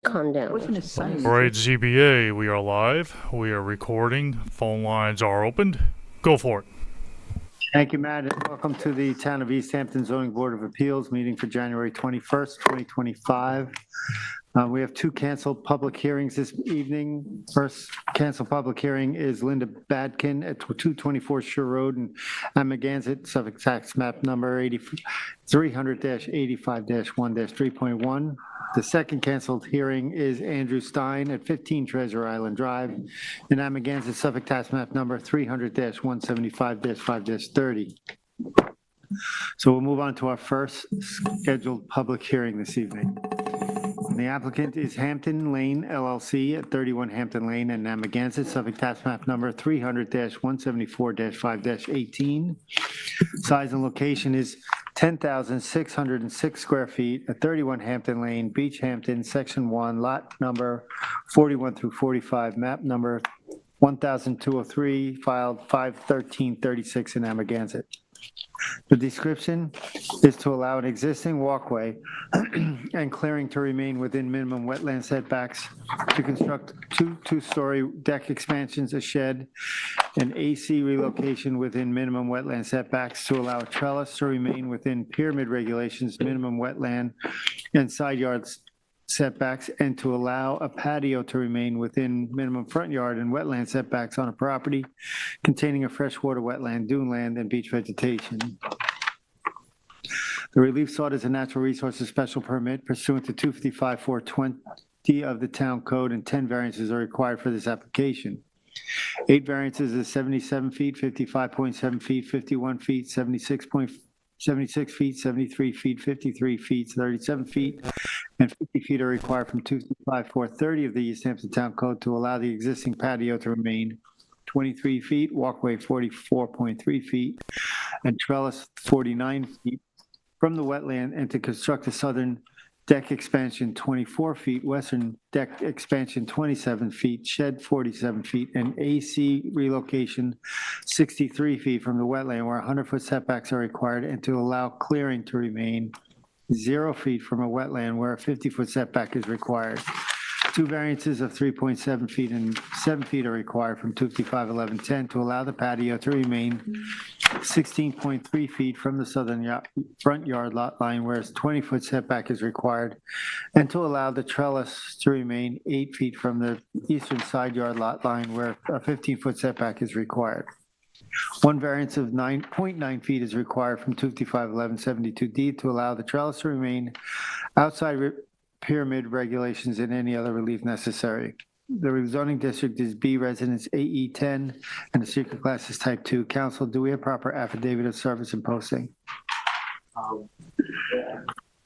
Calm down. Wasn't a sign. All right, ZBA, we are live. We are recording. Phone lines are opened. Go for it. Thank you, Matt. Welcome to the Town of East Hampton Zoning Board of Appeals meeting for January 21st, 2025. We have two canceled public hearings this evening. First canceled public hearing is Linda Badkin at 224 Shore Road in Amagansett, Suffolk Tax Map number 300-85-1-3.1. The second canceled hearing is Andrew Stein at 15 Treasure Island Drive in Amagansett, Suffolk Tax Map number 300-175-5-30. So we'll move on to our first scheduled public hearing this evening. The applicant is Hampton Lane LLC at 31 Hampton Lane in Amagansett, Suffolk Tax Map number 300-174-5-18. Size and location is 10,606 square feet at 31 Hampton Lane, Beach Hampton, Section 1, Lot number 41 through 45, map number 1,203, filed 5/13/36 in Amagansett. The description is to allow an existing walkway and clearing to remain within minimum wetland setbacks, to construct two-story deck expansions, a shed, an AC relocation within minimum wetland setbacks, to allow a trellis to remain within pyramid regulations, minimum wetland and side yards setbacks, and to allow a patio to remain within minimum front yard and wetland setbacks on a property containing a freshwater wetland, dune land, and beach vegetation. The relief sought is a natural resources special permit pursuant to 255-420 of the town code, and 10 variances are required for this application. 8 variances is 77 feet, 55.7 feet, 51 feet, 76 feet, 73 feet, 53 feet, 37 feet, and 50 feet are required from 255-430 of the East Hampton Town Code to allow the existing patio to remain 23 feet, walkway 44.3 feet, and trellis 49 feet from the wetland, and to construct a southern deck expansion 24 feet, western deck expansion 27 feet, shed 47 feet, and AC relocation 63 feet from the wetland where 100-foot setbacks are required, and to allow clearing to remain 0 feet from a wetland where a 50-foot setback is required. 2 variances of 3.7 feet and 7 feet are required from 255-1110 to allow the patio to remain 16.3 feet from the southern front yard lot line, whereas 20-foot setback is required, and to allow the trellis to remain 8 feet from the eastern side yard lot line, where a 15-foot setback is required. 1 variance of 9.9 feet is required from 255-1172D to allow the trellis to remain outside pyramid regulations and any other relief necessary. The zoning district is B Residence AE10, and the secret class is type 2. Council, do we have proper affidavit of service and posting? The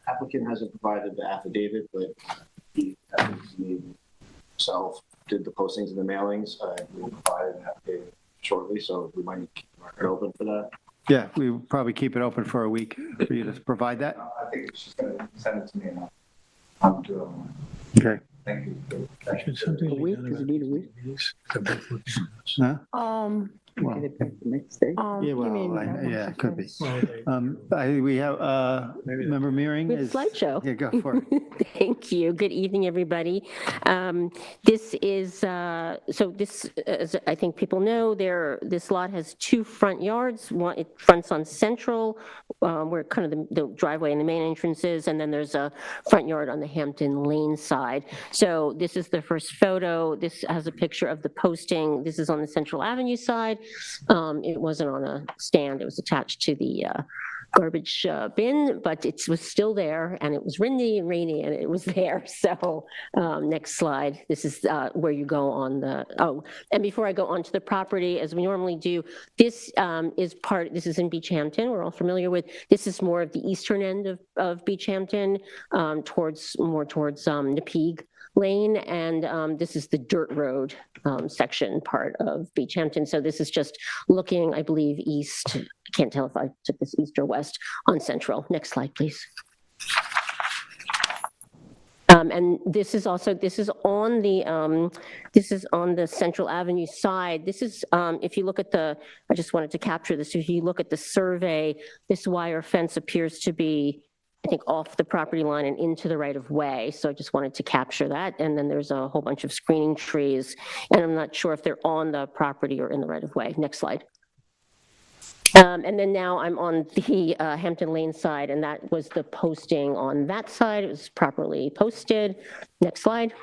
applicant hasn't provided the affidavit, but he himself did the postings and the mailings. He will provide an affidavit shortly, so we might need to keep the record open for that. Yeah, we will probably keep it open for a week for you to provide that. I think she's going to send it to me, and I'll do it online. Okay. Thank you. Should something A be week? done Does it need a week? Huh? Well, Get it back the next day. Yeah, You well, mean- yeah, it could be. well, We have, member Meering We have a is. slideshow. Yeah, go for it. Thank you. Good evening, everybody. This is, so this, as I think people know, this lot has 2 front yards. One, it fronts on Central, where kind of the driveway and the main entrance is, and then there's a front yard on the Hampton Lane side. So this is the first photo. This has a picture of the posting. This is on the Central Avenue side. It wasn't on a stand. It was attached to the garbage bin, but it was still there, and it was windy and rainy, and it was there. So next slide. This is where you go on the, and before I go onto the property, as we normally do, this this is in Beach Hampton. We're all familiar with, this is more of the eastern end of Beach Hampton, more towards Napeague Lane, and this is the dirt road section part of Beach Hampton. So this is just looking, I believe, east. I can't tell if I took this east or west on Central. Next slide, please. And this is on the Central Avenue side. This is, if you look at I just wanted to capture this. If you look at the survey, this wire fence appears to be I think, off the property line and into the right of way. So I just wanted to capture that. And then there's a whole bunch of screening trees, and I'm not sure if they're on the property or in the right of way. Next slide. And then now I'm on the Hampton Lane side, and that was the posting on that side. It was properly posted. Next slide.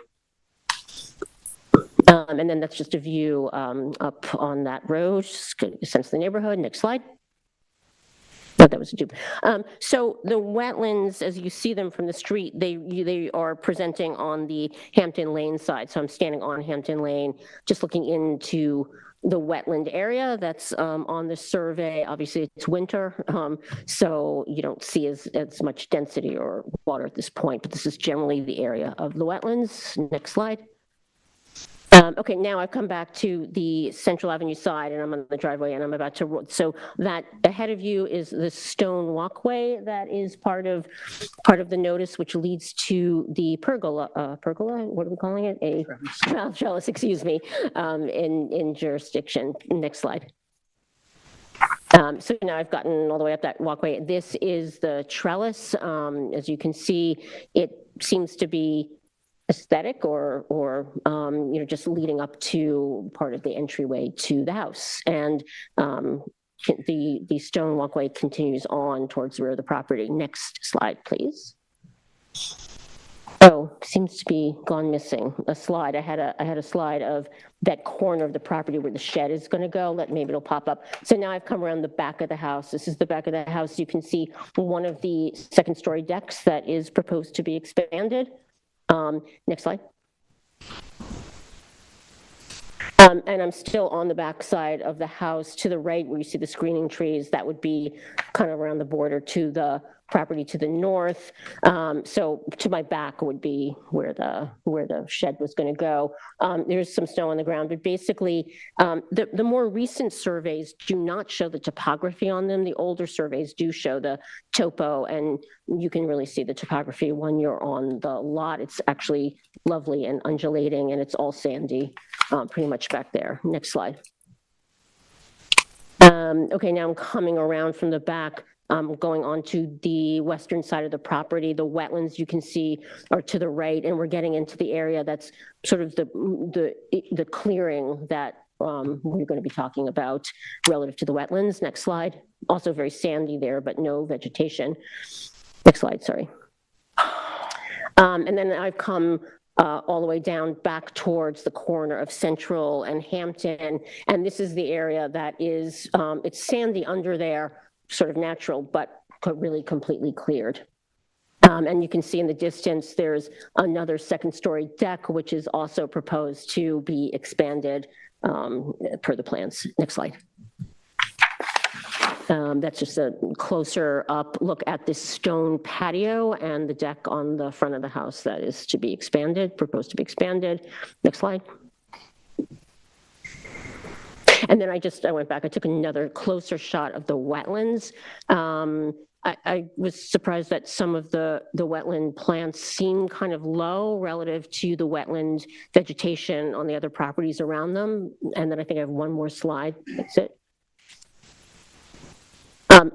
And then that's just a view up on that road, just get a sense of the neighborhood. Next slide. Oh, that was a dupe. So the wetlands, as you see them from the street, they are presenting on the Hampton Lane side. So I'm standing on Hampton Lane, just looking into the wetland area that's on the survey. Obviously, it's winter, so you don't see as much density or water at this point, but this is generally the area of the wetlands. Next slide. Okay, now I've come back to the Central Avenue side, and I'm on the driveway, and I'm about to, so that ahead of you is the stone walkway that is part of the notice, which leads to the pergola, what are we calling it? A trellis, excuse me, in jurisdiction. Next slide. So now I've gotten all the way up that walkway. This is the trellis. As you can see, it seems to be aesthetic or just leading up to part of the entryway to the house. And the stone walkway continues on towards the rear of the property. Next slide, please. Oh, seems to be gone missing. A slide. I had a slide of that corner of the property where the shed is going to go. Maybe it'll pop up. So now I've come around the back of the house. This is the back of the house. You can see one of the second-story decks that is proposed to be expanded. Next slide. And I'm still on the back side of the house to the right where you see the screening trees. That would be kind of around the border to the property to the north. So to my back would be where the shed was going to go. There's some snow on the ground, but basically the more recent surveys do not show the topography on them. The older surveys do show the topo, and you can really see the topography when you're on the lot. It's actually lovely and undulating, and it's all sandy pretty much back there. Next slide. Okay, now I'm coming around from the back. Going on to the western side of the property. The wetlands you can see are to the right, and we're getting into the area that's sort of the clearing that we're going to be talking about relative to the wetlands. Next slide. Also very sandy there, but no vegetation. Next slide, sorry. And then I've come all the way down back towards the corner of Central and Hampton, and this is the area that is, it's sandy under there, sort of natural, but really completely cleared. And you can see in the distance, there's another second-story deck, which is also proposed to be expanded per the plans. Next slide. That's just a closer up look at this stone patio and the deck on the front of the house that is to be expanded, proposed to be expanded. Next slide. And then I went back, I took another closer shot of the wetlands. I was surprised that some of the wetland plants seem kind of low relative to the wetland vegetation on the other properties around them. And then I think I have one more slide, that's it.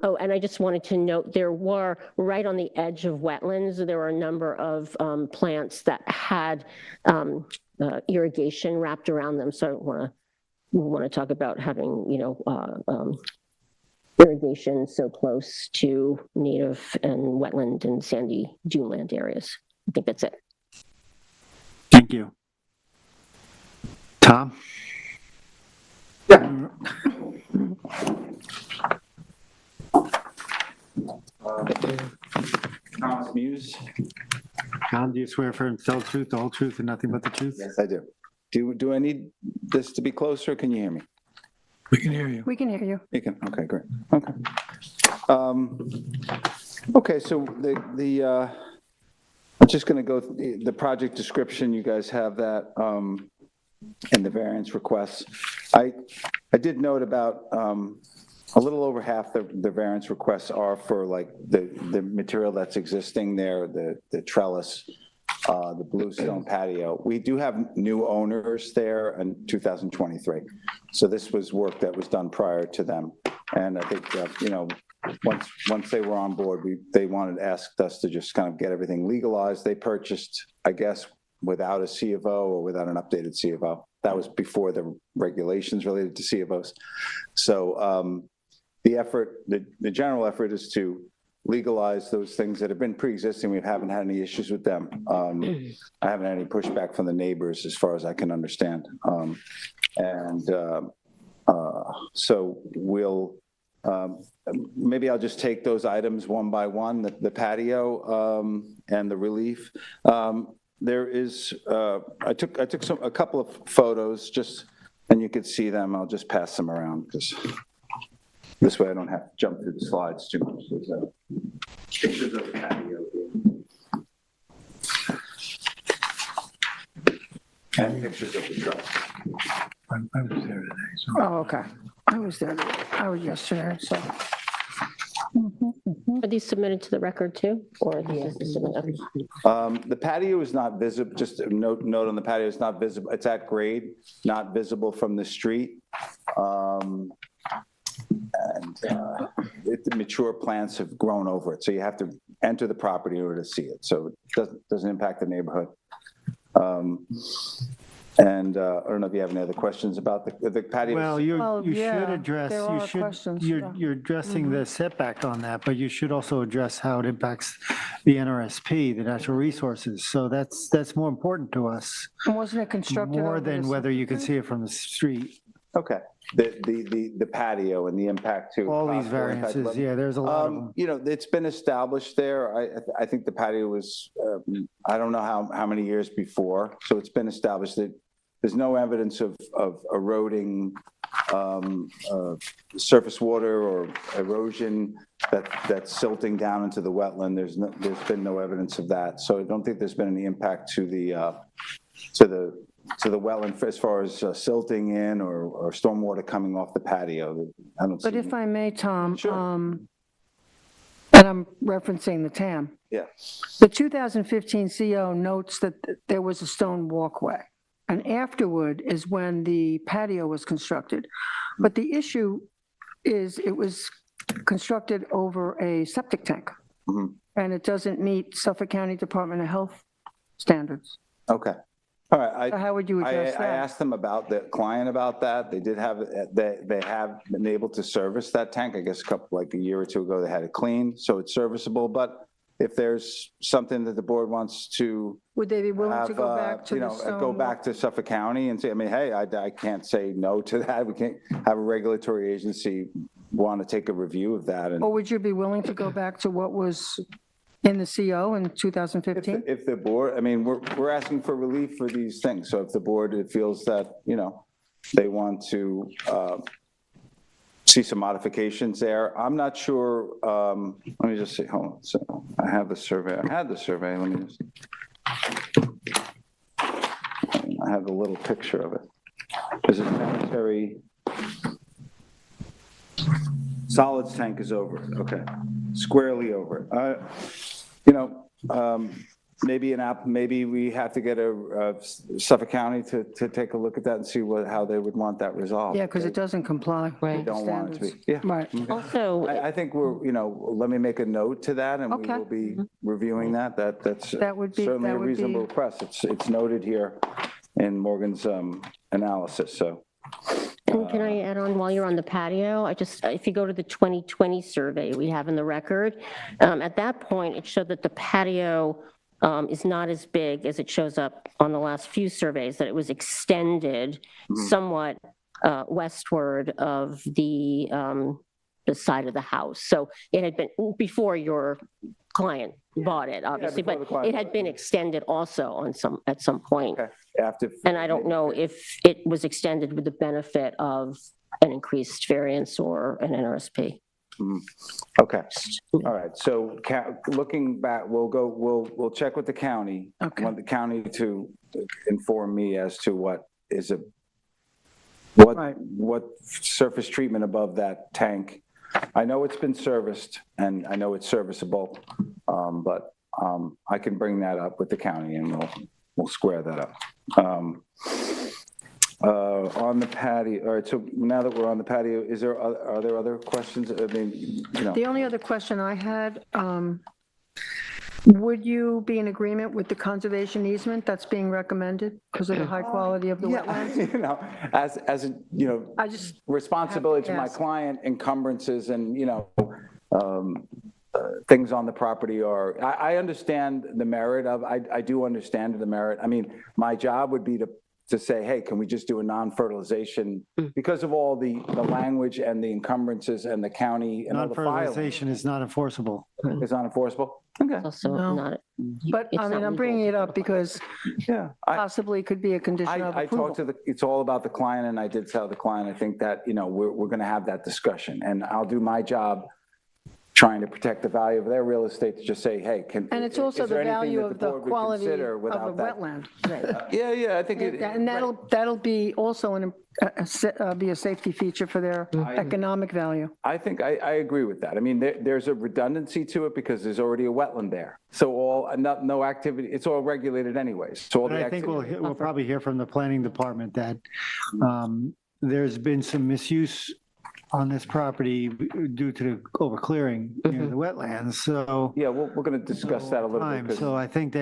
Oh, and I just wanted to note, there were, right on the edge of wetlands, there were a number of plants that had irrigation wrapped around them. So we want to talk about having, irrigation so close to native and wetland and sandy duneland areas. I think that's it. Thank you. Tom? Yeah. Thomas Muse. John, do you swear firm to tell the truth, the whole truth, and nothing but the truth? Yes, I do. Do I need this to be closer? Can you hear me? We can hear you. We can hear you. You can. Okay, great. Okay. Okay. So I'm just going to go the project description. You guys have that in the variance requests. I did note about a little over half the variance requests are for like the material that's existing there, the trellis, the bluestone patio. We do have new owners there in 2023. So this was work that was done prior to them. And I think, once they were on board, asked us to just kind of get everything legalized. They purchased, I guess, without a C of O or without an updated C of O. That was before the regulations related to C of Os. So the general effort is to legalize those things that have been pre-existing. We haven't had any issues with them. I haven't had any pushback from the neighbors as far as I can understand. So we'll, maybe I'll just take those items one by one, the patio and the relief. There is, I took a couple of photos just, and you could see them. I'll just pass them around because this way I don't have to jump through the slides too much. There's pictures of the patio here. And pictures of the truck. I was there today, so. Oh, okay. I was there. I was yesterday, so. Are these submitted to the record too, or this is submitted? The patio is not visible, just a note on the patio, it's not visible, it's at grade, not visible from the street. The mature plants have grown over it, so you have to enter the property in order to see it, so it doesn't impact the neighborhood. I don't know if you have any other questions about the patio. Well, Well, you yeah, should address, there are questions, yeah. you're addressing the setback on that, but you should also address how it impacts the NRSP, the natural resources. So that's more important to us, And wasn't it constructed? more over than the whether you can septic see it from the street. Okay, the patio and the impact to. All these variances, yeah, there's a lot of them. You know, it's been established there. I think the patio was, I don't know how many years before, so it's been established that there's no evidence of eroding surface water or erosion that's silting down into the wetland. There's been no evidence of that. So I don't think there's been any impact to the wetland as far as silting in or stormwater coming off the patio. I don't see. But if I may, Tom, Sure. and I'm referencing the TAM. Yeah. The 2015 CO notes that there was a stone walkway, and afterward is when the patio was constructed. But the issue is it was constructed over a septic tank, and it doesn't meet Suffolk County Department of Health standards. Okay. All right. So how would you address I that? asked them about the client about that. They did have, they have been able to service that tank. I guess like a year or two ago, they had it cleaned, so it's serviceable. But if there's something that the board wants to Would they be willing to have, go back to you the know, stone? go back to Suffolk County and say, I mean, hey, I can't say no to that. We can't have a regulatory agency want to take a review of that. And Or would you be willing to go back to what was in the CO in 2015? if the board, I mean, we're asking for relief for these things. So if the board feels that, you know, they want to see some modifications there, I'm not sure. Let me just see. Hold on. So I have the survey. I had the survey. Let me just. I have a little picture of it. There's a sanitary solids tank is over it. Okay, squarely over it. You know, maybe we have to get a Suffolk County to take a look at that and see how they would want that resolved. Yeah, because it doesn't comply. Right. with the Don't want it to be. standards. Yeah. Right. Also, I think you know, let me make a note to that, and we Okay. will be reviewing that. That's That would be- certainly that a would be- reasonable request. It's noted here in Morgan's analysis, so. and can I add on while you're on the patio? If you go to the 2020 survey we have in the record, at that point, it showed that the patio is not as big as it shows up on the last few surveys, that it was extended somewhat westward of the side of the house. So it had been, before your client bought it, obviously, before but the client it had been extended also at some point. Okay. After. And I don't know if it was extended with the benefit of an increased variance or an NRSP. Okay, all right, so looking back, we'll check with the county. Okay. I want the county to inform me as to what Right. surface treatment above that tank. I know it's been serviced and I know it's serviceable, but I can bring that up with the county and we'll square that up. On the patio, all right, so now that we're on the patio, are there other questions? I mean, you know, The only other question I had, would you be in agreement with the conservation easement that's being recommended because of the high quality of the wetlands? yeah, you know, as, you know, I just, responsibility to my ask. client, encumbrances and, you know, things on the property are, I understand the merit of, I do understand the merit. I mean, my job would be to say, hey, can we just do a non-fertilization because of all the language and the encumbrances and the county and all the filing Non-fertilization is not enforceable. is unenforceable? Okay, Also No. not, but it's I mean, not I'm legal. bringing it up because yeah. possibly could be a condition of I talked approval. to it's all about the client, and I did tell the client, I think that, you know, we're going to have that discussion, and I'll do my job trying to protect the value of their real estate to just say, hey, And it's also is the there anything value that of the board would quality of consider the without that? wetland. Yeah, I think it. And that'll be also be a safety feature for their economic value. I think I agree with that. I mean, there's a redundancy to it because there's already a wetland there. So no activity, it's all regulated anyways. So all But the I think activity. we'll probably hear from the planning department that there's been some misuse on this property due to the overclearing near the wetlands, so. Yeah, we're going to discuss that a little bit. 'Cause- So I think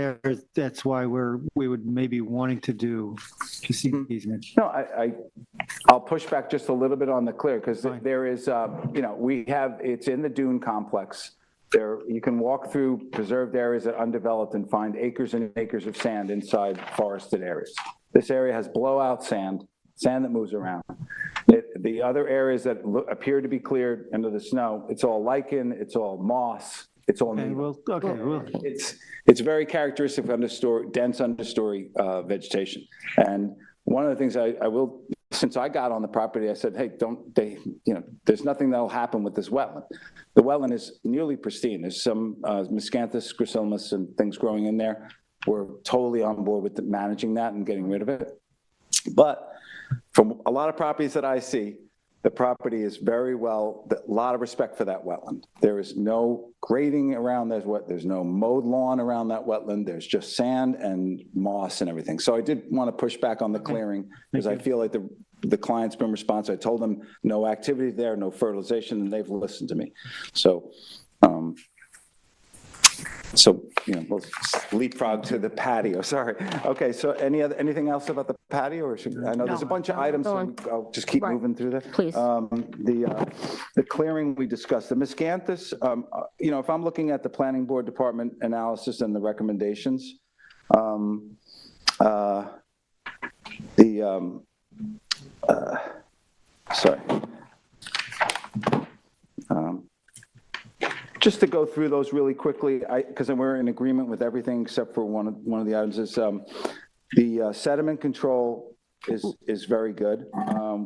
that's why we would maybe wanting to do to see easement. No, I'll push back just a little bit on the clear, because Fine. there is, you know, it's in the dune complex. There, you can walk through preserved areas that are undeveloped and find acres and acres of sand inside forested areas. This area has blowout sand that moves around. The other areas that appear to be cleared under the snow, it's all lichen, it's all moss, it's all Okay, needle. well, It's very characteristic of dense understory vegetation. And one of the things I will, since I got on the property, I said, hey, you know, there's nothing that'll happen with this wetland. The wetland is nearly pristine. There's some miscanthus gracilis and things growing in there. We're totally on board with managing that and getting rid of it. But from a lot of properties that I see, the property is very well, a lot of respect for that wetland. There is no grading around there's no mowed lawn around that wetland. There's just sand and moss and everything. So I did want to push back on the clearing because I feel like the client's been responsive. I told them no activity there, no fertilization, and they've listened to me. So, you know, we'll leapfrog to the patio, sorry. Okay, so anything else about the patio, or I know there's a bunch of items, Go so on. I'll just keep Right. moving through this. Please. The clearing we discussed, the miscanthus, you know, if I'm looking at the planning board department analysis and the recommendations, sorry. Just to go through those really quickly, because we're in agreement with everything except for one of the items is the sediment control is very good.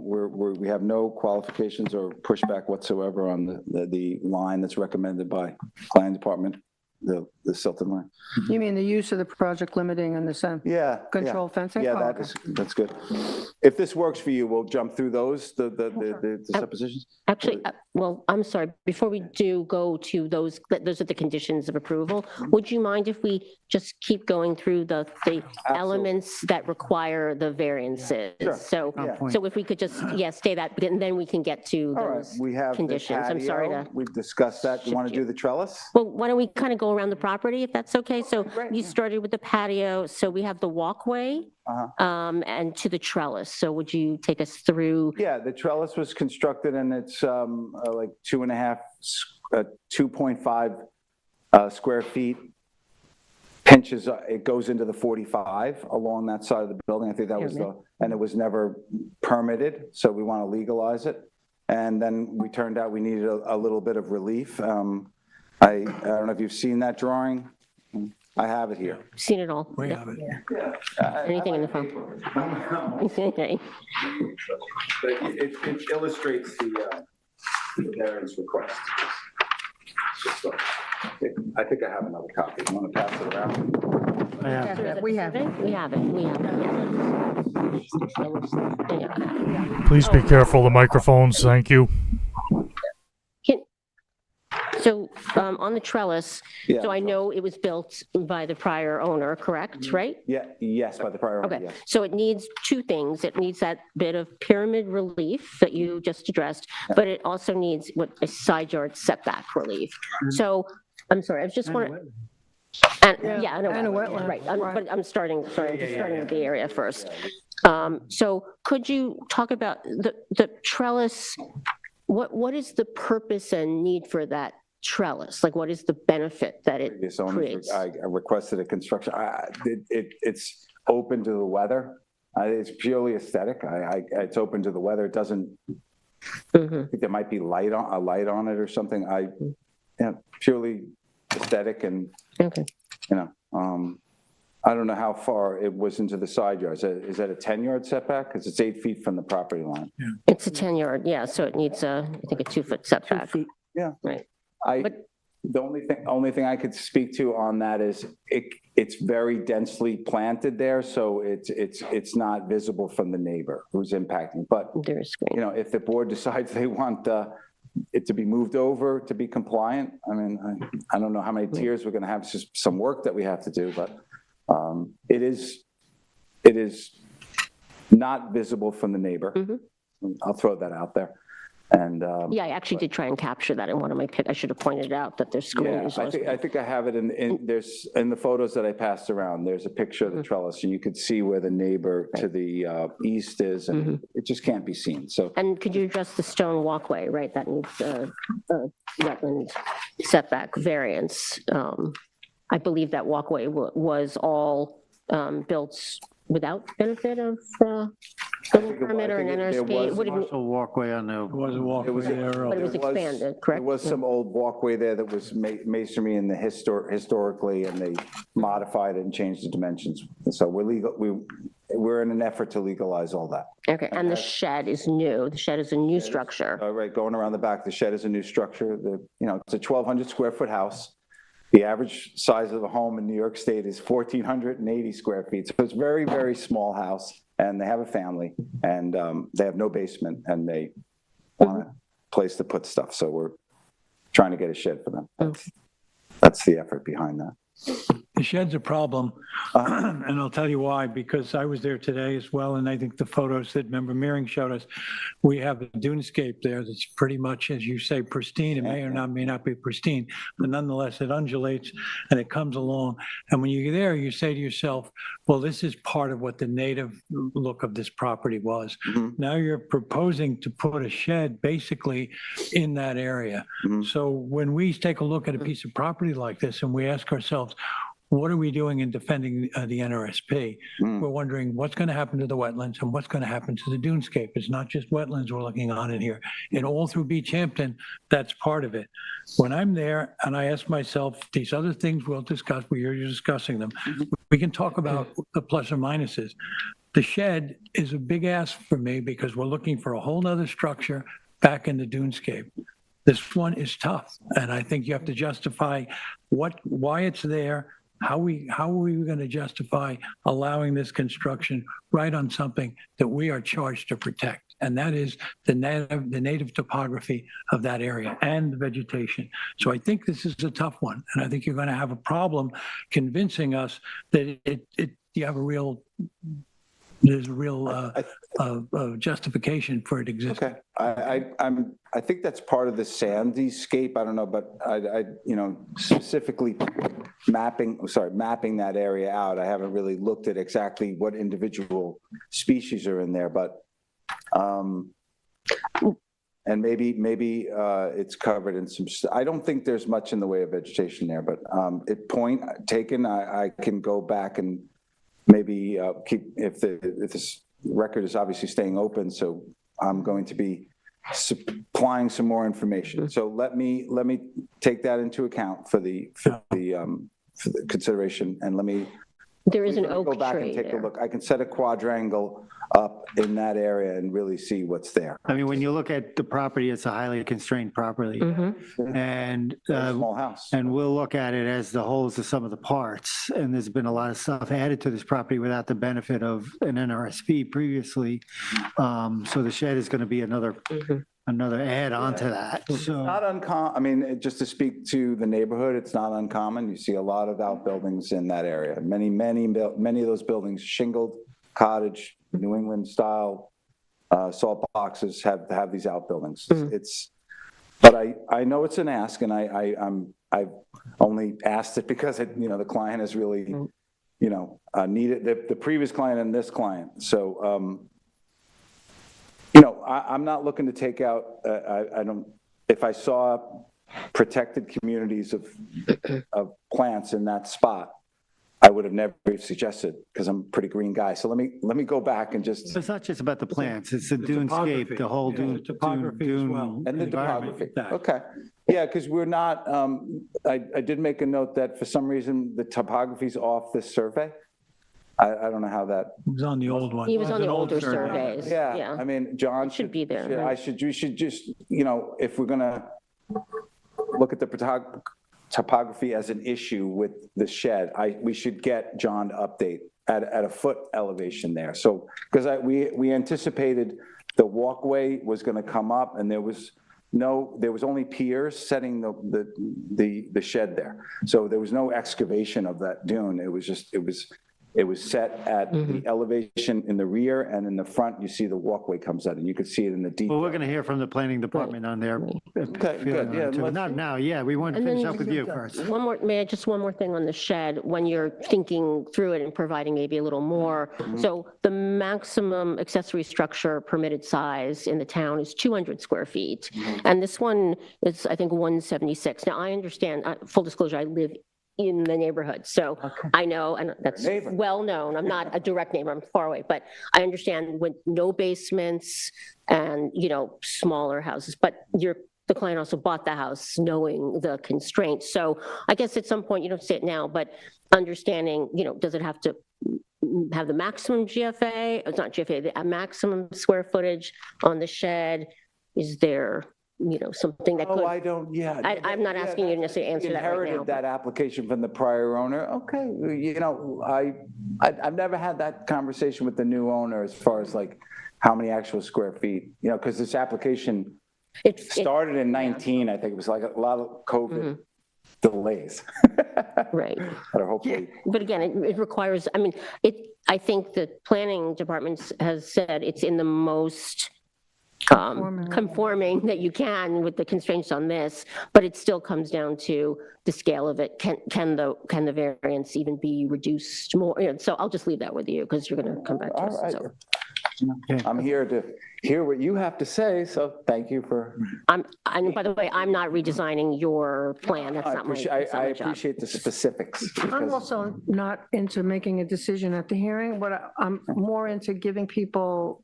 We have no qualifications or pushback whatsoever on the line that's recommended by planning department, the Silton line. You mean the use of the project limiting and the Yeah. control fencing? Yeah, Oh, okay. that's good. If this works for you, we'll jump through those, the suppositions. Actually, well, I'm sorry, before we do go to those are the conditions of approval. Would you mind if we just keep going through the elements that require the variances? Sure. So, point. so if we could just, stay that, and then we can get to All right, those we have the conditions. I'm sorry patio. to. We've discussed that. You want to shift you. do the trellis? Well, why don't we kind of go around the property, if that's okay? So great, you yeah. started with the patio, so we have the walkway and to the trellis. So would you take us through? Yeah, the trellis was constructed and it's like 2.5 square feet. Pinches, it goes into the 45 along that side of the building. I think that was and it was never permitted, so we want to legalize it. And then we turned out we needed a little bit of relief. I don't know if you've seen that drawing. I have it here. Seen it all? We Yep. have it. Anything in the phone? Okay. It illustrates the variance request. I think I have another copy. You want to pass it around? I have it. We have it. We have it, yeah. Please be careful, the microphones, thank you. So on the trellis, Yeah. so I know it was built by the prior owner, correct, right? Yeah, yes, by the prior owner, Okay, yes. so it needs two things. It needs that bit of pyramid relief that you just addressed, but it also needs what a side yard setback relief. So, I'm sorry, I just want to. And, yeah, and a wetland, right, right. but I'm starting, sorry, I'm just starting with the area first. So could you talk about the trellis, what is the purpose and need for that trellis? Like, what is the benefit that it Previous owners, creates? I requested a construction, it's open to the weather. It's purely aesthetic. It's open to the weather. It doesn't, Mhm. I think there might be a light on it or something. Purely aesthetic and, Okay, I don't know how far it was into the side yards. Is that a 10-yard setback? Because it's 8 feet from the property line. it's a 10-yard, yeah, so it needs I think a 2-foot setback. Yeah. Right. The only thing I could speak to on that is it's very densely planted there, so it's not visible from the neighbor who's impacting. But, There is screen. if the board decides they want it to be moved over to be compliant, I mean, I don't know how many tiers we're going to have. It's just some work that we have to do, but it is not visible from the neighbor. I'll throw that out there. And Yeah, I actually did try and capture that in one of my I should have pointed out that there's screen. yeah, I think I have it in the photos that I passed around. There's a picture of the trellis, and you could see where the neighbor to the east is, and it just can't be seen. So And could you address the stone walkway, right? That needs a wetland setback variance. I believe that walkway was all built without benefit of building permit or an there NRSP. was What did you- Also walkway on the. Was a walkway there But it earlier. was expanded, There correct? was some old walkway there that was masonry in the historically, and they modified it and changed the dimensions. So we're in an effort to legalize all that. Okay, and the shed is new. The shed is a new structure. All right, going around the back, the shed is a new structure. It's a 1,200 square foot house. The average size of a home in New York State is 1,480 square feet. So it's a very, very small house, and they have a family, and they have no basement, and they want a place to put stuff. So we're trying to get a shed for them. That's the effort behind that. The shed's a problem, and I'll tell you why, because I was there today as well, and I think the photos that Member Meering showed us, we have a dunescape there that's pretty much, as you say, pristine. It may not be pristine, but nonetheless, it undulates and it comes along. And when you're there, you say to yourself, well, this is part of what the native look of this property was. Now you're proposing to put a shed basically in that area. So when we take a look at a piece of property like this and we ask ourselves, what are we doing in defending the NRSP? We're wondering what's going to happen to the wetlands and what's going to happen to the dunescape. It's not just wetlands we're looking on in here. And all through Beach Hampton, that's part of it. When I'm there and I ask myself, these other things we'll discuss, you're discussing them, we can talk about the plus or minuses. The shed is a big ask for me because we're looking for a whole nother structure back in the dunescape. This one is tough, and I think you have to justify why it's there. How are we going to justify allowing this construction right on something that we are charged to protect? And that is the native topography of that area and the vegetation. So I think this is a tough one, and I think you're going to have a problem convincing us that you have there's a real justification for it existing. Okay, I think that's part of the sandyscape. I don't know, but specifically mapping that area out. I haven't really looked at exactly what individual species are in there, but and maybe it's covered in some. I don't think there's much in the way of vegetation there, but point taken. I can go back and maybe keep if this record is obviously staying open, so I'm going to be supplying some more information. So let me take that into account for the consideration, and let me. There is an oak go back tree and take there. a look. I can set a quadrangle up in that area and really see what's there. I mean, when you look at the property, it's a highly constrained property. And, Very small house. and we'll look at it as the wholes of some of the parts. And there's been a lot of stuff added to this property without the benefit of an NRSP previously. So the shed is going to be another another add on to that, so. Not uncommon, I mean, just to speak to the neighborhood, it's not uncommon. You see a lot of outbuildings in that area. Many of those buildings, shingled, cottage, New England style, salt boxes have these outbuildings. But I know it's an ask, and I've only asked it because the client has really, needed, the previous client and this client. So, I'm not looking to take out, if I saw protected communities of plants in that spot, I would have never suggested, because I'm a pretty green guy. So let me go back and just. It's not just about the plants, it's the dunescape, the whole the topography as well. And the environment. topography, okay. Yeah, because we're not, I did make a note that for some reason, the topography's off this survey. I don't know how that. It was on the old one. He was on the an old older survey. surveys. Yeah, I mean, John. Should be there, right? We should just, if we're gonna look at the topography as an issue with the shed, we should get John to update at a foot elevation there. So, because we anticipated the walkway was gonna come up, and there was only piers setting the shed there. So there was no excavation of that dune. It was set at the elevation in the rear, and in the front, you see the walkway comes out, and you could see it in the detail. Well, we're gonna hear from the planning department on their. Okay, good, yeah, let's- Not now, yeah, we want to And then finish up with you first. One more thing on the shed, when you're thinking through it and providing maybe a little more. So the maximum accessory structure permitted size in the town is 200 square feet. And this one is, I think, 176. Now, I understand, full disclosure, I live in the neighborhood, so I know, and that's Neighbor. well known. I'm not a direct neighbor, I'm far away, but I understand with no basements and, smaller houses, but the client also bought the house knowing the constraints. So I guess at some point, you don't say it now, but understanding, does it have to have the maximum GFA? It's not GFA, the maximum square footage on the shed? Is there, something that could? Oh, I don't, yeah. I'm not asking you to necessarily answer that right now. Inherited that application from the prior owner. Okay, I've never had that conversation with the new owner as far as like how many actual square feet, because this application started in 19, I think. It was like a lot of COVID delays. Right. That are hopefully. But again, it requires, I think the planning department has said it's in the most conforming that you can with the constraints on this, but it still comes down to the scale of it. Can the variance even be reduced more? So I'll just leave that with you, because you're going to come back to us. All right. So. I'm here to hear what you have to say, so thank you for. And by the way, I'm not redesigning your plan. That's not my job. I appreciate the specifics. I'm also not into making a decision at the hearing, but I'm more into giving people,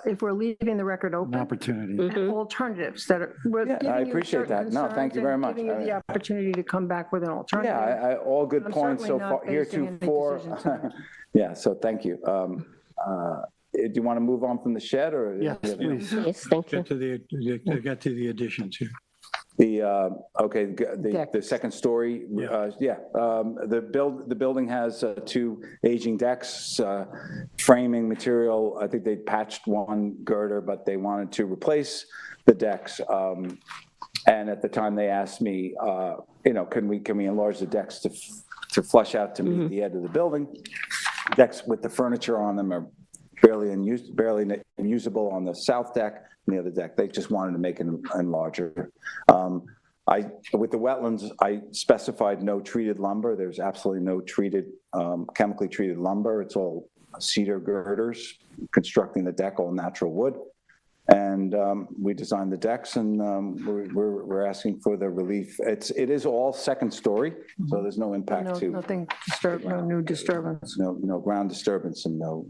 if we're leaving the record An open, opportunity. alternatives that are. we're Yeah, giving I you appreciate certain that. No, thank you concerns very and much. Giving you the opportunity to come back with an alternative. Yeah, all good I'm points so certainly far, not basing any heretofore. decision tonight. Yeah, so thank you. Do you want to move on from the shed, or? Yes, please. Yes, thank you. Get to the additions here. The second story, the building has two aging decks, framing material. I think they patched one girder, but they wanted to replace the decks. And at the time they asked me, can we enlarge the decks to flush out to meet the edge of the building? Decks with the furniture on them are barely unusable on the south deck and the other deck. They just wanted to make it larger. With the wetlands, I specified no treated lumber. There's absolutely no chemically treated lumber. It's all cedar girders, constructing the deck, all natural wood. And we designed the decks, and we're asking for the relief. It is all second story, so there's no impact to. Nothing no new disturbance. No ground disturbance, and no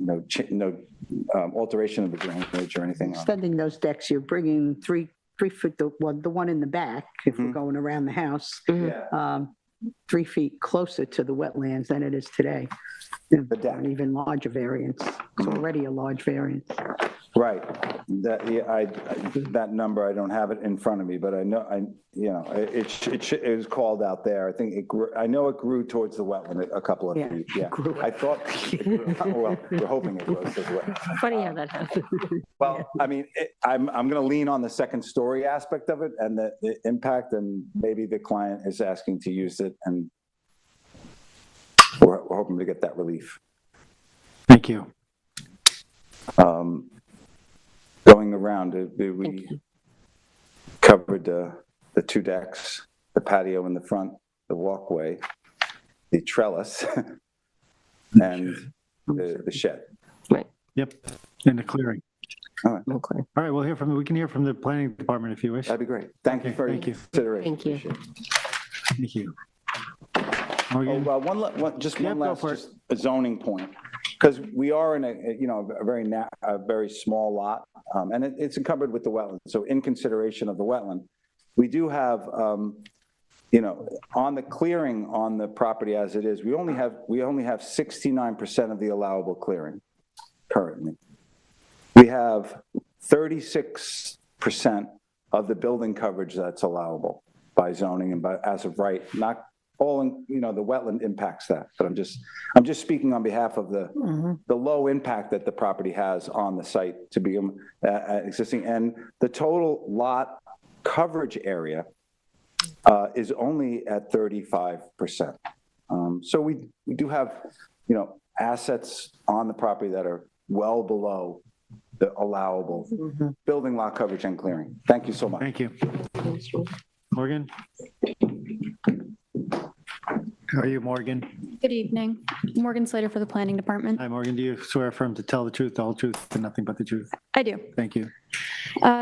alteration of the drainage or anything. Extending those decks, you're bringing 3 foot, the one in the back, if we're going around the house, 3 feet closer to the wetlands than it is today. the deck. An even larger variance. It's already a large variance. Right. That, yeah, that number, I don't have it in front of me, but I know, it was called out there. I think it grew, I know it grew towards the wetland a couple of Yeah, feet. it Yeah. grew. I thought, well, we're hoping it grows as well. Funny how that happened. Well, I mean, I'm going to lean on the second story aspect of it and the impact, and maybe the client is asking to use it, and we're hoping to get that relief. Thank you. Going around, we covered the two decks, the patio in the front, the walkway, the trellis, and the shed. Yep, in the clearing. Okay. All right, we can hear from the planning department if you wish. That'd be great. Thank you for your Thank you. consideration. Thank you. Appreciate it. Thank you. Oh, Morgan? well, just Yep, one go last, for it. just a zoning point, because we are in a very small lot, and it's encumbered with the wetland. So in consideration of the wetland, we do have, on the clearing on the property as it is, we only have 69% of the allowable clearing currently. We have 36% of the building coverage that's allowable by zoning and as of right, not all in, the wetland impacts that, but I'm just speaking on behalf of the low impact that the property has on the site to be existing, and the total lot coverage area is only at 35%. So we do have, assets on the property that are well below the allowable building lot coverage and clearing. Thank you so much. Thank you. Morgan? How are you, Morgan? Good evening. Morgan Slater for the Planning Department. Hi, Morgan. Do you swear affirm to tell the truth, the whole truth, and nothing but the truth? I do. Thank you.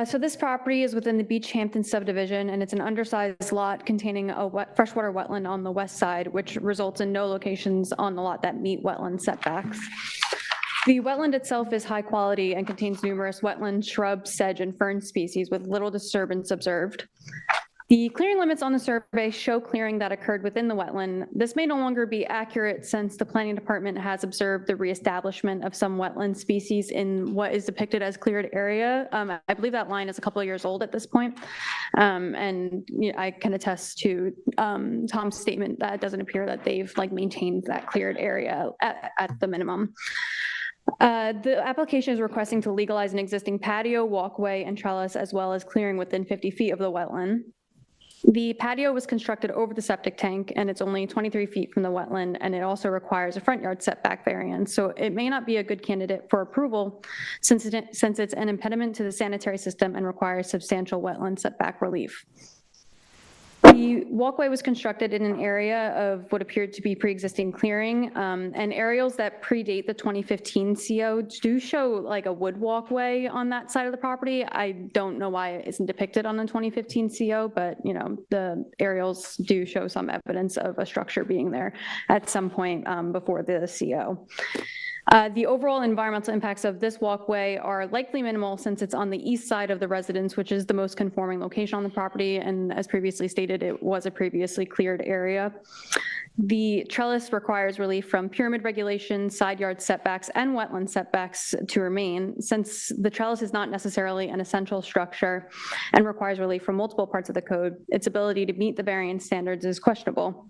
So this property is within the Beach Hampton subdivision, and it's an undersized lot containing a freshwater wetland on the west side, which results in no locations on the lot that meet wetland setbacks. The wetland itself is high quality and contains numerous wetland, shrub, sedge, and fern species with little disturbance observed. The clearing limits on the survey show clearing that occurred within the wetland. This may no longer be accurate since the planning department has observed the reestablishment of some wetland species in what is depicted as cleared area. I believe that line is a couple of years old at this point. And I can attest to Tom's statement that it doesn't appear that they've maintained that cleared area at the minimum. The application is requesting to legalize an existing patio, walkway, and trellis, as well as clearing within 50 feet of the wetland. The patio was constructed over the septic tank, and it's only 23 feet from the wetland, and it also requires a front yard setback variance. So it may not be a good candidate for approval since it's an impediment to the sanitary system and requires substantial wetland setback relief. The walkway was constructed in an area of what appeared to be pre-existing clearing, and aerials that predate the 2015 CO do show a wood walkway on that side of the property. I don't know why it isn't depicted on the 2015 CO, but the aerials do show some evidence of a structure being there at some point before the CO. The overall environmental impacts of this walkway are likely minimal since it's on the east side of the residence, which is the most conforming location on the property. And as previously stated, it was a previously cleared area. The trellis requires relief from pyramid regulations, side yard setbacks, and wetland setbacks to remain. Since the trellis is not necessarily an essential structure and requires relief from multiple parts of the code, its ability to meet the variance standards is questionable.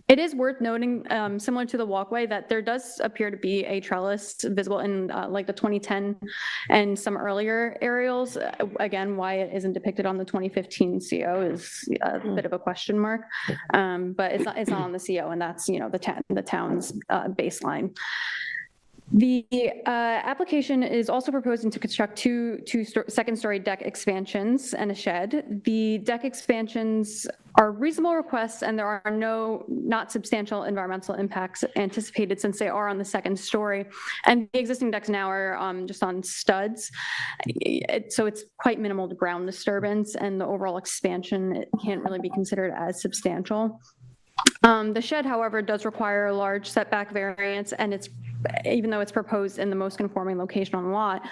It is worth noting, similar to the walkway, that there does appear to be a trellis visible in the 2010 and some earlier aerials. Again, why it isn't depicted on the 2015 CO is a bit of a question mark, but it's not on the CO, and that's the town's baseline. The application is also proposing to construct two second-story deck expansions and a shed. The deck expansions are reasonable requests, and there are not substantial environmental impacts anticipated since they are on the second story. And the existing decks now are just on studs. So it's quite minimal to ground disturbance, and the overall expansion can't really be considered as substantial. The shed, however, does require a large setback variance, and it's even though it's proposed in the most conforming location on the lot,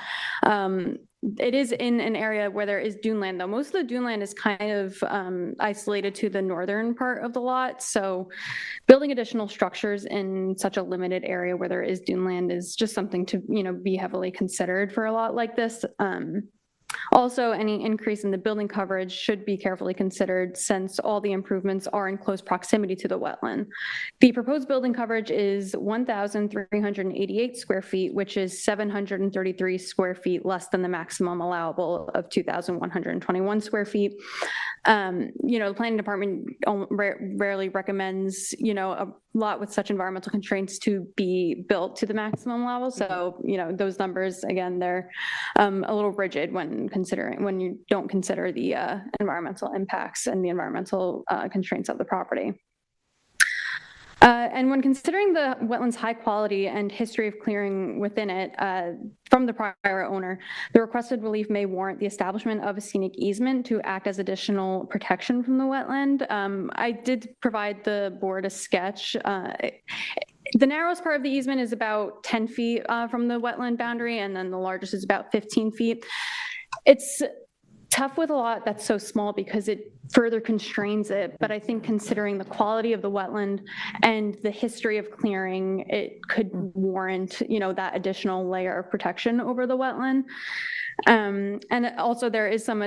it is in an area where there is dune land, though. Most of the dune land is kind of isolated to the northern part of the lot. So building additional structures in such a limited area where there is dune land is just something to, be heavily considered for a lot like this. Also, any increase in the building coverage should be carefully considered since all the improvements are in close proximity to the wetland. The proposed building coverage is 1,388 square feet, which is 733 square feet less than the maximum allowable of 2,121 square feet. The planning department rarely recommends, a lot with such environmental constraints to be built to the maximum level. So, those numbers, again, they're a little rigid when you don't consider the environmental impacts and the environmental constraints of the property. And when considering the wetland's high quality and history of clearing within it from the prior owner, the requested relief may warrant the establishment of a scenic easement to act as additional protection from the wetland. I did provide the board a sketch. The narrowest part of the easement is about 10 feet from the wetland boundary, and then the largest is about 15 feet. It's tough with a lot that's so small because it further constrains it, but I think considering the quality of the wetland and the history of clearing, it could warrant, that additional layer of protection over the wetland. And also there is some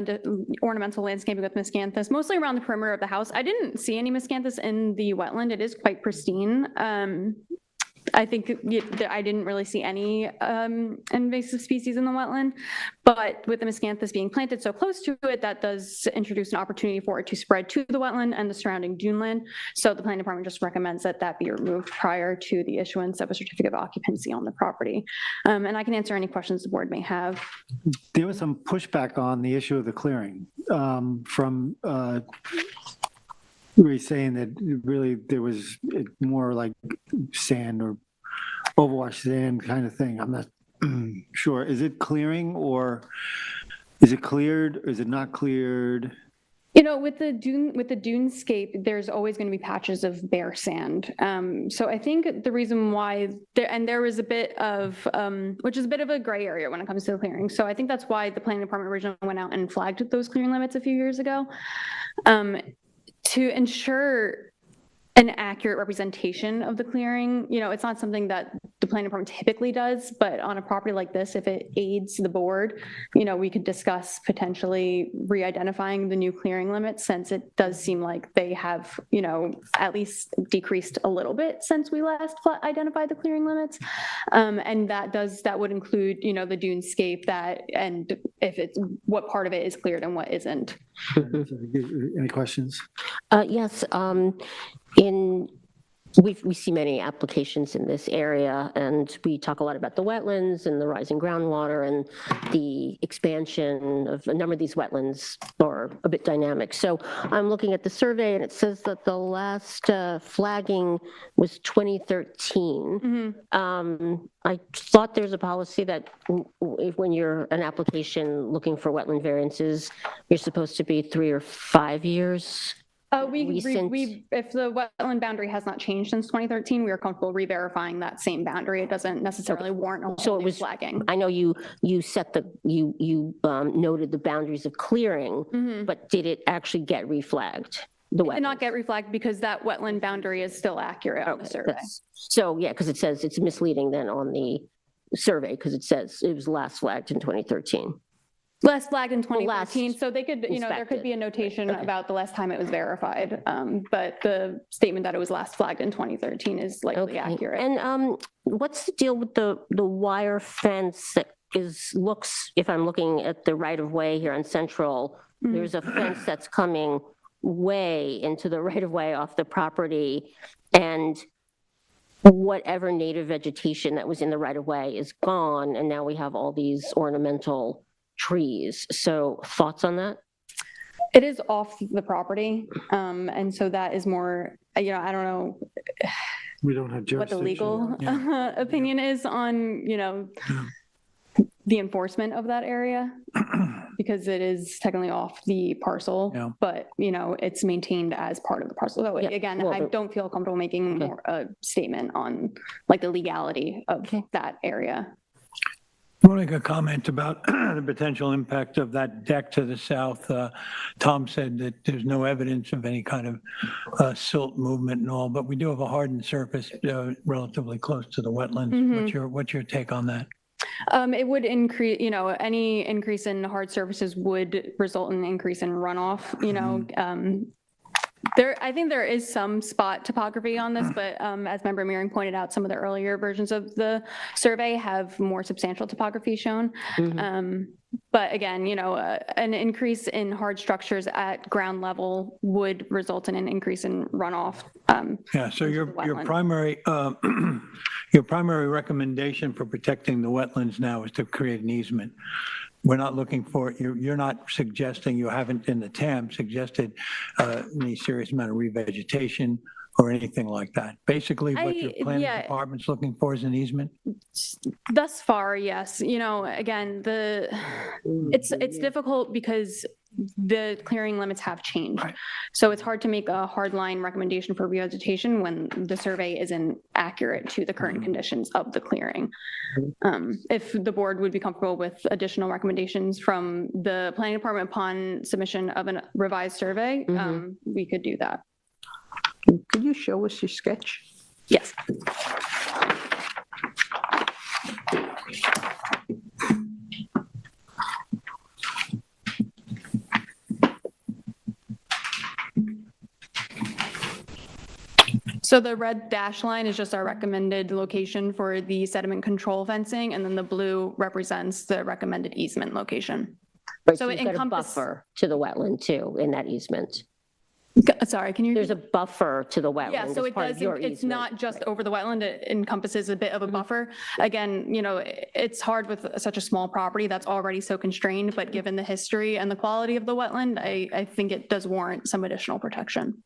ornamental landscaping with miscanthus, mostly around the perimeter of the house. I didn't see any miscanthus in the wetland. It is quite pristine. I think I didn't really see any invasive species in the wetland, but with the miscanthus being planted so close to it, that does introduce an opportunity for it to spread to the wetland and the surrounding dune land. So the planning department just recommends that that be removed prior to the issuance of a certificate of occupancy on the property. And I can answer any questions the board may have. There was some pushback on the issue of the clearing from we were saying that really there was more like sand or overwashed sand kind of thing. I'm not sure. Is it clearing or is it cleared? Or is it not cleared? With the dunescape, there's always going to be patches of bare sand. So I think the reason why there was a bit of, which is a bit of a gray area when it comes to the clearing. So I think that's why the planning department originally went out and flagged those clearing limits a few years ago. To ensure an accurate representation of the clearing, it's not something that the planning department typically does, but on a property like this, if it aids the board, we could discuss potentially re-identifying the new clearing limits, since it does seem like they have, at least decreased a little bit since we last identified the clearing limits. And that would include, the dunescape and what part of it is cleared and what isn't. Any questions? Yes. We see many applications in this area, and we talk a lot about the wetlands and the rising groundwater and the expansion of a number of these wetlands are a bit dynamic. So I'm looking at the survey, and it says that the last flagging was 2013. I thought there's a policy that when you're an application looking for wetland variances, you're supposed to be 3 or 5 years. If the wetland boundary has not changed since 2013, we are comfortable re-verifying that same boundary. It doesn't necessarily warrant a whole new flagging. I know you noted the boundaries of clearing, but did it actually get reflagged? It did not get reflagged because that wetland boundary is still accurate on the survey. So yeah, because it says it's misleading then on the survey because it says it was last flagged in 2013. Last flagged in 2013, so they could, there could be a notation about the last time it was verified, but the statement that it was last flagged in 2013 is likely accurate. And what's the deal with the wire fence that looks, if I'm looking at the right of way here on Central, there's a fence that's coming way into the right of way off the property, and whatever native vegetation that was in the right of way is gone, and now we have all these ornamental trees. So thoughts on that? It is off the property. And so that is more, I don't know. We don't have jurisdiction. What the legal opinion is on, the enforcement of that area. because it is technically off the parcel, Yeah. but, it's maintained as part of the parcel. So Yeah, again, well, I the- don't feel comfortable making Okay. more a statement on like the legality of Okay. that area. I want to make a comment about the potential impact of that deck to the south. Tom said that there's no evidence of any kind of silt movement and all, but we do have a hardened surface relatively close to the wetlands. What's your take on that? It would increase, any increase in hard surfaces would result in an increase in runoff, I think there is some spot topography on this, but as Member Meering pointed out, some of the earlier versions of the survey have more substantial topography shown. But again, an increase in hard structures at ground level would result in an increase in runoff. Yeah, so your wetland. primary, your primary recommendation for protecting the wetlands now is to create an easement. We're not looking for, you're not suggesting, you haven't in the TAM suggested any serious amount of revegetation or anything like that. Basically, what your planning yeah. department's looking for is an easement? Thus far, yes. Again, it's difficult because the clearing limits have changed. Right. So it's hard to make a hard line recommendation for revegetation when the survey isn't accurate to the current conditions of the clearing. If the board would be comfortable with additional recommendations from the planning department upon submission of a revised survey, we could do that. Could you show us your sketch? Yes. So the red dash line is just our recommended location for the sediment control fencing, and then the blue represents the recommended easement location. Right, So so it you've got a encompass- buffer to the wetland too, in that easement. Sorry, can you? There's a buffer to the wetland Yeah, so as it part does, of your it's easement. not just over the wetland, it encompasses a bit of a buffer. Again, it's hard with such a small property that's already so constrained, but given the history and the quality of the wetland, I think it does warrant some additional protection.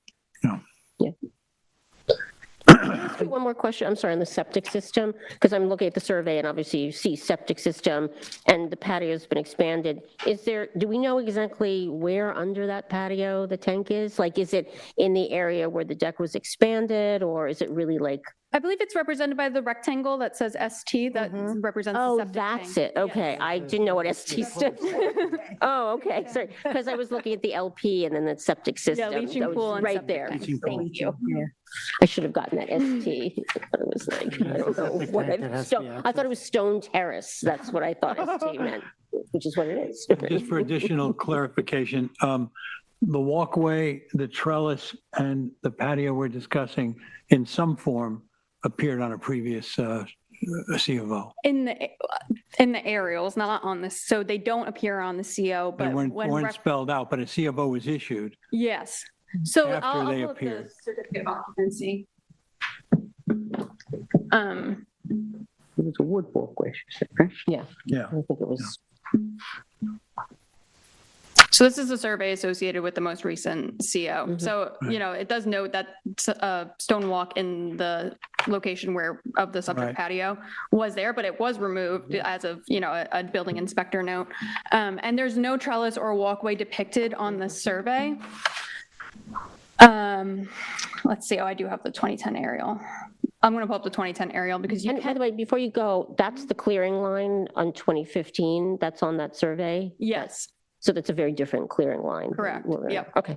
One more question, I'm sorry, on the septic system, because I'm looking at the survey and obviously you see septic system and the patio's been expanded. Do we know exactly where under that patio the tank is? Like, is it in the area where the deck was expanded, or is it really like? I believe it's represented by the rectangle that says ST that represents the Oh, septic that's tank. it, okay, I didn't know what ST stood. Oh, okay, sorry, because I was looking at the LP and then the septic system. leaching That was pool and right septic there. tank. Thank you. I should have gotten that ST. I thought it was like, I don't know what, I thought it was Stone Terrace, that's what I thought ST meant, which is what it is. Just for additional clarification, the walkway, the trellis, and the patio we're discussing in some form appeared on a previous C of O. In the aerials, not on this, so they don't appear on the CO, They but weren't when, spelled out, but a C of O was issued. yes. So After I'll they pull up the appeared. certificate of occupancy. It was a wood walkway, she said, right? Yeah, Yeah. I think it was, So this is a survey associated with the most recent CO. So, Right. it does note that stone walk in the location of the subject Right. patio was there, but it was removed as of, a building inspector note. And there's no trellis or walkway depicted on the survey. Let's see, I do have the 2010 aerial. I'm going to pull up the 2010 aerial because you and by can, the way, before you go, that's the clearing line on 2015, that's on that survey? yes. So that's a very different clearing line. Correct, yep. Okay.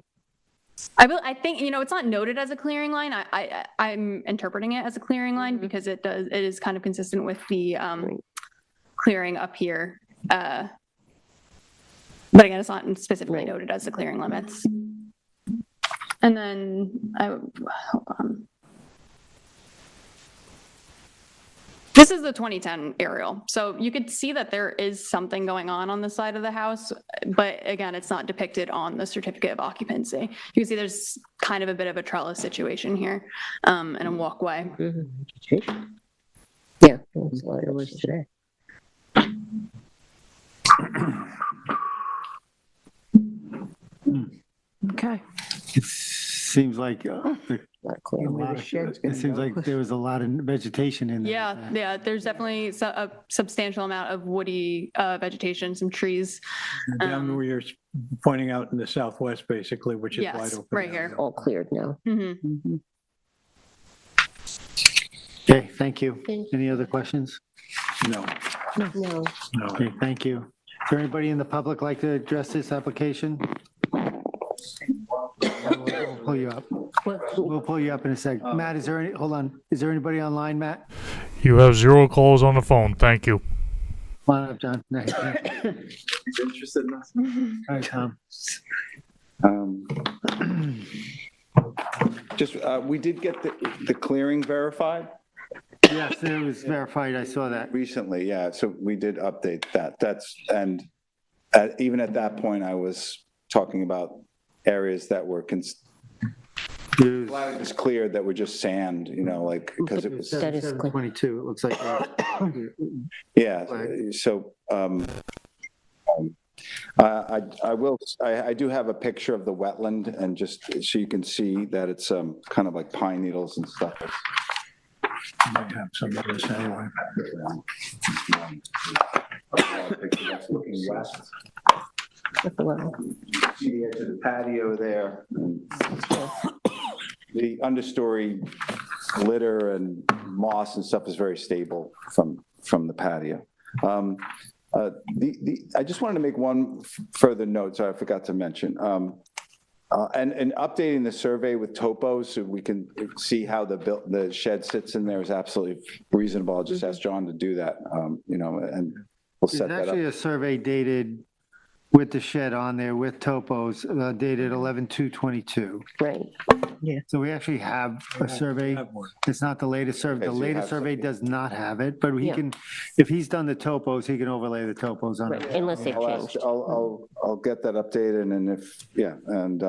I think, it's not noted as a clearing line. I'm interpreting it as a clearing line because it is kind of consistent with the clearing up here. But again, it's not specifically noted as the clearing limits. And then, hold on. This is the 2010 aerial. So you could see that there is something going on the side of the house, but again, it's not depicted on the certificate of occupancy. You can see there's kind of a bit of a trellis situation here, and a walkway. Yeah. It was today. Okay. seems like, Not clear. Where the shed's it gonna seems go. like there was a lot of vegetation in there. Yeah, there's definitely a substantial amount of woody vegetation, some trees. Down where you're pointing out in the southwest, basically, which is wide Yes, open. right here. All cleared now. Mhm. Mhm. Okay, thank you. Thank Any other questions? No, No. no. Okay, thank you. Is there anybody in the public like to address this application? We'll pull you up. We'll pull you up in a sec. Matt, is there any, hold on, is there anybody online, Matt? You have 0 calls on the phone. Thank you. Come on up, John. No. Interested in us? All right, Tom. Just, we did get the clearing verified Yes, it was verified. I saw that. recently, yeah, so we did update that. And even at that point, I was talking about areas that were It glad it was cleared that were just sand, like, because it was, That is clear. 22, it looks like. yeah, so, I do have a picture of the wetland, and just so you can see that it's kind of like pine needles and stuff. I might have some of this anyway. That's looking west. See the edge of the patio there. The understory litter and moss and stuff is very stable from the patio. I just wanted to make one further note, so I forgot to mention. And updating the survey with topos so we can see how the shed sits in there is absolutely reasonable. I'll just ask John to do that, and we'll There's set that up. actually a survey dated with the shed on there with topos, dated 11/2/22. Right. So we actually have a survey. It's not the latest survey. Okay, The so you latest have survey something. does not have it, but he Yeah. can, if he's done the topos, he can overlay the topos on Right, it. unless they've changed. I'll get that updated, and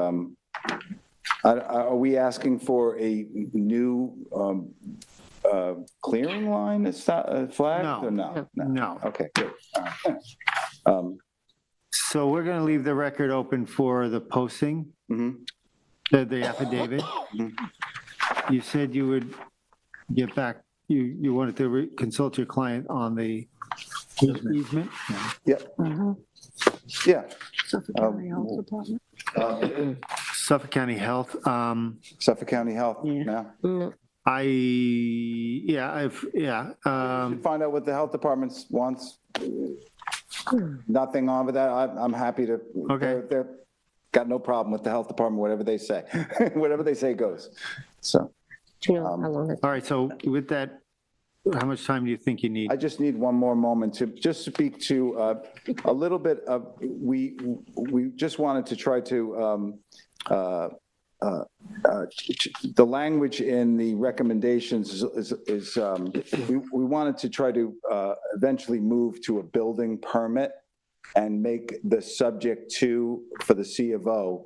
are we asking for a new clearing line flagged or no? No. Okay, good. All right, thanks. So we're going to leave the record open for the posting, Mhm. the affidavit. You said you would get back, you wanted to consult your client on the easement? Yep, yeah. Suffolk County Health Department. Suffolk County Health, Suffolk County Health Yeah. now. No. Should find out what the health department wants. Nothing on with that. I'm happy to. Okay. They're got no problem with the health department, whatever they say. Whatever they say goes. So Do you know how long All right, so with that, how much time do you think you need? I just need one more moment to just speak to a little bit of, we just wanted to try to, the language in the recommendations is we wanted to try to eventually move to a building permit and make the subject to, for the C of O,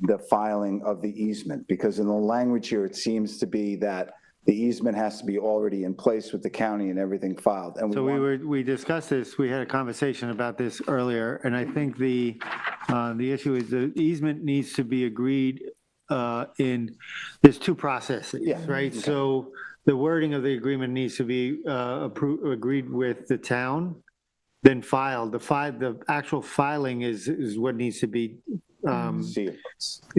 the filing of the easement, because in the language here, it seems to be that the easement has to be already in place with the county and everything filed. And So we discussed this, we had a conversation about this earlier, and I think the issue is the easement needs to be agreed there's two processes, Yeah. right? So the wording of the agreement needs to be agreed with the town, then filed. The actual filing is what needs to be, See, it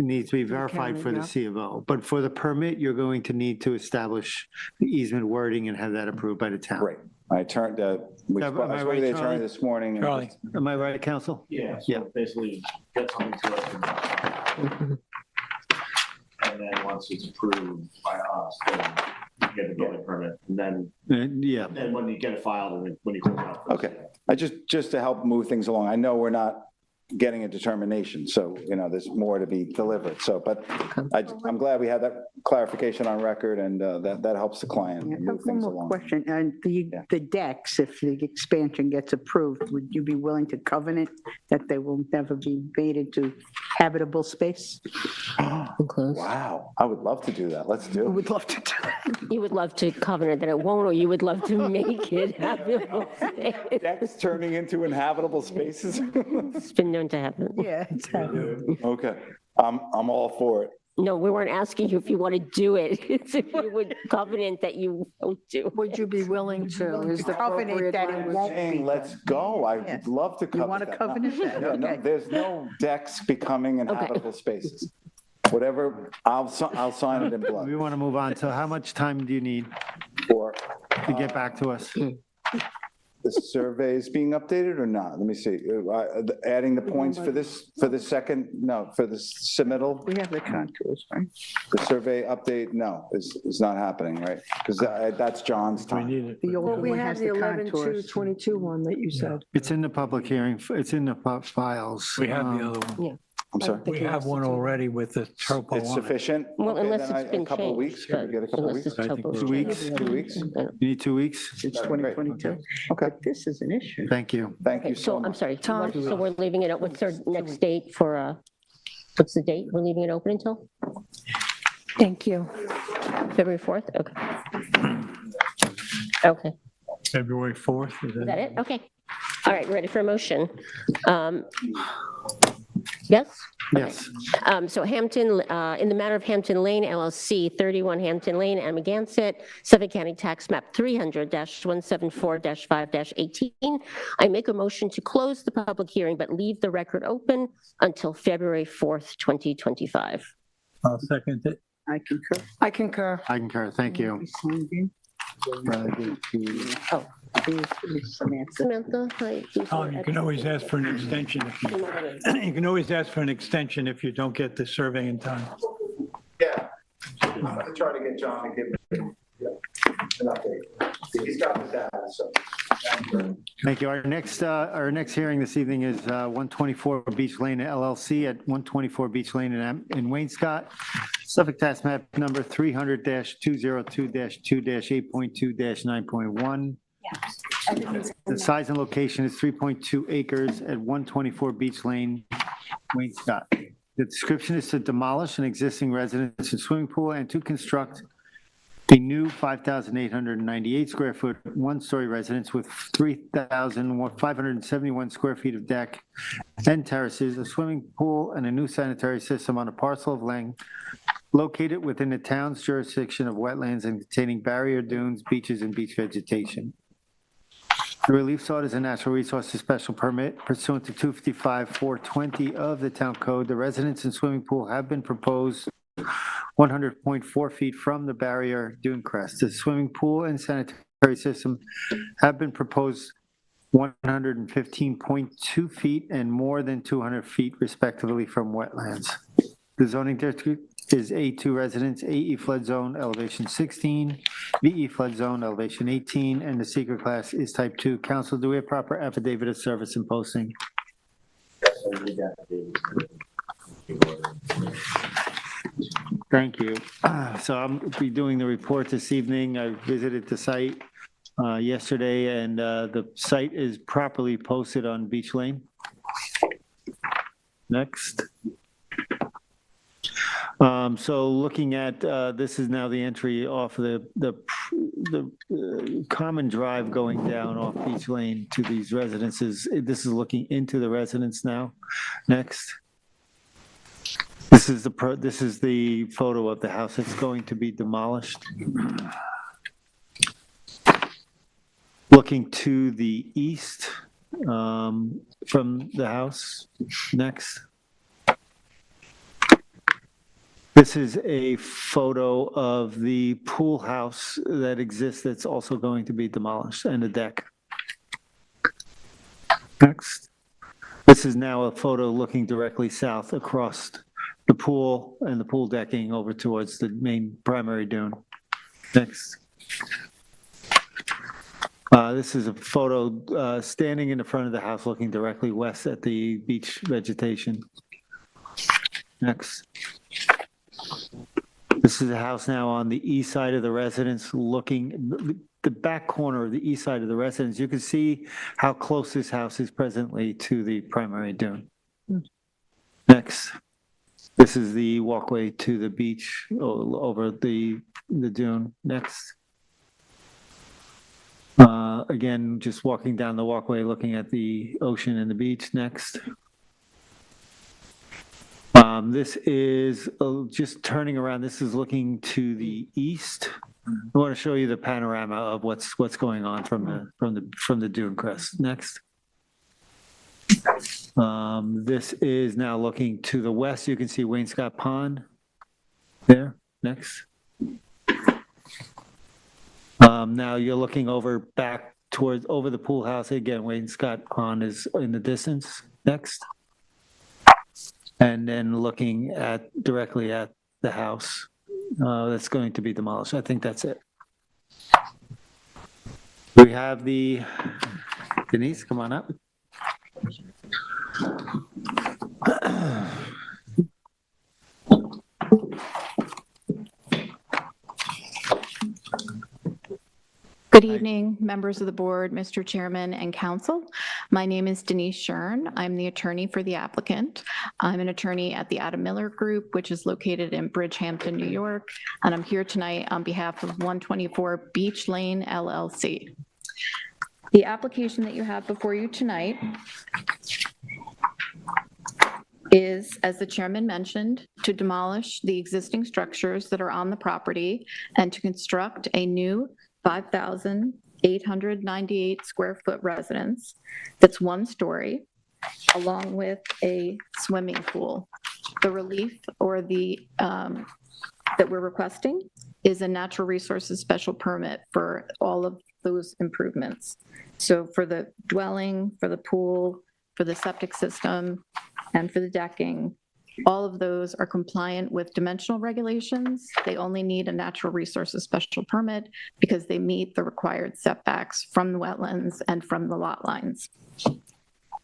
needs to be verified for the yeah. C of O. But for the permit, you're going to need to establish the easement wording and have that approved by the town. great. I turned, I Am I spoke to right, the Charlie? attorney this morning. and Charlie, Am I right, counsel? Yeah, Yeah. so basically get something to us. And then once it's approved by us, then you get a building permit. And then, Yeah. then when you get it filed and then when you close out. Okay, I just to help move things along, I know we're not getting a determination, so, there's more to be delivered, so, but I'm glad we had that clarification on record, and that helps the client Yeah, I move have one things more along. question. And the decks, if the expansion gets approved, would you be willing to covenant that they will never be made into habitable space? Close. Wow, I would love to do that, let's do I it. would love to do that. You would love to covenant that it won't, or you would love to make it habitable. Decks turning into inhabitable spaces? It's been known to happen. Yeah, exactly. Okay, I'm all for it. No, we weren't asking you if you want to do it. It's if you would covenant that you won't do. Would you be willing to? Is the Covenant appropriate that it language? won't be Saying, let's done. go, I Yes. would love to cover want a that. covenant then? Yeah, no, Okay. there's no decks becoming inhabitable spaces. Whatever, I'll sign it in blood. We want to move on. So how much time do you need Or to get back to us? the survey is being updated or not? Let me see. Adding the points for this second, no, for the submittal, We have the contours, right? the survey update, no, is not happening, right? Because that's John's We time. need it. The Well, old we one have has the the 11/2/22 one that you said. It's in the public hearing, it's in the files. We have the other one. I'm sorry. We have one already with the topo It's on it. sufficient? Well, Okay, unless then it's been a couple of changed. weeks, can we but get a couple of unless weeks? it's I think topo 2 weeks? changed. 2 weeks? You need 2 weeks? It's Great. 2022. Okay, But this is an issue. Thank you. thank Okay, you so so I'm much. sorry, Tom? so we're leaving it, what's our next date for, what's the date we're leaving it open until? Thank you. February 4th? Okay. Okay, February 4th, is is that it? Okay. All right, ready for a motion? Yes? Yes. So Hampton, in the matter of Hampton Lane LLC, 31 Hampton Lane, Amagansett, Suffolk County Tax Map 300-174-5-18. I make a motion to close the public hearing, but leave the record open until February 4th, 2025. I'll second it. I concur. I concur. I concur, thank you. Oh, Samantha. Samantha, hi. Tom, you can always ask for an extension if you, you can always ask for an extension if you don't get the survey in time. Yeah. I'm gonna try to get John to give me an update. He's got the data, so. Thank you. Our next hearing this evening is 124 Beach Lane LLC at 124 Beach Lane in Waynescott. Suffolk Tax Map number 300-202-2-8.2-9.1. The size and location is 3.2 acres at 124 Beach Lane, Waynescott. The description is to demolish an existing residence and swimming pool and to construct a new 5,898 square foot, one-story residence with 3,571 square feet of deck and terraces, a swimming pool, and a new sanitary system on a parcel of land located within the town's jurisdiction of wetlands and containing barrier dunes, beaches, and beach vegetation. The relief sought is a natural resources special permit pursuant to 255-420 of the town code. The residence and swimming pool have been proposed 100.4 feet from the barrier dune crest. The swimming pool and sanitary system have been proposed 115.2 feet and more than 200 feet respectively from wetlands. The zoning district is A2 residence, AE flood zone, elevation 16, VE flood zone, elevation 18, and the secret class is type 2. Council, do we have proper affidavit of service and posting? Thank you. So I'm be doing the report this evening. I visited the site yesterday, and the site is properly posted on Beach Lane. Next. So looking at, this is now the entry off the common drive going down off Beach Lane to these residences. This is looking into the residence now. Next. This is the photo of the house that's going to be demolished. Looking to the east from the house. Next. This is a photo of the pool house that exists that's also going to be demolished, and a deck. Next. This is now a photo looking directly south across the pool and the pool decking over towards the main primary dune. Next. This is a photo standing in the front of the house looking directly west at the beach vegetation. Next. This is a house now on the east side of the residence looking, the back corner of the east side of the residence. You can see how close this house is presently to the primary dune. Next. This is the walkway to the beach over the dune. Next. Again, just walking down the walkway, looking at the ocean and the beach. Next. This is just turning around. This is looking to the east. I want to show you the panorama of what's going on from the dune crest. Next. This is now looking to the west. You can see Wainscott Pond there. Next. Now you're looking back over the pool house. Again, Wainscott Pond is in the distance. Next. And then looking directly at the house that's going to be demolished. I think that's it. We have Denise, come on up. Good evening, members of the board, Mr. Chairman and council. My name is Denise Shern. I'm the attorney for the applicant. I'm an attorney at the Adam Miller Group, which is located in Bridgehampton, New York, and I'm here tonight on behalf of 124 Beach Lane LLC. The application that you have before you tonight is, as the chairman mentioned, to demolish the existing structures that are on the property and to construct a new 5,898 square foot residence that's 1 story, along with a swimming pool. The relief or that we're requesting is a natural resources special permit for all of those improvements. So for the dwelling, for the pool, for the septic system, and for the decking, all of those are compliant with dimensional regulations. They only need a natural resources special permit because they meet the required setbacks from the wetlands and from the lot lines.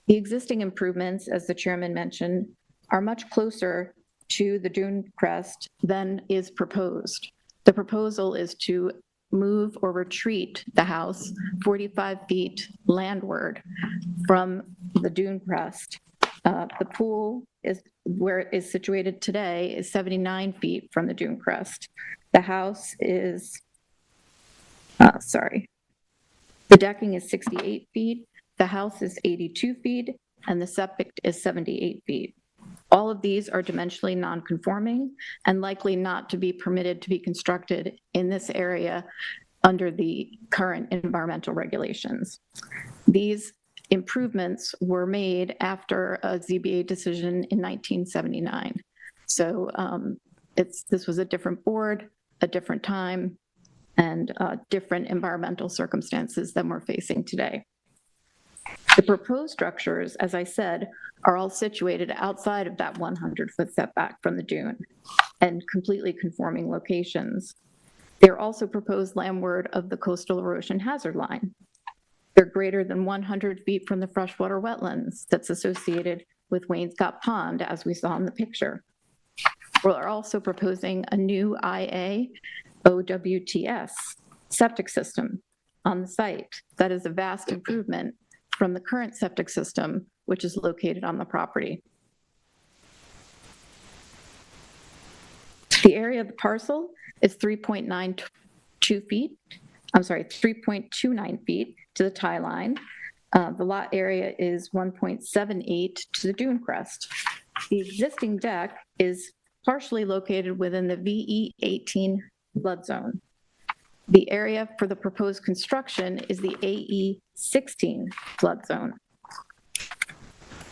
The existing improvements, as the chairman mentioned, are much closer to the dune crest than is proposed. The proposal is to move or retreat the house 45 feet landward from the dune crest. The pool is where it is situated today is 79 feet from the dune crest. The house is, the decking is 68 feet, the house is 82 feet, and the septic is 78 feet. All of these are dimensionally non-conforming and likely not to be permitted to be constructed in this area under the current environmental regulations. These improvements were made after a ZBA decision in 1979. So this was a different board, a different time, and different environmental circumstances than we're facing today. The proposed structures, as I said, are all situated outside of that 100-foot setback from the dune and completely conforming locations. They're also proposed landward of the coastal erosion hazard line. They're greater than 100 feet from the freshwater wetlands that's associated with Wainscott Pond, as we saw in the picture. We're also proposing a new IA OWTS septic system on the site. That is a vast improvement from the current septic system, which is located on the property. The area of the parcel is 3.29 feet to the tie line. The lot area is 1.78 to the dune crest. The existing deck is partially located within the VE 18 flood zone. The area for the proposed construction is the AE 16 flood zone.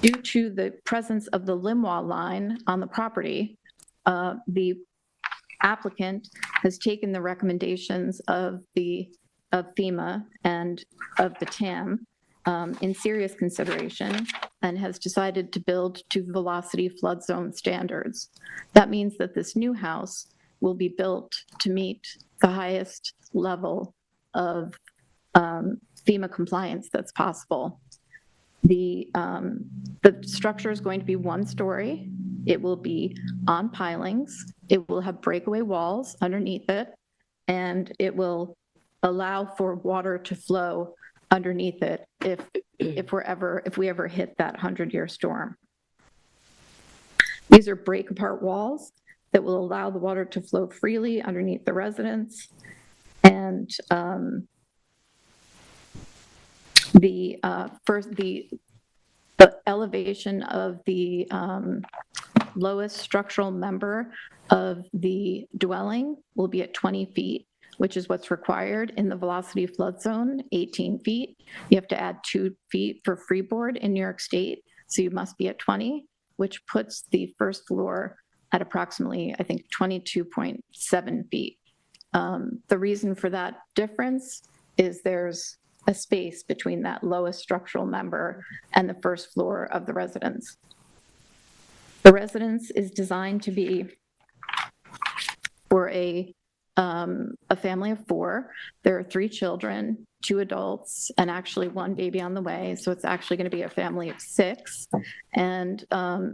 Due to the presence of the limb wall line on the property, the applicant has taken the recommendations of FEMA and of the TAM in serious consideration and has decided to build to velocity flood zone standards. That means that this new house will be built to meet the highest level of FEMA compliance that's possible. The structure is going to be 1 story. It will be on pilings. It will have breakaway walls underneath it, and it will allow for water to flow underneath it if we ever hit that 100-year storm. These are break apart walls that will allow the water to flow freely underneath the residence. And the elevation of the lowest structural member of the dwelling will be at 20 feet, which is what's required in the velocity flood zone, 18 feet. You have to add 2 feet for freeboard in New York State, so you must be at 20, which puts the first floor at approximately, I think, 22.7 feet. The reason for that difference is there's a space between that lowest structural member and the first floor of the residence. The residence is designed to be for a family of 4. There are 3 children, 2 adults, and actually 1 baby on the way. So it's actually going to be a family of 6. And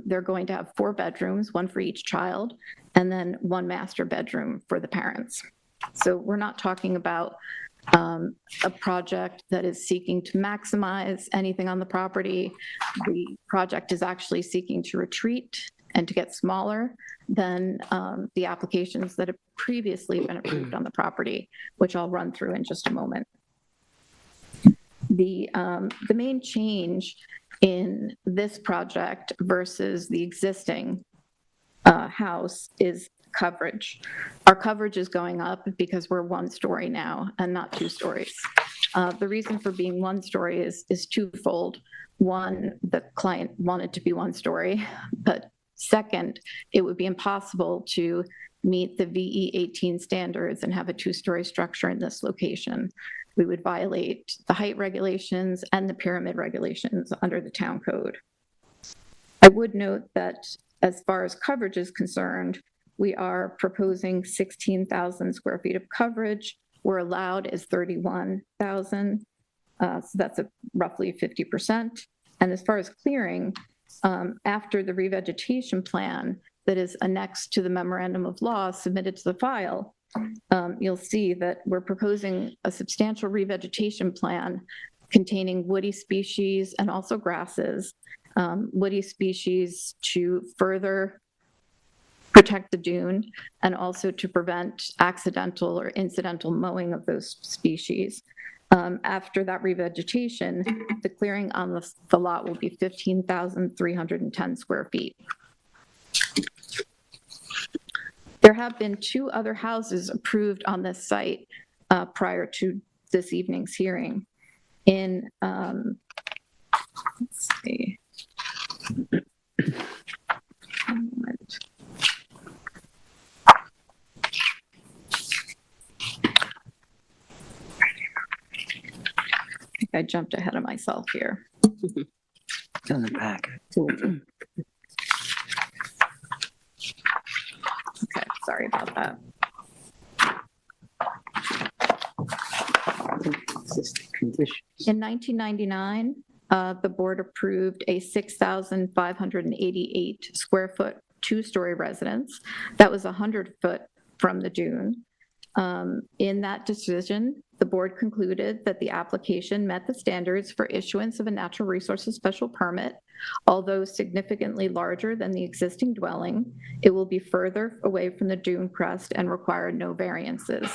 they're going to have 4 bedrooms, 1 for each child, and then 1 master bedroom for the parents. So we're not talking about a project that is seeking to maximize anything on the property. The project is actually seeking to retreat and to get smaller than the applications that have previously been approved on the property, which I'll run through in just a moment. The main change in this project versus the existing house is coverage. Our coverage is going up because we're 1 story now and not 2 stories. The reason for being 1 story is twofold. One, the client wanted to be 1 story, but second, it would be impossible to meet the VE 18 standards and have a 2-story structure in this location. We would violate the height regulations and the pyramid regulations under the town code. I would note that as far as coverage is concerned, we are proposing 16,000 square feet of coverage. We're allowed is 31,000, so that's roughly 50%. And as far as clearing, after the revegetation plan that is annexed to the memorandum of law submitted to the file, you'll see that we're proposing a substantial revegetation plan containing woody species and also grasses, woody species to further protect the dune and also to prevent accidental or incidental mowing of those species. After that revegetation, the clearing on the lot will be 15,310 square feet. There have been 2 other houses approved on this site prior to this evening's hearing. In, let's see. One moment. I think I jumped ahead of myself here. It's in the back. Okay, sorry about that. In 1999, the board approved a 6,588 square foot 2-story residence that was 100 foot from the dune. In that decision, the board concluded that the application met the standards for issuance of a natural resources special permit. Although significantly larger than the existing dwelling, it will be further away from the dune crest and require no variances.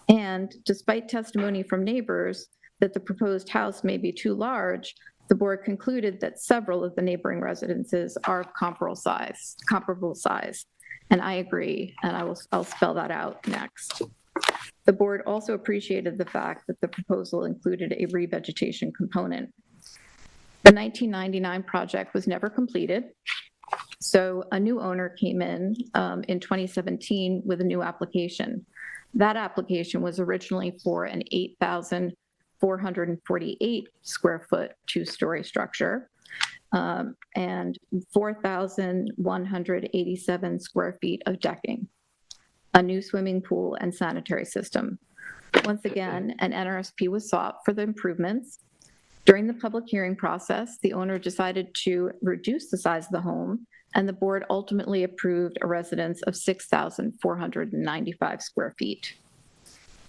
And despite testimony from neighbors that the proposed house may be too large, the board concluded that several of the neighboring residences are of comparable size. And I agree, and I'll spell that out next. The board also appreciated the fact that the proposal included a revegetation component. The 1999 project was never completed, so a new owner came in 2017 with a new application. That application was originally for an 8,448 square foot 2-story structure and 4,187 square feet of decking, a new swimming pool and sanitary system. Once again, an NRSP was sought for the improvements. During the public hearing process, the owner decided to reduce the size of the home, and the board ultimately approved a residence of 6,495 square feet.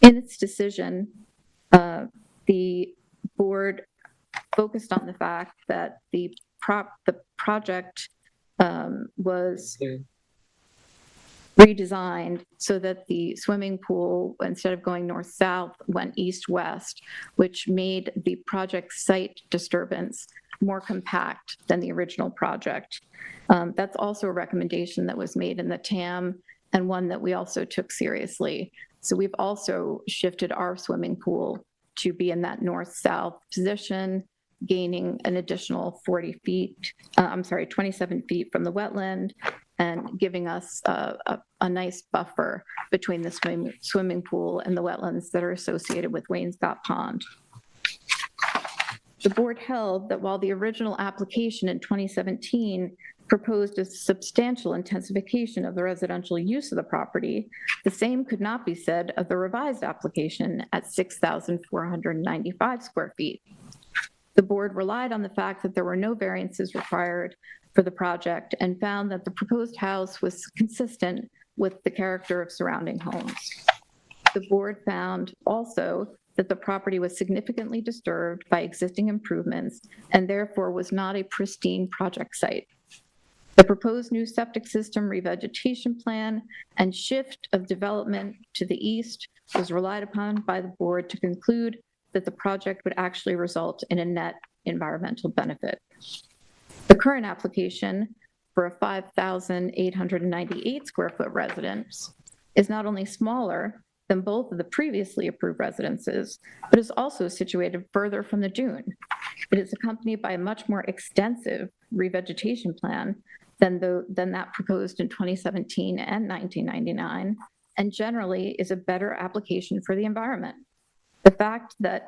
In its decision, the board focused on the fact that the project was redesigned so that the swimming pool, instead of going north-south, went east-west, which made the project site disturbance more compact than the original project. That's also a recommendation that was made in the TAM and one that we also took seriously. So we've also shifted our swimming pool to be in that north-south position, gaining an additional 27 feet from the wetland, and giving us a nice buffer between the swimming pool and the wetlands that are associated with Wainscott Pond. The board held that while the original application in 2017 proposed a substantial intensification of the residential use of the property, the same could not be said of the revised application at 6,495 square feet. The board relied on the fact that there were no variances required for the project and found that the proposed house was consistent with the character of surrounding homes. The board found also that the property was significantly disturbed by existing improvements and therefore was not a pristine project site. The proposed new septic system revegetation plan and shift of development to the east was relied upon by the board to conclude that the project would actually result in a net environmental benefit. The current application for a 5,898 square foot residence is not only smaller than both of the previously approved residences, but is also situated further from the dune. It is accompanied by a much more extensive revegetation plan than that proposed in 2017 and 1999, and generally is a better application for the environment. The fact that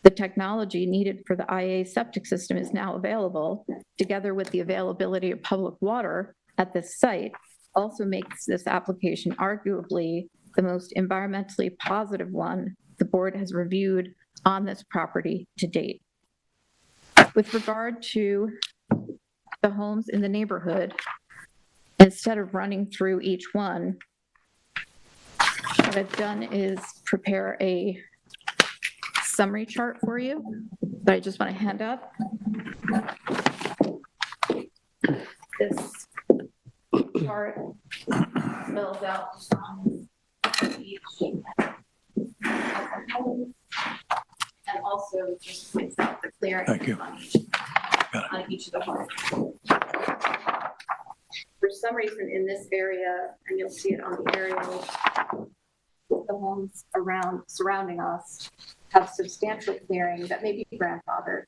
the technology needed for the IA septic system is now available, together with the availability of public water at this site, also makes this application arguably the most environmentally positive one the board has reviewed on this property to date. With regard to the homes in the neighborhood, instead of running through each one, what I've done is prepare a summary chart for you that I just want to hand up. This chart spells out each home and also just points out the clearing Thank you. on each of the homes. For some reason in this area, and you'll see it on the aerial, the homes surrounding us have substantial clearing that may be grandfathered.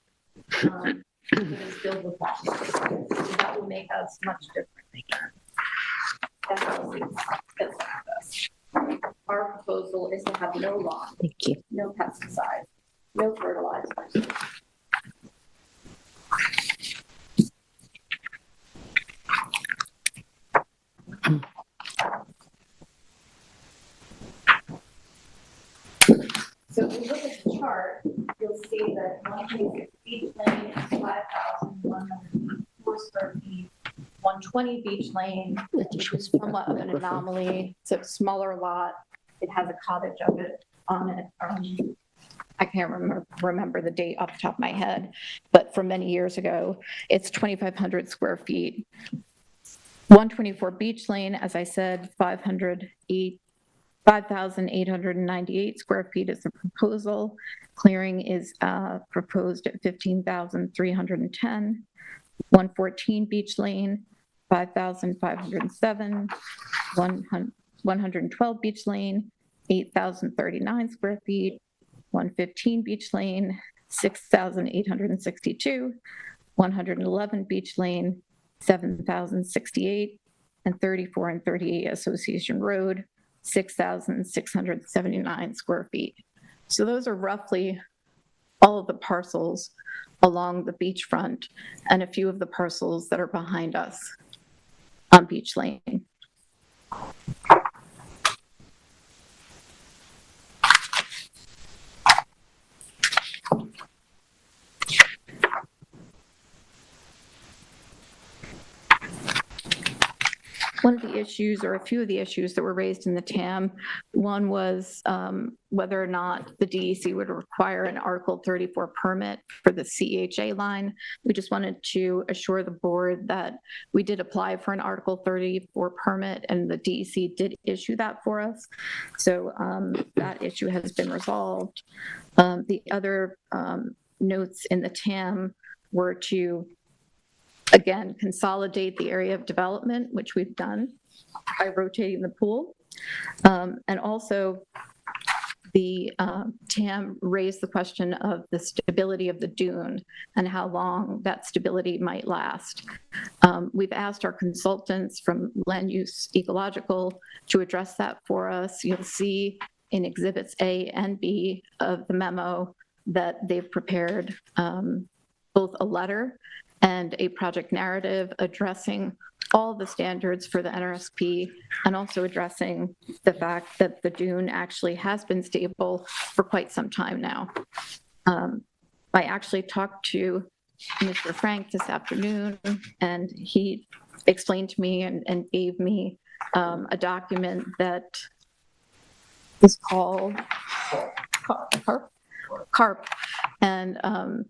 It is filled with water. So that will make us much different. The houses that surround us. Our proposal is to have no lawn, no pesticides, no fertilizers. So if you look at the chart, you'll see that 126 Beach Lane is 5,104 square feet. 120 Beach Lane, which is somewhat of an anomaly. It's a smaller lot. It has a cottage of it on it. I can't remember the date off the top of my head, but from many years ago, it's 2,500 square feet. 124 Beach Lane, as I said, 5,898 square feet is the proposal. Clearing is proposed at 15,310. 114 Beach Lane, 5,507. 112 Beach Lane, 8,039 square feet. 115 Beach Lane, 6,862. 111 Beach Lane, 7,068. And 34 and 38 Association Road, 6,679 square feet. So those are roughly all of the parcels along the beachfront and a few of the parcels that are behind us on Beach Lane. One of the issues, or a few of the issues that were raised in the TAM, one was whether or not the DEC would require an Article 34 permit for the CHA line. We just wanted to assure the board that we did apply for an Article 34 permit and the DEC did issue that for us. So that issue has been resolved. The other notes in the TAM were to, again, consolidate the area of development, which we've done by rotating the pool. And also, the TAM raised the question of the stability of the dune and how long that stability might last. We've asked our consultants from Land Use Ecological to address that for us. You'll see in Exhibits A and B of the memo that they've prepared both a letter and a project narrative addressing all the standards for the NRSP and also addressing the fact that the dune actually has been stable for quite some time now. I actually talked to Mr. Frank this afternoon, and he explained to me and gave me a document that is called CARP. And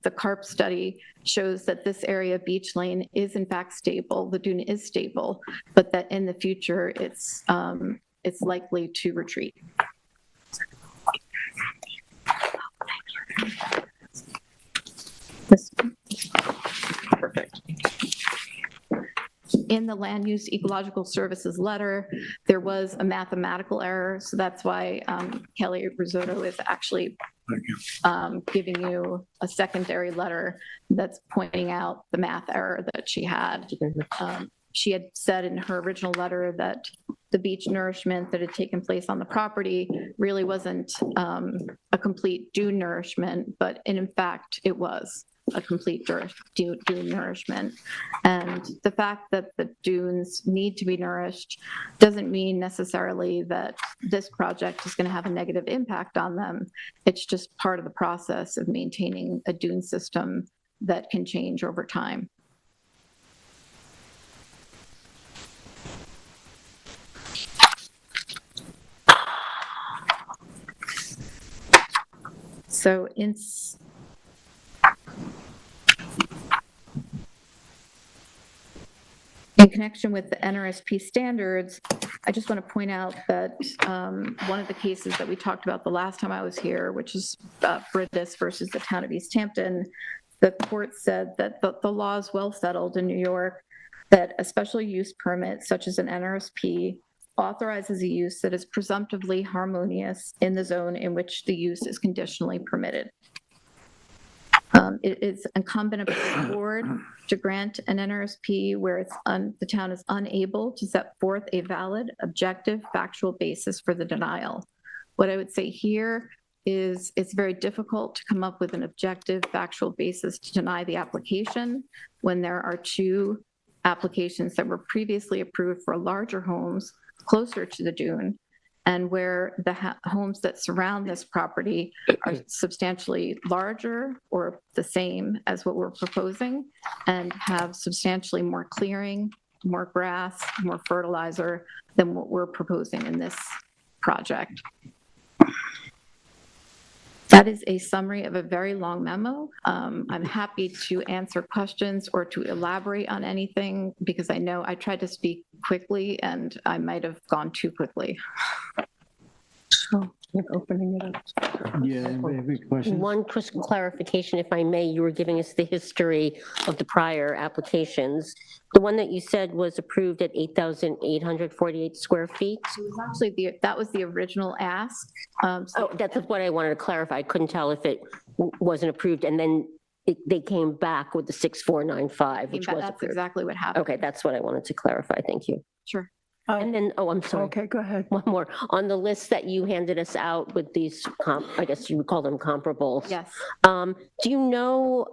the CARP study shows that this area of Beach Lane is in fact stable, the dune is stable, but that in the future it's likely to retreat. Perfect. In the Land Use Ecological Services letter, there was a mathematical error, so that's why Kelly Risotto is actually giving you a secondary letter that's pointing out the math error that she had. She had said in her original letter that the beach nourishment that had taken place on the property really wasn't a complete dune nourishment, but in fact it was a complete dune nourishment. And the fact that the dunes need to be nourished doesn't mean necessarily that this project is going to have a negative impact on them. It's just part of the process of maintaining a dune system that can change over time. So in connection with the NRSP standards, I just want to point out that one of the cases that we talked about the last time I was here, which is Bridis versus the town of East Hampton, the court said that the law is well settled in New York, that a special use permit such as an NRSP authorizes a use that is presumptively harmonious in the zone in which the use is conditionally permitted. It is incumbent upon the board to grant an NRSP where the town is unable to set forth a valid, objective, factual basis for the denial. What I would say here is it's very difficult to come up with an objective, factual basis to deny the application when there are two applications that were previously approved for larger homes closer to the dune, and where the homes that surround this property are substantially larger or the same as what we're proposing and have substantially more clearing, more grass, more fertilizer than what we're proposing in this project. That is a summary of a very long memo. I'm happy to answer questions or to elaborate on anything because I know I tried to speak quickly and I might have gone too quickly. So you're opening it up. Yeah, anybody have any questions? One quick clarification, if I may, you were giving us the history of the prior applications. The one that you said was approved at 8,848 square feet? It was actually that was the original ask. Oh, that's what I wanted to clarify. I couldn't tell if it wasn't approved, and then they came back with the 6,495, which was That's approved. exactly what happened. Okay, that's what I wanted to clarify. Thank you. Sure. And then, oh, I'm sorry. Okay, go ahead. One more. On the list that you handed us out with these, I guess you would call them comparables. Yes. Do you know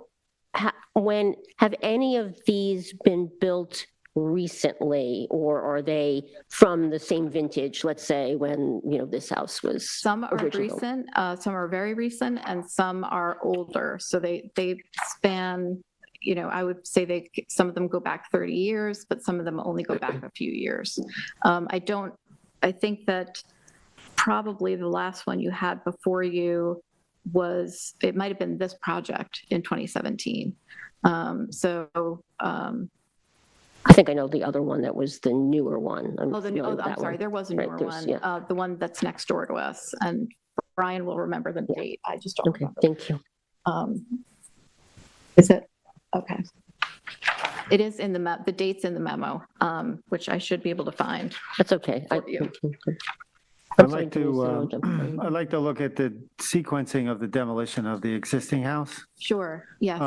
have any of these been built recently, or are they from the same vintage, let's say, when, this house was Some are original? recent, some are very recent, and some are older. So they span, I would say some of them go back 30 years, but some of them only go back a few years. I think that probably the last one you had before you it might have been this project in 2017. I think I know the other one that was the newer one. I'm sorry, there was a newer one, yeah. the one that's next door to us, and Brian will remember the date. I just don't Okay, remember. thank you. Is it? Okay. It is in the date's in the memo, which I should be able to find. That's okay. For you. I'd like to, I'd like to look at the sequencing of the demolition of the existing house. Sure, yes.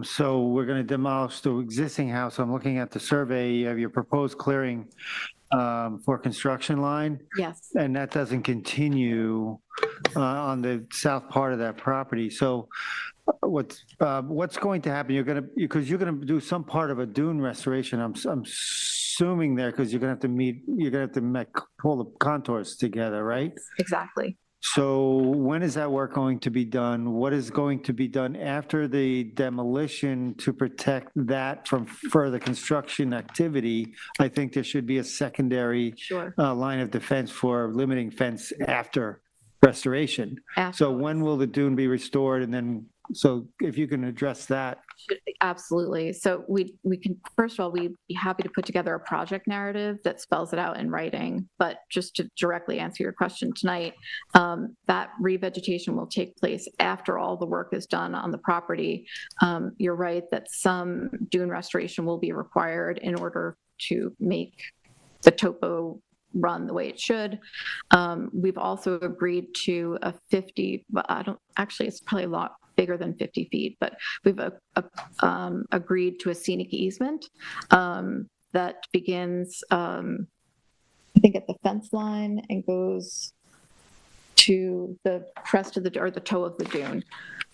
So we're going to demolish the existing house. I'm looking at the survey. You have your proposed clearing for construction line, Yes, and that doesn't continue on the south part of that property. So what's going to happen? Because you're going to do some part of a dune restoration. I'm assuming there, because you're going to have to pull the contours together, right? exactly. So when is that work going to be done? What is going to be done after the demolition to protect that from further construction activity? I think there should be a secondary Sure. line of defense for limiting fence after restoration. So Afterwards. when will the dune be restored? And then, so if you can address that. Absolutely. So we can, first of all, we'd be happy to put together a project narrative that spells it out in writing. But just to directly answer your question tonight, that revegetation will take place after all the work is done on the property. You're right that some dune restoration will be required in order to make the topo run the way it should. We've also agreed to a 50, but actually it's probably a lot bigger than 50 feet, but we've agreed to a scenic easement that begins, I think at the fence line and goes to the crest of or the toe of the dune.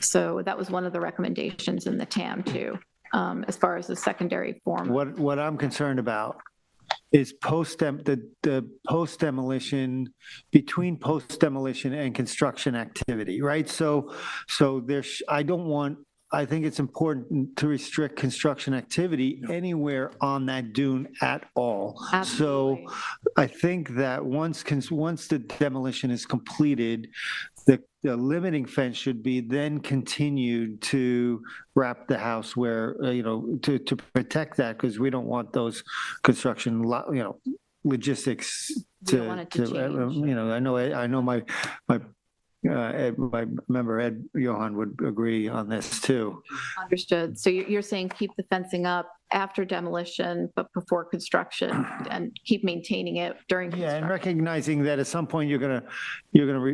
So that was one of the recommendations in the TAM too, as far as the secondary form. What I'm concerned about is the post-demolition, between post-demolition and construction activity, right? So there's, I think it's important to restrict construction activity anywhere on that dune at all. Absolutely. So I think that once the demolition is completed, the limiting fence should be then continued to wrap the house where, to protect that, because we don't want those construction, logistics We don't want it to change. I know my member Ed Johan would agree on this too. Understood. So you're saying keep the fencing up after demolition, but before construction, and keep maintaining it during Yeah, construction. and recognizing that at some point you're gonna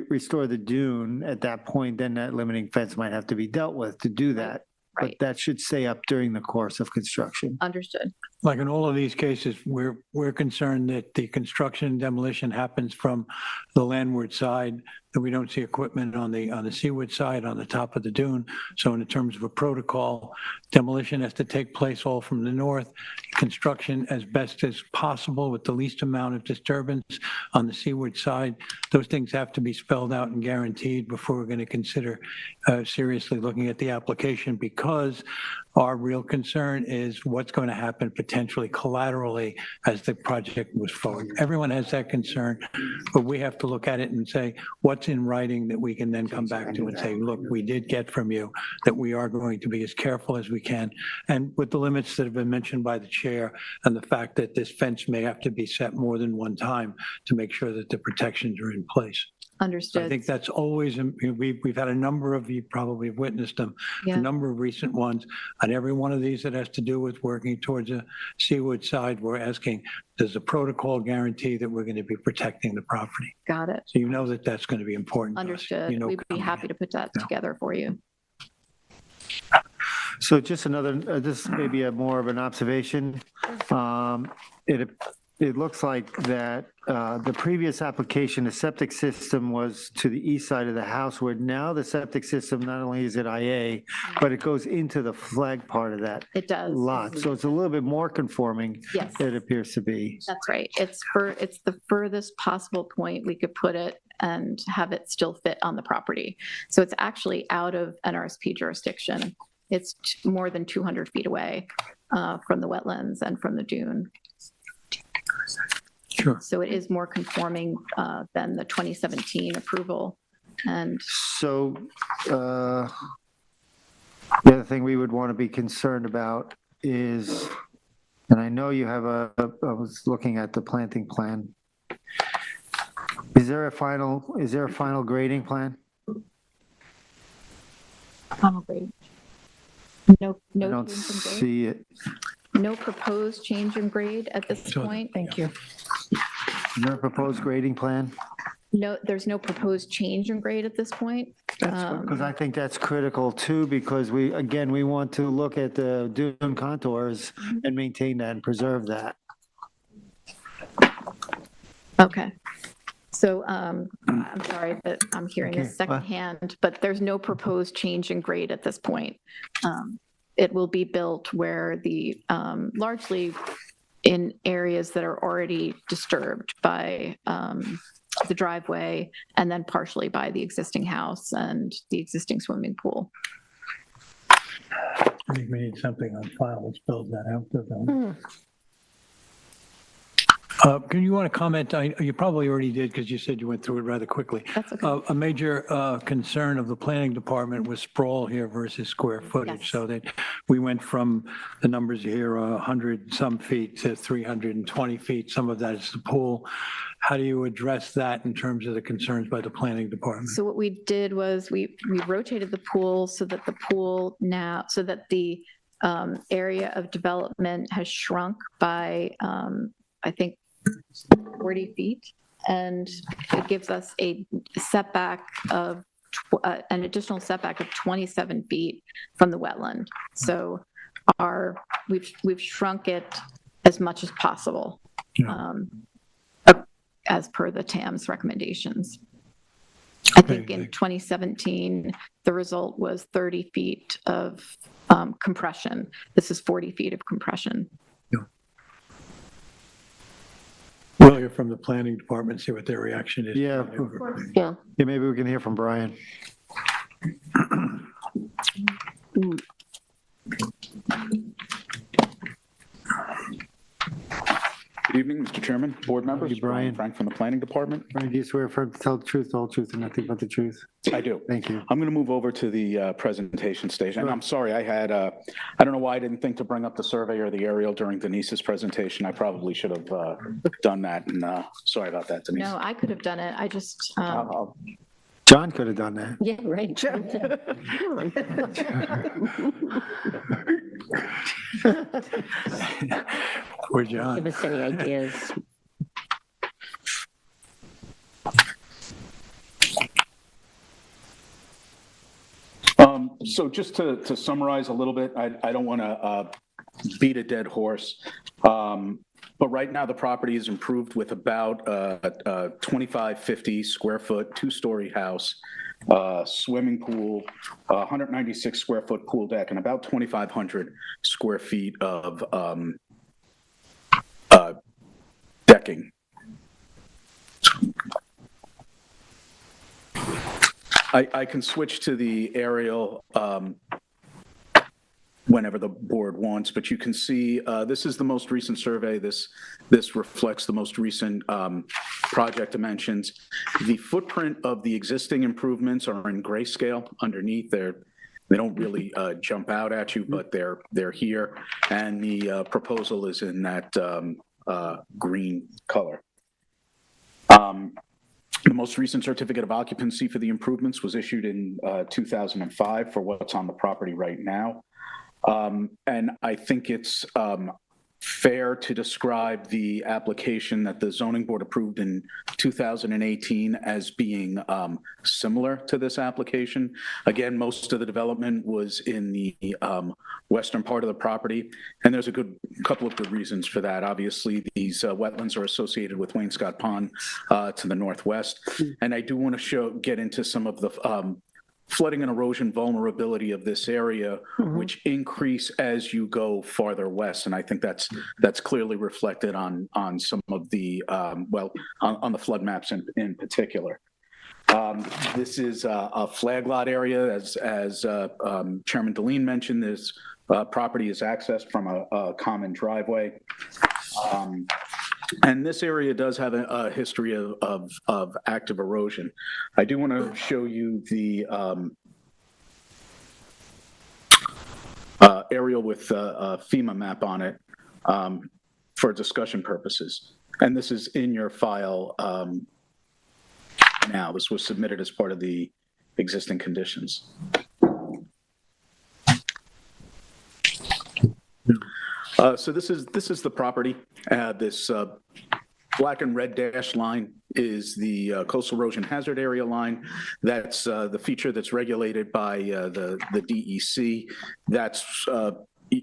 restore the dune. At that point, then that limiting fence might have to be dealt with to do that. Right. But that should stay up during the course of construction. Understood. Like in all of these cases, we're concerned that the construction and demolition happens from the landward side, that we don't see equipment on the seaward side, on the top of the dune. So in terms of a protocol, demolition has to take place all from the north, construction as best as possible with the least amount of disturbance on the seaward side. Those things have to be spelled out and guaranteed before we're going to consider seriously looking at the application, because our real concern is what's going to happen potentially collaterally as the project moves forward. Everyone has that concern, but we have to look at it and say, what's in writing that we can then come back to and say, look, we did get from you that we are going to be as careful as we can. And with the limits that have been mentioned by the chair and the fact that this fence may have to be set more than one time to make sure that the protections are in place. Understood. I think that's always, we've had a number of, you probably have witnessed them, Yeah. a number of recent ones. On every one of these that has to do with working towards a seaward side, we're asking, does the protocol guarantee that we're going to be protecting the property? Got it. So you know that that's going to be important to us. Understood. You know, We'd be coming happy in. to put that together for you. So just another, this may be more of an observation. It looks like that the previous application, the septic system was to the east side of the house, where now the septic system, not only is it IA, but it goes into the flag part of that It does. lot. So it's a little bit more conforming, Yes. it appears to be. That's right. It's the furthest possible point we could put it and have it still fit on the property. So it's actually out of NRSP jurisdiction. It's more than 200 feet away from the wetlands and from the dune. Sure. So it is more conforming than the 2017 approval. And So the other thing we would want to be concerned about is, and I know you have I was looking at the planting plan. Is there a final grading plan? final grade. No, I no don't change in grade. see it. No proposed change in grade at this So- point. Thank you. No proposed grading plan? No, there's no proposed change in grade at this point. Because I think that's critical too, because we, again, we want to look at the dune contours and maintain that and preserve that. Okay. So I'm sorry that I'm hearing Okay, this secondhand, but there's no proposed change in grade at this point. It will be built where the, largely in areas that are already disturbed by the driveway and then partially by the existing house and the existing swimming pool. I think we need something on file that spells that out. Doesn't it? Can you want to comment? You probably already did because you said you went through it rather quickly. That's okay. A major concern of the planning department was sprawl here versus square footage. Yes. So that we went from the numbers here, 100 some feet to 320 feet. Some of that is the pool. How do you address that in terms of the concerns by the planning department? So what we did was we rotated the pool so that the area of development has shrunk by, I think, 40 feet. And it gives us a setback of, an additional setback of 27 feet from the wetland. So we've shrunk it as much as possible. Yeah. As per the TAM's recommendations. I think in 2017, the result was 30 feet of compression. This is 40 feet of compression. Yeah. We'll hear from the planning department, see what their reaction is. Yeah. Yeah. Yeah, maybe we can hear from Brian. Good evening, Mr. Chairman, board members. Hey, Brian. Frank from the Planning Department. Brian, do you swear to tell the truth, the whole truth, and nothing but the truth? I do. Thank you. I'm going to move over to the presentation stage. And Sure. I'm sorry, I don't know why I didn't think to bring up the survey or the aerial during Denise's presentation. I probably should have done that, and sorry about that, Denise. No, I could have done it. I just, John could have done that. Yeah, right. Poor John. Give us any ideas. So just to summarize a little bit, I don't want to beat a dead horse. But right now, the property is improved with about a 2550 square foot, two-story house, swimming pool, 196 square foot pool deck, and about 2,500 square feet of decking. I can switch to the aerial whenever the board wants, but you can see this is the most recent survey. This reflects the most recent project dimensions. The footprint of the existing improvements are in grayscale underneath there. They don't really jump out at you, but they're here. And the proposal is in that green color. The most recent certificate of occupancy for the improvements was issued in 2005 for what's on the property right now. And I think it's fair to describe the application that the zoning board approved in 2018 as being similar to this application. Again, most of the development was in the western part of the property, and there's a couple of good reasons for that. Obviously, these wetlands are associated with Wainscott Pond to the northwest, and I do want to get into some of the flooding and erosion vulnerability of this area, which increase as you go farther west. And I think that's clearly reflected on some of the, on the flood maps in particular. This is a flag lot area. As Chairman Deline mentioned, this property is accessed from a common driveway. And this area does have a history of active erosion. I do want to show you the aerial with a FEMA map on it for discussion purposes. And this is in your file now. This was submitted as part of the existing conditions. So this is the property. This black and red dashed line is the coastal erosion hazard area line. That's the feature that's regulated by the DEC. That's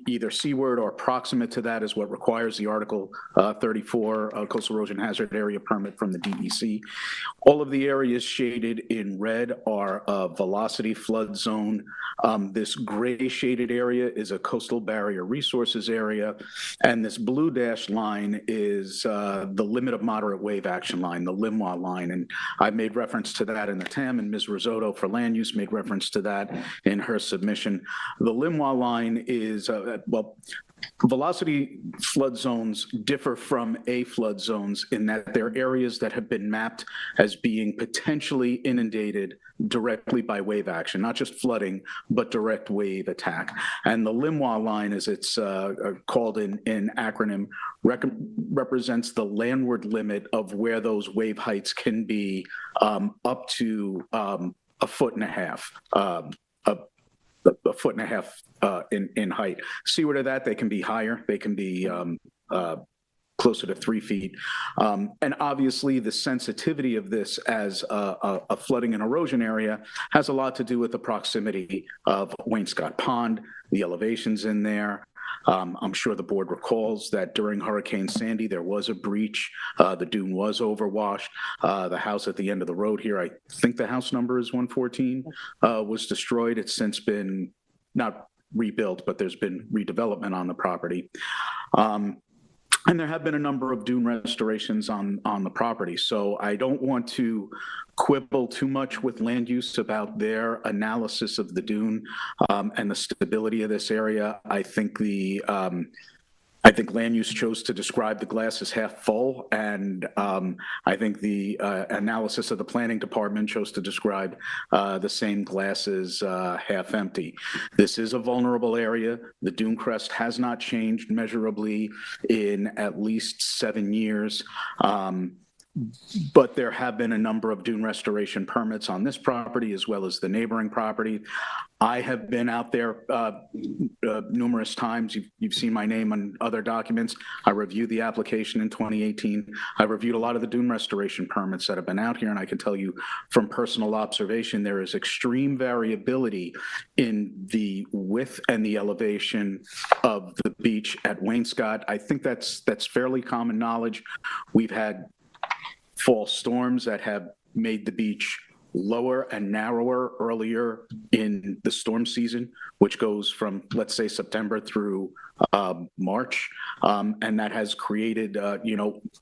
either seaward or proximate to that is what requires the Article 34 coastal erosion hazard area permit from the DEC. All of the areas shaded in red are a velocity flood zone. This gray shaded area is a coastal barrier resources area, and this blue dashed line is the limit of moderate wave action line, the LIMWA line, and I made reference to that in the TAM, and Ms. Risotto for land use made reference to that in her submission. The LIMWA line is, well, velocity flood zones differ from A flood zones in that they're areas that have been mapped as being potentially inundated directly by wave action, not just flooding, but direct wave attack. And the LIMWA line, as it's called in acronym, represents the landward limit of where those wave heights can be up to a foot and a half. A foot and a half in height. Seaward of that, they can be higher. They can be closer to 3 feet. And obviously, the sensitivity of this as a flooding and erosion area has a lot to do with the proximity of Wainscott Pond, the elevations in there. I'm sure the board recalls that during Hurricane Sandy, there was a breach. The dune was overwashed. The house at the end of the road here, I think the house number is 114, was destroyed. It's since been not rebuilt, but there's been redevelopment on the property. And there have been a number of dune restorations on the property. So I don't want to quibble too much with land use about their analysis of the dune and the stability of this area. I think land use chose to describe the glass as half full, and I think the analysis of the planning department chose to describe the same glass as half empty. This is a vulnerable area. The dune crest has not changed measurably in at least 7 years. But there have been a number of dune restoration permits on this property as well as the neighboring property. I have been out there numerous times. You've seen my name on other documents. I reviewed the application in 2018. I reviewed a lot of the dune restoration permits that have been out here, and I can tell you from personal observation, there is extreme variability in the width and the elevation of the beach at Wainscott. I think that's fairly common knowledge. We've had fall storms that have made the beach lower and narrower earlier in the storm season, which goes from, let's say, September through March. And that has created,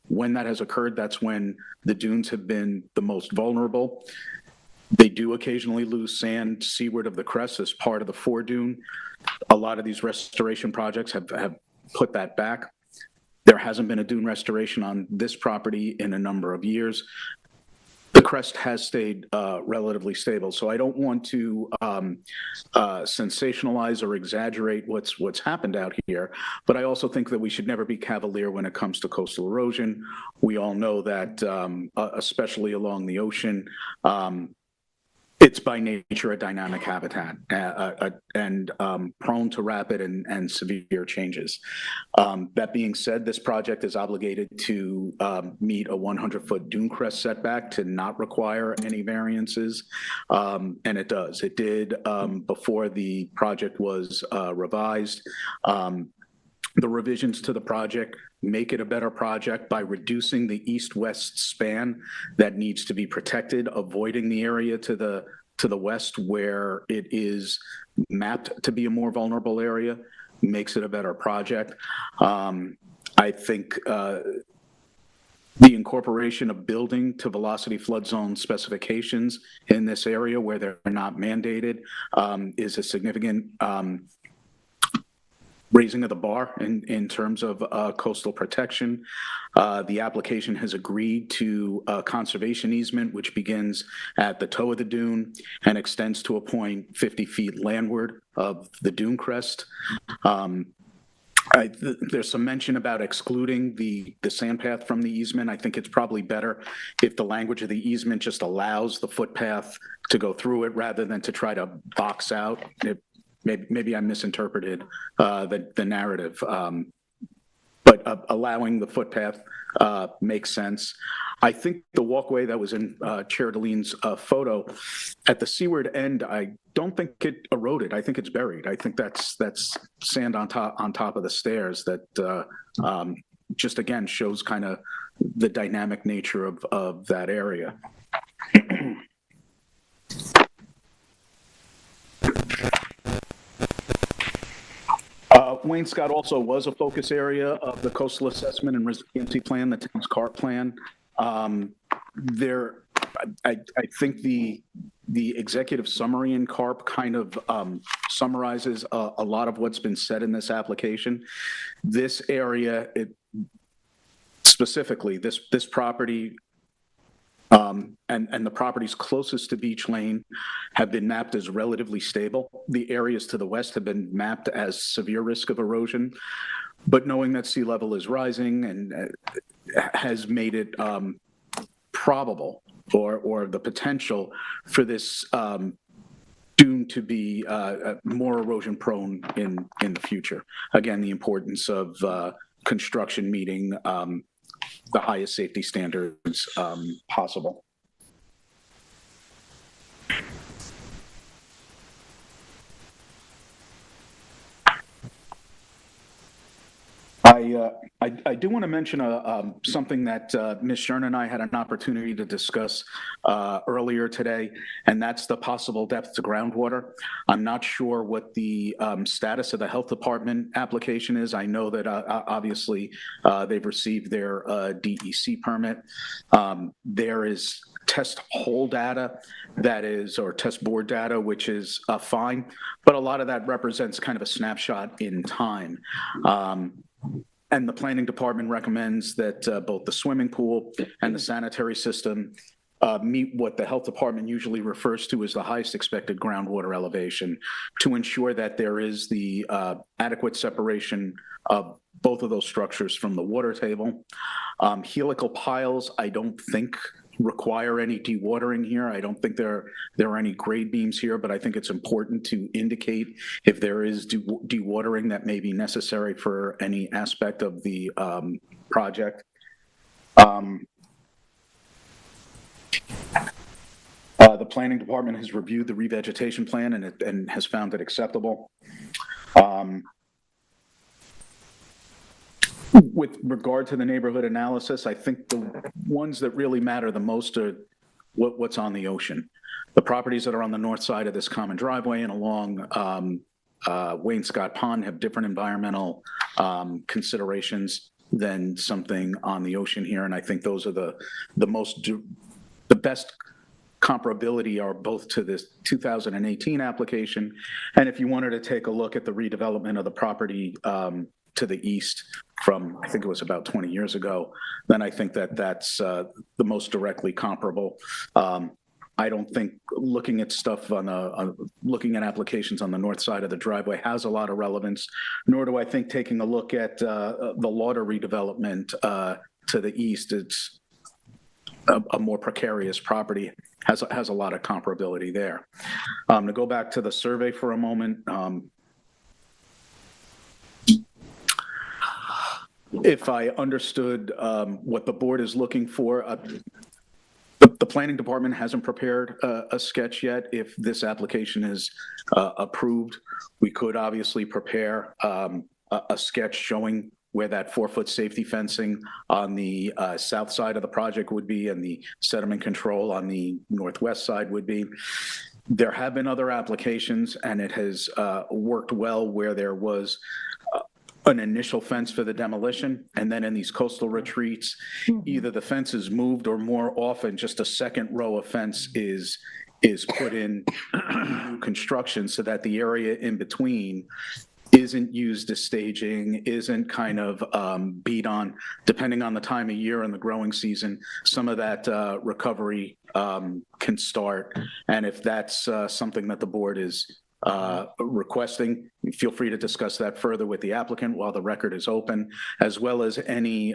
when that has occurred, that's when the dunes have been the most vulnerable. They do occasionally lose sand seaward of the crest as part of the foredune. A lot of these restoration projects have put that back. There hasn't been a dune restoration on this property in a number of years. The crest has stayed relatively stable, so I don't want to sensationalize or exaggerate what's happened out here, but I also think that we should never be cavalier when it comes to coastal erosion. We all know that, especially along the ocean, it's by nature a dynamic habitat and prone to rapid and severe changes. That being said, this project is obligated to meet a 100-foot dune crest setback to not require any variances, and it does. It did before the project was revised. The revisions to the project make it a better project by reducing the east-west span that needs to be protected, avoiding the area to the west where it is mapped to be a more vulnerable area, makes it a better project. I think the incorporation of building to velocity flood zone specifications in this area where they're not mandated is a significant raising of the bar in terms of coastal protection. The application has agreed to a conservation easement, which begins at the toe of the dune and extends to a point 50 feet landward of the dune crest. There's some mention about excluding the sand path from the easement. I think it's probably better if the language of the easement just allows the footpath to go through it rather than to try to box out. Maybe I misinterpreted the narrative. allowing the footpath makes sense. I think the walkway that was in Chair Delene's photo at the seaward end, I don't think it eroded. I think it's buried. I think that's sand on top of the stairs that just again shows kind of the dynamic nature of that area. Wayne Scott also was a focus area of the coastal assessment and resiliency plan, the town's CARP plan. I think the executive summary in CARP kind of summarizes a lot of what's been said in this application. This area, specifically this property, and the properties closest to Beach Lane have been mapped as relatively stable. The areas to the west have been mapped as severe risk of erosion, but knowing that sea level is rising and has made it probable or the potential for this dune to be more erosion prone in the future. Again, the importance of construction meeting the highest safety standards possible. I do want to mention something that Ms. Shern and I had an opportunity to discuss earlier today, and that's the possible depth to groundwater. I'm not sure what the status of the health department application is. I know that obviously they've received their DEC permit. There is test hole data or test board data, which is fine, but a lot of that represents kind of a snapshot in time. And the planning department recommends that both the swimming pool and the sanitary system meet what the health department usually refers to as the highest expected groundwater elevation to ensure that there is the adequate separation of both of those structures from the water table. Helical piles, I don't think require any dewatering here. I don't think there are any grade beams here, but I think it's important to indicate if there is dewatering that may be necessary for any aspect of the project. The planning department has reviewed the revegetation plan and has found it acceptable. With regard to the neighborhood analysis, I think the ones that really matter the most are what's on the ocean. The properties that are on the north side of this common driveway and along Wayne Scott Pond have different environmental considerations than something on the ocean here, and I think those are the best comparability are both to this 2018 application, and if you wanted to take a look at the redevelopment of the property to the east from, I think it was about 20 years ago, then I think that that's the most directly comparable. I don't think looking at stuff looking at applications on the north side of the driveway has a lot of relevance, nor do I think taking a look at the Lauder redevelopment to the east, it's a more precarious property, has a lot of comparability there. To go back to the survey for a moment, if I understood what the board is looking for, the planning department hasn't prepared a sketch yet. If this application is approved, we could obviously prepare a sketch showing where that 4-foot safety fencing on the south side of the project would be and the sediment control on the northwest side would be. There have been other applications, and it has worked well where there was an initial fence for the demolition, and then in these coastal retreats, either the fence is moved or more often just a second row of fence is put in construction so that the area in between isn't used as staging, isn't kind of beat on. Depending on the time of year and the growing season, some of that recovery can start. And if that's something that the board is requesting, feel free to discuss that further with the applicant while the record is open, as well as any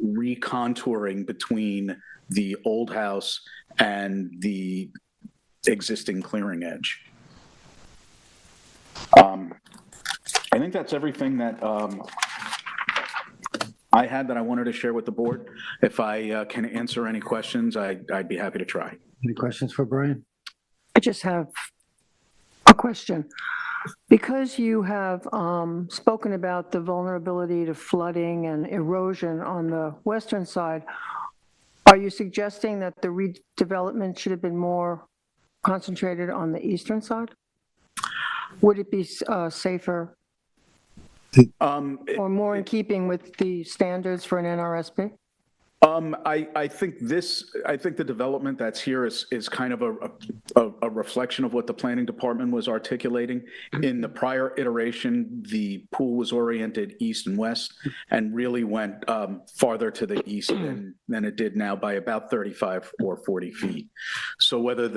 recontouring between the old house and the existing clearing edge. I think that's everything that I had that I wanted to share with the board. If I can answer any questions, I'd be happy to try. Any questions for Brian? I just have a question. Because you have spoken about the vulnerability to flooding and erosion on the western side, are you suggesting that the redevelopment should have been more concentrated on the eastern side? Would it be safer or more in keeping with the standards for an NRSP? I think the development that's here is kind of a reflection of what the planning department was articulating. In the prior iteration, the pool was oriented east and west and really went farther to the east than it did now by about 35 or 40 feet. So whether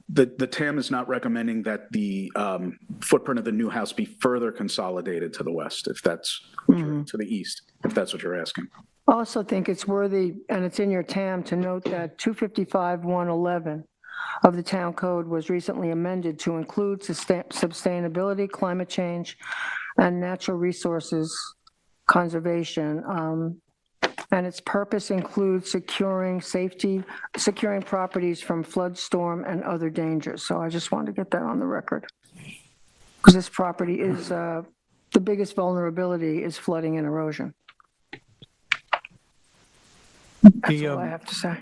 the TAM is not recommending that the footprint of the new house be further consolidated to the west, if that's to the east, if that's what you're asking. I also think it's worthy, and it's in your TAM, to note that 255-111 of the town code was recently amended to include sustainability, climate change, and natural resources conservation. And its purpose includes securing properties from flood, storm, and other dangers. So I just wanted to get that on the record. Because this property is, the biggest vulnerability is flooding and erosion. That's all I have to say.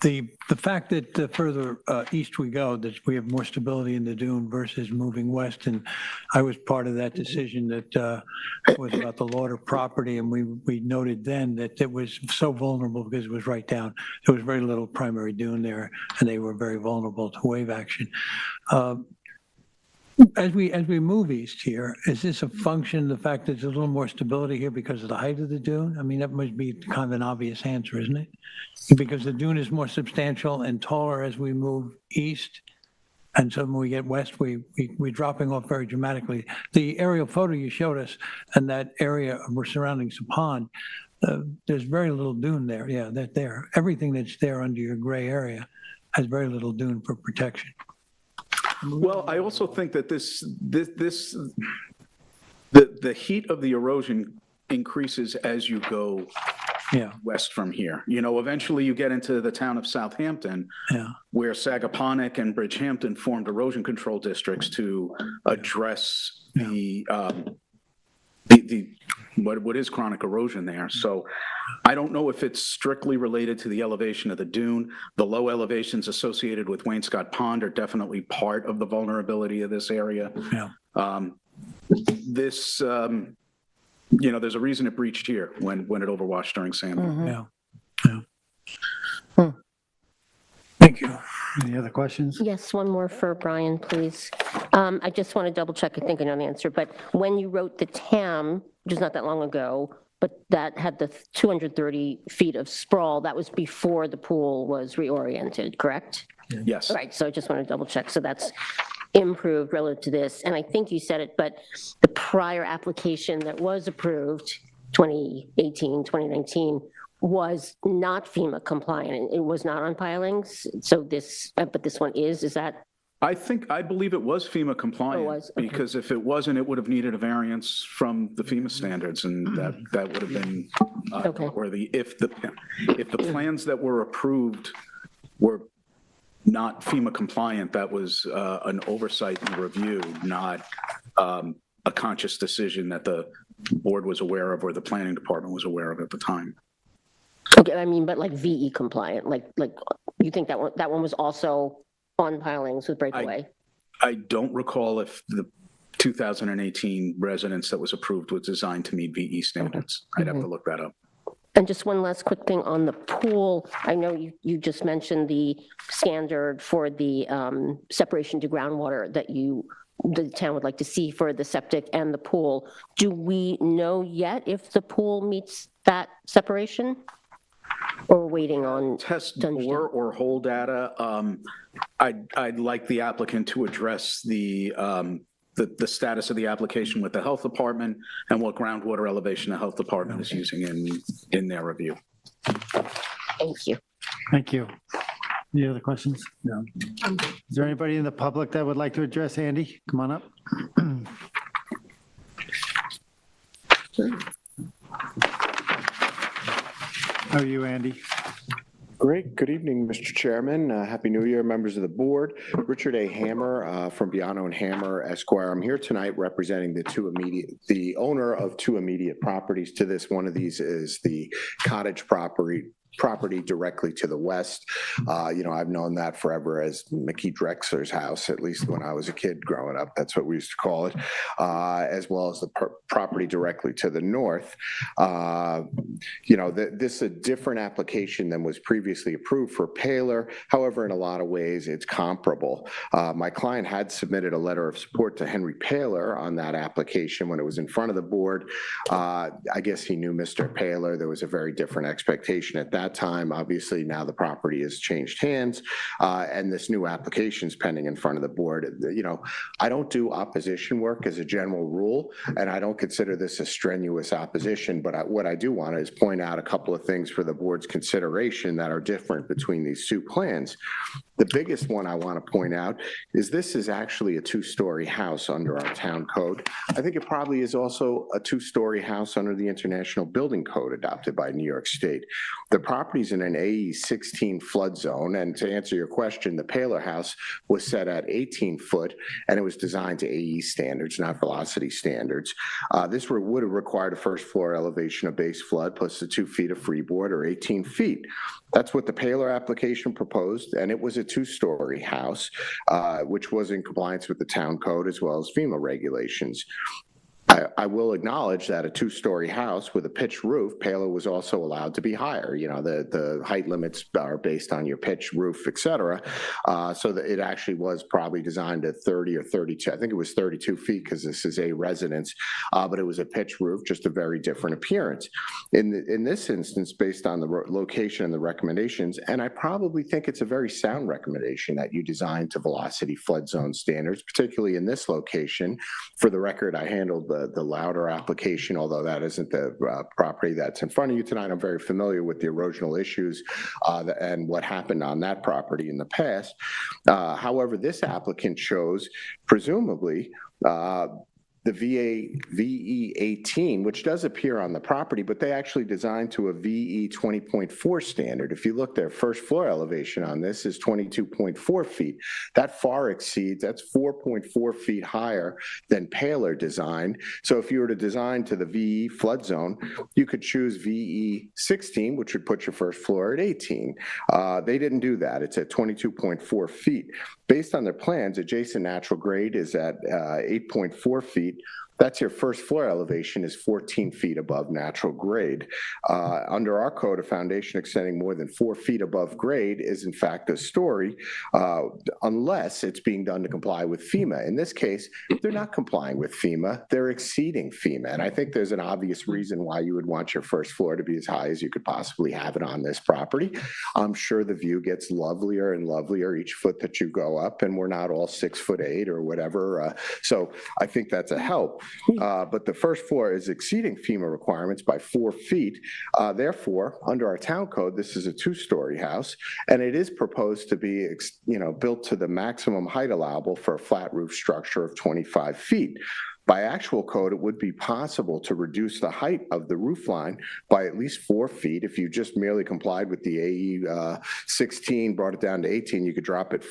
The fact that the further east we go, that we have more stability in the dune versus moving west, and I was part of that decision that was about the Lauder property, and we noted then that it was so vulnerable because it was right down. There was very little primary dune there, and they were very vulnerable to wave action. As we move east here, is this a function of the fact that there's a little more stability here because of the height of the dune? I mean, that must be kind of an obvious answer, isn't it? Because the dune is more substantial and taller as we move east, and so when we get west, we're dropping off very dramatically. The aerial photo you showed us, and that area surrounding the pond, there's very little dune there. Yeah, that's there. Everything that's there under your gray area has very little dune for protection. Well, I also think that the heat of the erosion increases as you go west from here. You know, eventually you get into the town of Southampton, where Sagaponack and Bridgehampton formed erosion control districts to address what is chronic erosion there. So I don't know if it's strictly related to the elevation of the dune. The low elevations associated with Wainscott Pond are definitely part of the vulnerability of this area. There's a reason it breached here when it overwashed during Sandy. Thank you. Any other questions? Yes, one more for Brian, please. I just want to double check, I think I know the answer, but when you wrote the TAM, which is not that long ago, but that had the 230 feet of sprawl, that was before the pool was reoriented, correct? Yes. Right, so I just want to double check. So that's improved relative to this. And I think you said it, but the prior application that was approved, 2018, 2019, was not FEMA compliant. It was not on pilings. So this, but this one is that? I believe it was FEMA compliant. It was, okay. Because if it wasn't, it would have needed a variance from the FEMA standards, and that would have been worthy. If the plans that were approved were not FEMA compliant, that was an oversight and review, not a conscious decision that the board was aware of or the planning department was aware of at the time. Okay, I mean, but like VE compliant, like you think that one was also on pilings with breakaway? I don't recall if the 2018 residence that was approved was designed to meet VE standards. I'd have to look that up. And just one last quick thing on the pool. I know you just mentioned the standard for the separation to groundwater that the town would like to see for the septic and the pool. Do we know yet if the pool meets that separation? Or waiting on test bore or hole data? I'd like the applicant to address the status of the application with the health department and what groundwater elevation the health department is using in their review. Thank you. Thank you. Any other questions? No. Is there anybody in the public that would like to address Andy? Come on up. How are you, Andy? Great. Good evening, Mr. Chairman. Happy New Year, members of the board. Richard A. Hammer from Biano and Hammer Esquire. I'm here tonight representing the owner of two immediate properties to this. One of these is the cottage property directly to the west. I've known that forever as Mickey Drexler's house, at least when I was a kid growing up. That's what we used to call it, as well as the property directly to the north. This is a different application than was previously approved for Paler. However, in a lot of ways, it's comparable. My client had submitted a letter of support to Henry Paler on that application when it was in front of the board. I guess he knew Mr. Paler. There was a very different expectation at that time. Obviously, now the property has changed hands, and this new application is pending in front of the board. I don't do opposition work as a general rule, and I don't consider this a strenuous opposition, but what I do want to is point out a couple of things for the board's consideration that are different between these two plans. The biggest one I want to point out is this is actually a two-story house under our town code. I think it probably is also a two-story house under the International Building Code adopted by New York State. The property's in an AE 16 flood zone, and to answer your question, the Paler house was set at 18 foot, and it was designed to AE standards, not velocity standards. This would have required a first floor elevation of base flood plus the 2 feet of freeboard, or 18 feet. That's what the Paler application proposed, and it was a two-story house, which was in compliance with the town code as well as FEMA regulations. I will acknowledge that a two-story house with a pitched roof, Paler was also allowed to be higher. The height limits are based on your pitch, roof, et cetera. So that it actually was probably designed at 30 or 32. I think it was 32 feet because this is a residence, but it was a pitched roof, just a very different appearance. In this instance, based on the location and the recommendations, and I probably think it's a very sound recommendation that you design to velocity flood zone standards, particularly in this location. For the record, I handled the Louder application, although that isn't the property that's in front of you tonight. I'm very familiar with the erosional issues and what happened on that property in the past. However, this applicant chose, presumably, the VE 18, which does appear on the property, but they actually designed to a VE 20.4 standard. If you look, their first floor elevation on this is 22.4 feet. That far exceeds, that's 4.4 feet higher than Paler designed. So if you were to design to the VE flood zone, you could choose VE 16, which would put your first floor at 18. They didn't do that. It's at 22.4 feet. Based on their plans, adjacent natural grade is at 8.4 feet. That's your first floor elevation is 14 feet above natural grade. Under our code, a foundation extending more than 4 feet above grade is in fact a story, unless it's being done to comply with FEMA. In this case, they're not complying with FEMA, they're exceeding FEMA. And I think there's an obvious reason why you would want your first floor to be as high as you could possibly have it on this property. I'm sure the view gets lovelier and lovelier each foot that you go up, and we're not all 6'8" or whatever. So I think that's a help. But the first floor is exceeding FEMA requirements by 4 feet. Therefore, under our town code, this is a two-story house, and it is proposed to be, built to the maximum height allowable for a flat roof structure of 25 feet. By actual code, it would be possible to reduce the height of the roof line by at least 4 feet. If you just merely complied with the AE 16, brought it down to 18, you could drop it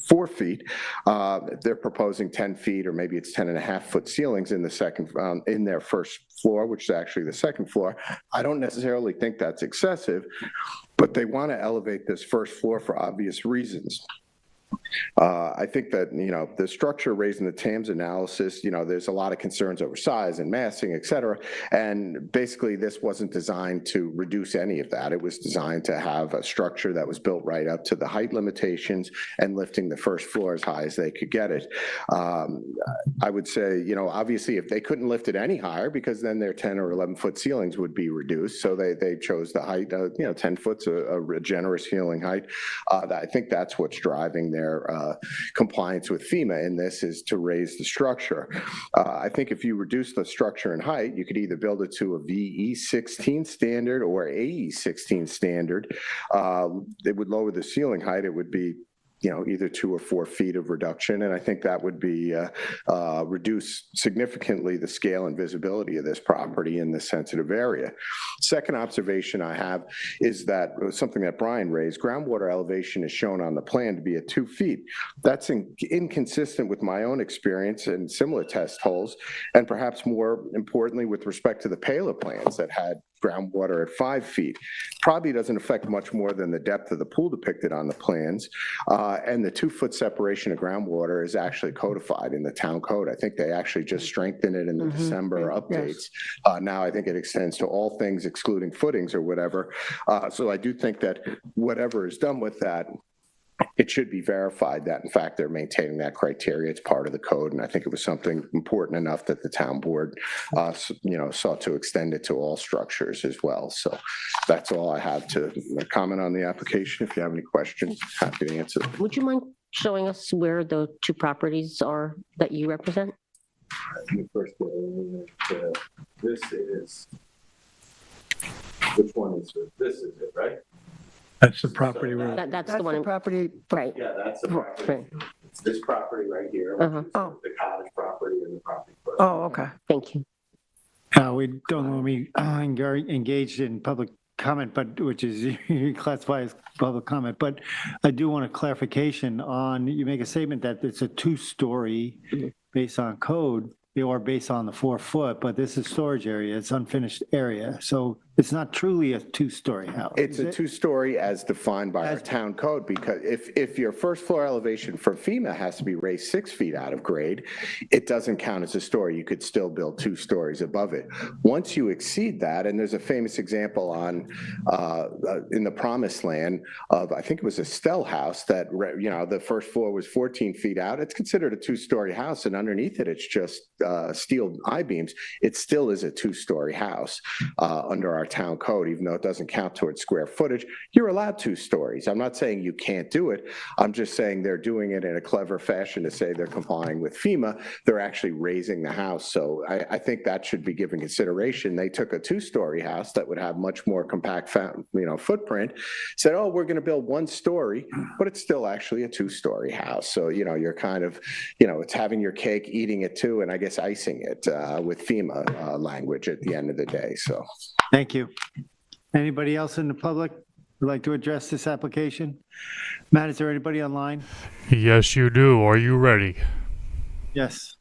4 feet. They're proposing 10 feet, or maybe it's 10.5-foot ceilings in the second, in their first floor, which is actually the second floor. I don't necessarily think that's excessive, but they want to elevate this first floor for obvious reasons. I think that, the structure raised in the TAMS analysis, there's a lot of concerns over size and massing, et cetera. And basically, this wasn't designed to reduce any of that. It was designed to have a structure that was built right up to the height limitations and lifting the first floor as high as they could get it. I would say, obviously, if they couldn't lift it any higher, because then their 10 or 11-foot ceilings would be reduced. So they chose the height, 10 foot's a generous ceiling height. I think that's what's driving their compliance with FEMA in this, is to raise the structure. I think if you reduce the structure in height, you could either build it to a VE 16 standard or AE 16 standard. It would lower the ceiling height. It would be either 2 or 4 feet of reduction. And I think that would be reduce significantly the scale and visibility of this property in this sensitive area. Second observation I have is that something that Brian raised, groundwater elevation is shown on the plan to be at 2 feet. That's inconsistent with my own experience in similar test holes, and perhaps more importantly with respect to the Paler plans that had groundwater at 5 feet. Probably doesn't affect much more than the depth of the pool depicted on the plans. And the 2-foot separation of groundwater is actually codified in the town code. I think they actually just strengthened it in the December updates. Now I think it extends to all things excluding footings or whatever. So I do think that whatever is done with that, it should be verified that, in fact, they're maintaining that criteria. It's part of the code, and I think it was something important enough that the town board, sought to extend it to all structures as well. So that's all I have to comment on the application. If you have any questions, happy to answer them. Would you mind showing us where the 2 properties are that you represent? The first one, this is, which one is this? Is it right? That's the property where, That's the one, property, right. Yeah, that's the property. Right. It's this property right here, Uh-huh. which is the cottage property and the property. oh, okay. Thank you. We don't want to be engaged in public comment, but which is classified as public comment. But I do want a clarification on, you make a statement that it's a 2-story based on code or based on the 4 foot, but this is storage area, it's unfinished area. So it's not truly a 2-story house. It's a 2-story as defined by our town code, because if your first floor elevation from FEMA has to be raised 6 feet out of grade, it doesn't count as a story. You could still build 2 stories above it. Once you exceed that, and there's a famous example on in the Promised Land of, I think it was a Stell house that, the first floor was 14 feet out. It's considered a 2-story house, and underneath it, it's just steel I-beams. It still is a 2-story house under our town code, even though it doesn't count towards square footage. You're allowed 2 stories. I'm not saying you can't do it. I'm just saying they're doing it in a clever fashion to say they're complying with FEMA. They're actually raising the house. So I think that should be given consideration. They took a 2-story house that would have much more compact, footprint, said, oh, we're going to build 1 story, but it's still actually a 2-story house. So, you're kind of, it's having your cake, eating it too, and I guess icing it with FEMA language at the end of the day. So. Thank you. Anybody else in the public would like to address this application? Matt, is there anybody online? Yes, you do. Are you ready? Yes.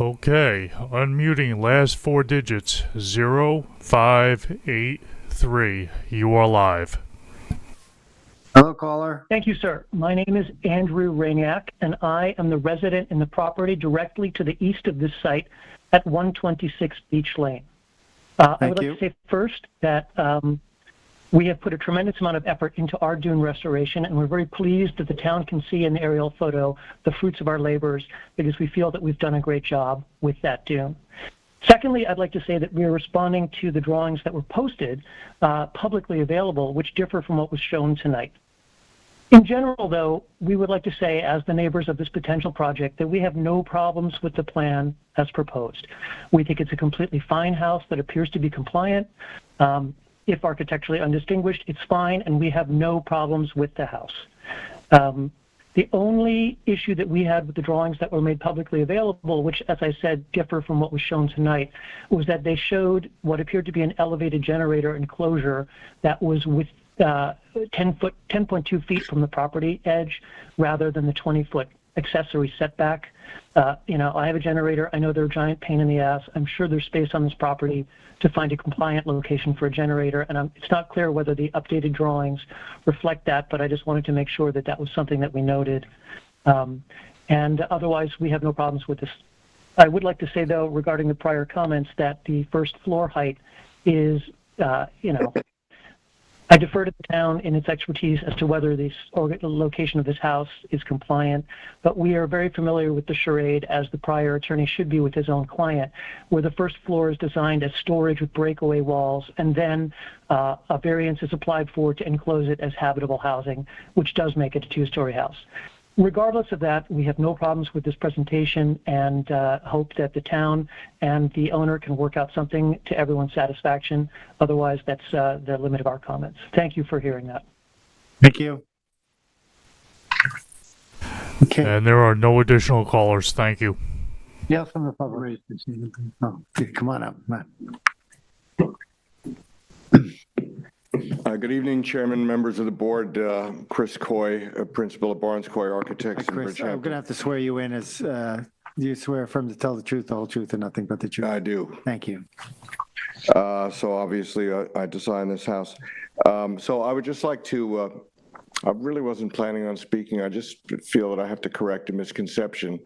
Okay. Unmuting last 4 digits, 0583. You are live. Hello, caller. Thank you, sir. My name is Andrew Rainiak, and I am the resident in the property directly to the east of this site at 126 Beach Lane. I would like to say first that we have put a tremendous amount of effort into our dune restoration, and we're very pleased that the town can see in the aerial photo the fruits of our labors, because we feel that we've done a great job with that dune. Secondly, I'd like to say that we are responding to the drawings that were posted publicly available, which differ from what was shown tonight. In general, though, we would like to say, as the neighbors of this potential project, that we have no problems with the plan as proposed. We think it's a completely fine house that appears to be compliant. If architecturally undistinguished, it's fine, and we have no problems with the house. The only issue that we had with the drawings that were made publicly available, which, as I said, differ from what was shown tonight, was that they showed what appeared to be an elevated generator enclosure that was with 10.2 feet from the property edge rather than the 20-foot accessory setback. I have a generator. I know they're a giant pain in the ass. I'm sure there's space on this property to find a compliant location for a generator, and it's not clear whether the updated drawings reflect that, but I just wanted to make sure that that was something that we noted. And otherwise, we have no problems with this. I would like to say, though, regarding the prior comments, that the first floor height is, I defer to the town in its expertise as to whether the location of this house is compliant, but we are very familiar with the charade, as the prior attorney should be with his own client, where the first floor is designed as storage with breakaway walls, and then a variance is applied for to enclose it as habitable housing, which does make it a 2-story house. Regardless of that, we have no problems with this presentation, and hope that the town and the owner can work out something to everyone's satisfaction. Otherwise, that's the limit of our comments. Thank you for hearing that. Thank you. Okay. And there are no additional callers. Thank you. Yeah, from the public. Oh, come on up. Come on. Good evening, Chairman, members of the board. Chris Coy, Principal of Barnes Coy Architects in Chris, I'm Bridgehampton. going to have to swear you in as, do you swear affirm to tell the truth, the whole truth, and nothing but the truth? I do. Thank you. So obviously, I designed this house. So I would just like to, I really wasn't planning on speaking. I just feel that I have to correct a misconception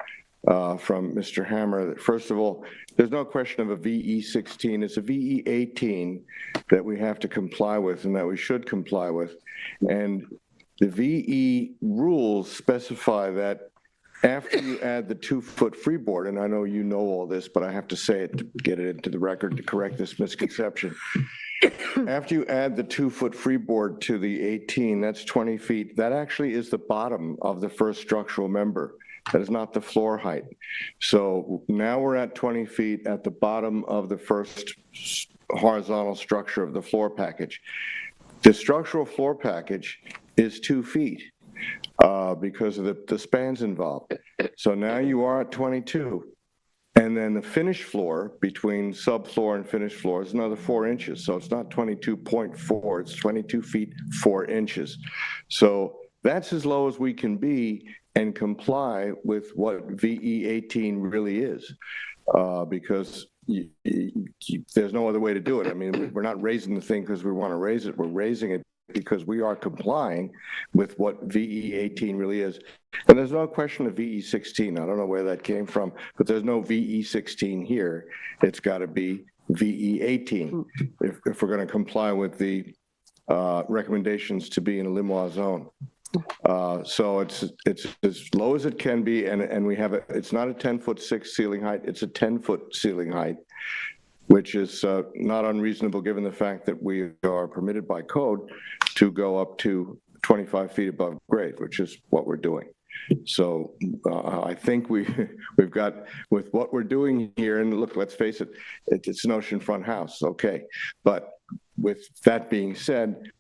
from Mr. Hammer. First of all, there's no question of a VE16. It's a VE18 that we have to comply with and that we should comply with. And the VE rules specify that after you add the 2-foot freeboard, and I know you know all this, but I have to say it to get it into the record to correct this misconception. After you add the 2-foot freeboard to the 18, that's 20 feet. That actually is the bottom of the first structural member. That is not the floor height. So now we're at 20 feet at the bottom of the first horizontal structure of the floor package. The structural floor package is 2 feet because of the spans involved. So now you are at 22. And then the finished floor between subfloor and finished floor is another 4 inches. So it's not 22.4, it's 22 feet, 4 inches. So that's as low as we can be and comply with what VE18 really is, because there's no other way to do it. I mean, we're not raising the thing because we want to raise it. We're raising it because we are complying with what VE18 really is. And there's no question of VE16. I don't know where that came from, but there's no VE16 here. It's got to be VE18 if we're going to comply with the recommendations to be in a Limois zone. So it's as low as it can be, and we have it's not a 10'6" ceiling height, it's a 10-foot ceiling height, which is not unreasonable given the fact that we are permitted by code to go up to 25 feet above grade, which is what we're doing. So I think we've got, with what we're doing here, and look, let's face it, it's an oceanfront house, okay. But with that being said,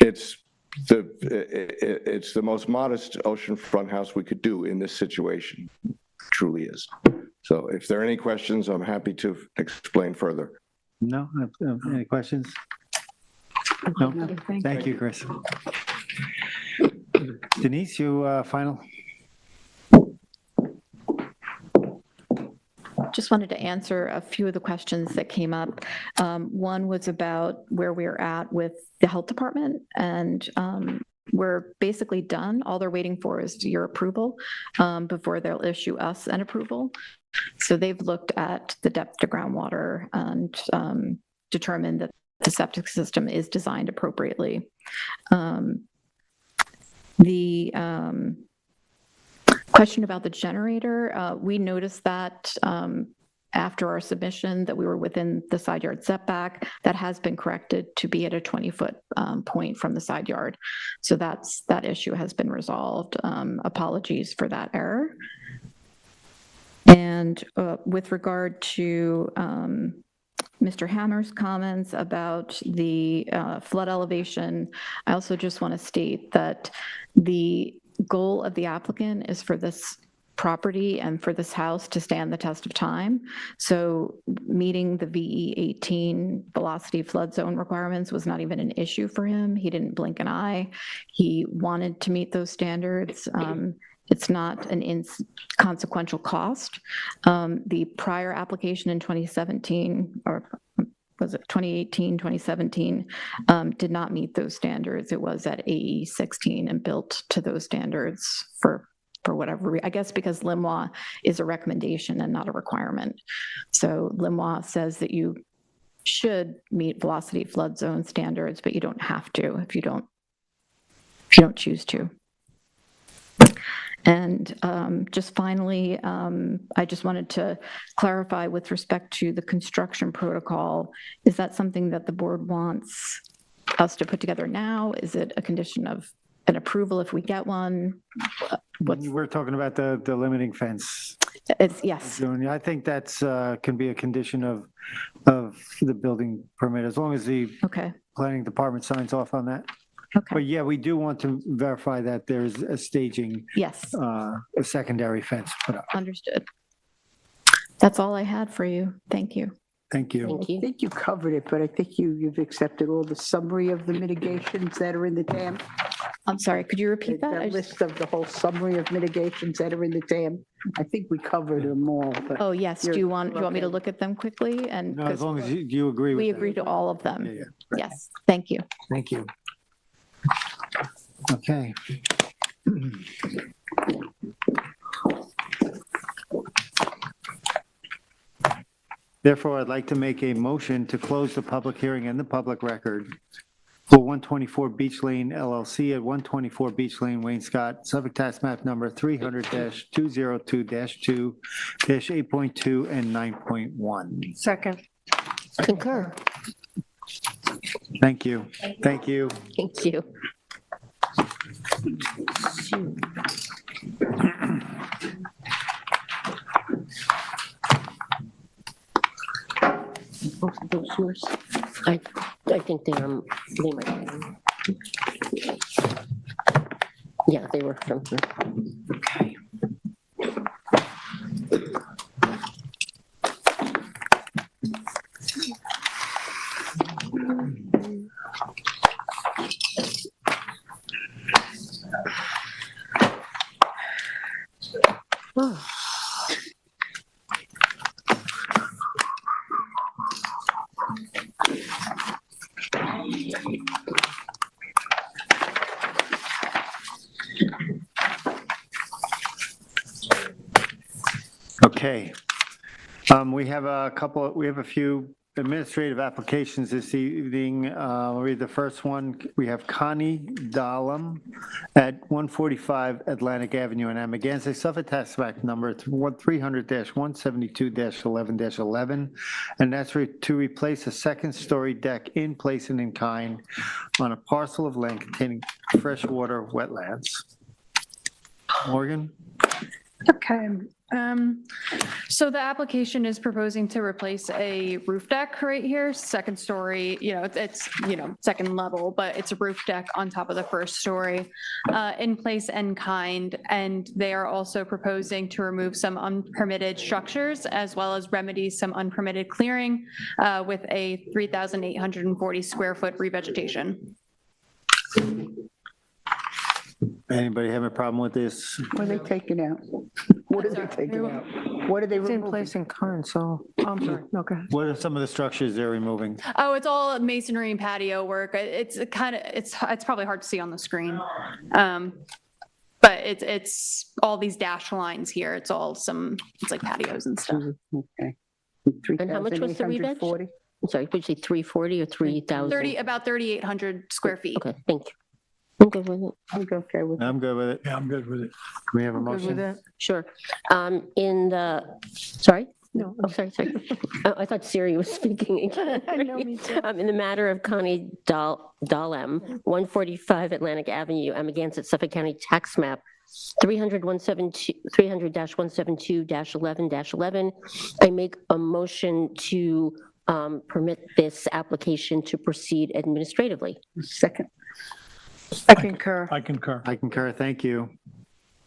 it's the most modest oceanfront house we could do in this situation. It truly is. So if there are any questions, I'm happy to explain further. No? Any questions? No? Thank you, Chris. Denise, you final? Just wanted to answer a few of the questions that came up. One was about where we're at with the health department, and we're basically done. All they're waiting for is your approval before they'll issue us an approval. So they've looked at the depth to groundwater and determined that the septic system is designed appropriately. The question about the generator, we noticed that after our submission that we were within the side yard setback. That has been corrected to be at a 20-foot point from the side yard. So that issue has been resolved. Apologies for that error. And with regard to Mr. Hammer's comments about the flood elevation, I also just want to state that the goal of the applicant is for this property and for this house to stand the test of time. So meeting the VE18 velocity flood zone requirements was not even an issue for him. He didn't blink an eye. He wanted to meet those standards. It's not an inconsequential cost. The prior application in 2017, or was it 2018, 2017, did not meet those standards. It was at AE 16 and built to those standards for whatever reason. I guess because Limois is a recommendation and not a requirement. So Limois says that you should meet velocity flood zone standards, but you don't have to if you don't choose to. And just finally, I just wanted to clarify with respect to the construction protocol, is that something that the board wants us to put together now? Is it a condition of an approval if we get one? We're talking about the limiting fence. Yes. I think that's can be a condition of the building permit, as long as the planning department signs off on that. But yeah, we do want to verify that there's a staging, Yes, a secondary fence put up. understood. That's all I had for you. Thank you. Thank you. Thank I you. think you covered it, but I think you've accepted all the summary of the mitigations that are in the TAM. I'm sorry, could you repeat that? I That just- list of the whole summary of mitigations that are in the TAM. I think we covered them all, but. Oh, yes. Do you want me to okay. look at them quickly? And No, as 'cause long as you agree with we that. agree to all of them. Yeah. Yes, thank you. Thank you. Okay. Therefore, I'd like to make a motion to close the public hearing and the public record for 124 Beach Lane LLC at 124 Beach Lane, Wayne Scott, Suffolk Tax Map Number 300-202-2-8.2 and 9.1. Second. Concur. Thank you. Thank you. Thank you. Both of those yours? I think they might be. Yeah, they were from here. Okay. Oh. Okay. We have a few administrative applications this evening. I'll read the first one. We have Connie Dahlem at 145 Atlantic Avenue in Amagansett, Suffolk Tax Act number 300-172-11-11, and that's to replace a second-story deck in place and in kind on a parcel of land containing freshwater wetlands. Morgan? Okay. So the application is proposing to replace a roof deck right here, second story, it's second level, but it's a roof deck on top of the first story, in place and kind. And they are also proposing to remove some unpermitted structures as well as remedy some unpermitted clearing, with a 3,840 square foot revegetation. Anybody have a problem with this? What are they taking out? What are they taking out? What are they It's in removing? place in current, so, I'm sorry, okay. What are some of the structures they're removing? Oh, it's all masonry and patio work. It's probably hard to see on the screen. But it's all these dashed lines here. It's like patios and stuff. Okay. And how much was the reveg? 3,840? I'm sorry, did you say 340 or 3,000? About 3,800 square feet. Okay, thank you. I'm good with it. I'm okay with I'm good with it. Yeah, I'm good with it. We have a Good with motion? that? Sure. Sorry? No. Oh, sorry. Oh, I thought Siri was speaking again. I know, me too. In the matter of Connie Dahlem, 145 Atlantic Avenue, Amagansett, Suffolk County Tax Map 300-172-11-11. I make a motion to permit this application to proceed administratively. Second. I concur. I concur. I concur, thank you.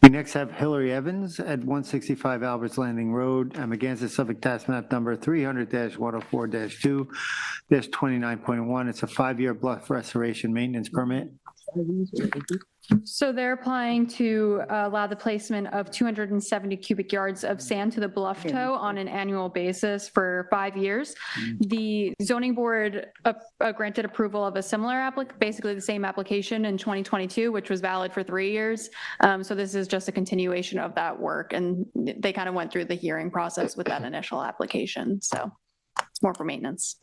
We next have Hillary Evans at 165 Alberts Landing Road, Amagansett, Suffolk Tax Map Number 300-104-2-29.1. It's a 5-year bluff restoration maintenance permit. So they're applying to allow the placement of 270 cubic yards of sand to the bluff toe on an annual basis for 5 years. The zoning board granted approval of a similar basically the same application in 2022, which was valid for 3 years. So this is just a continuation of that work. And they kind of went through the hearing process with that initial application. So it's more for maintenance.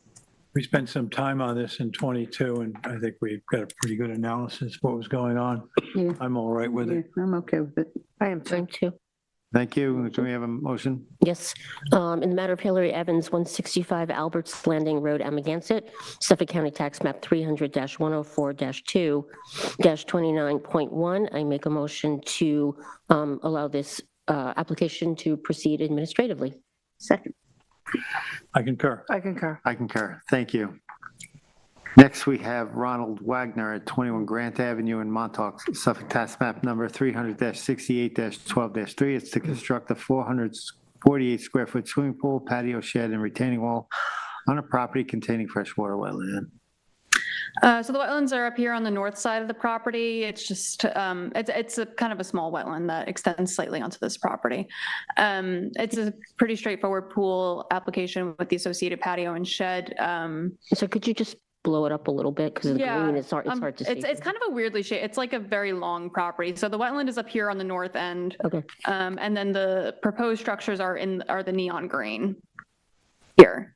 We spent some time on this in '22, and I think we got a pretty good analysis of what was going on. Yeah. I'm all right with it. Yeah, I'm okay with it. I am Time too. to. Thank you. Do we have a motion? Yes. In the matter of Hillary Evans, 165 Alberts Landing Road, Amagansett, Suffolk County Tax Map 300-104-2-29.1, I make a motion to allow this application to proceed administratively. Second. I concur. I concur. I concur, thank you. Next, we have Ronald Wagner at 21 Grant Avenue in Montauk, Suffolk, tax map number 300-68-12-3. It's to construct a 448 square foot swimming pool, patio shed, and retaining wall on a property containing freshwater wetland. So the wetlands are up here on the north side of the property. It's just, it's a kind of a small wetland that extends slightly onto this property. It's a pretty straightforward pool application with the associated patio and shed. So could you just blow it up a little bit? Because the green, it's hard to see. It's kind of a weirdly shaped, it's like a very long property. So the wetland is up here on the north end. Okay. And then the proposed structures are the neon green here.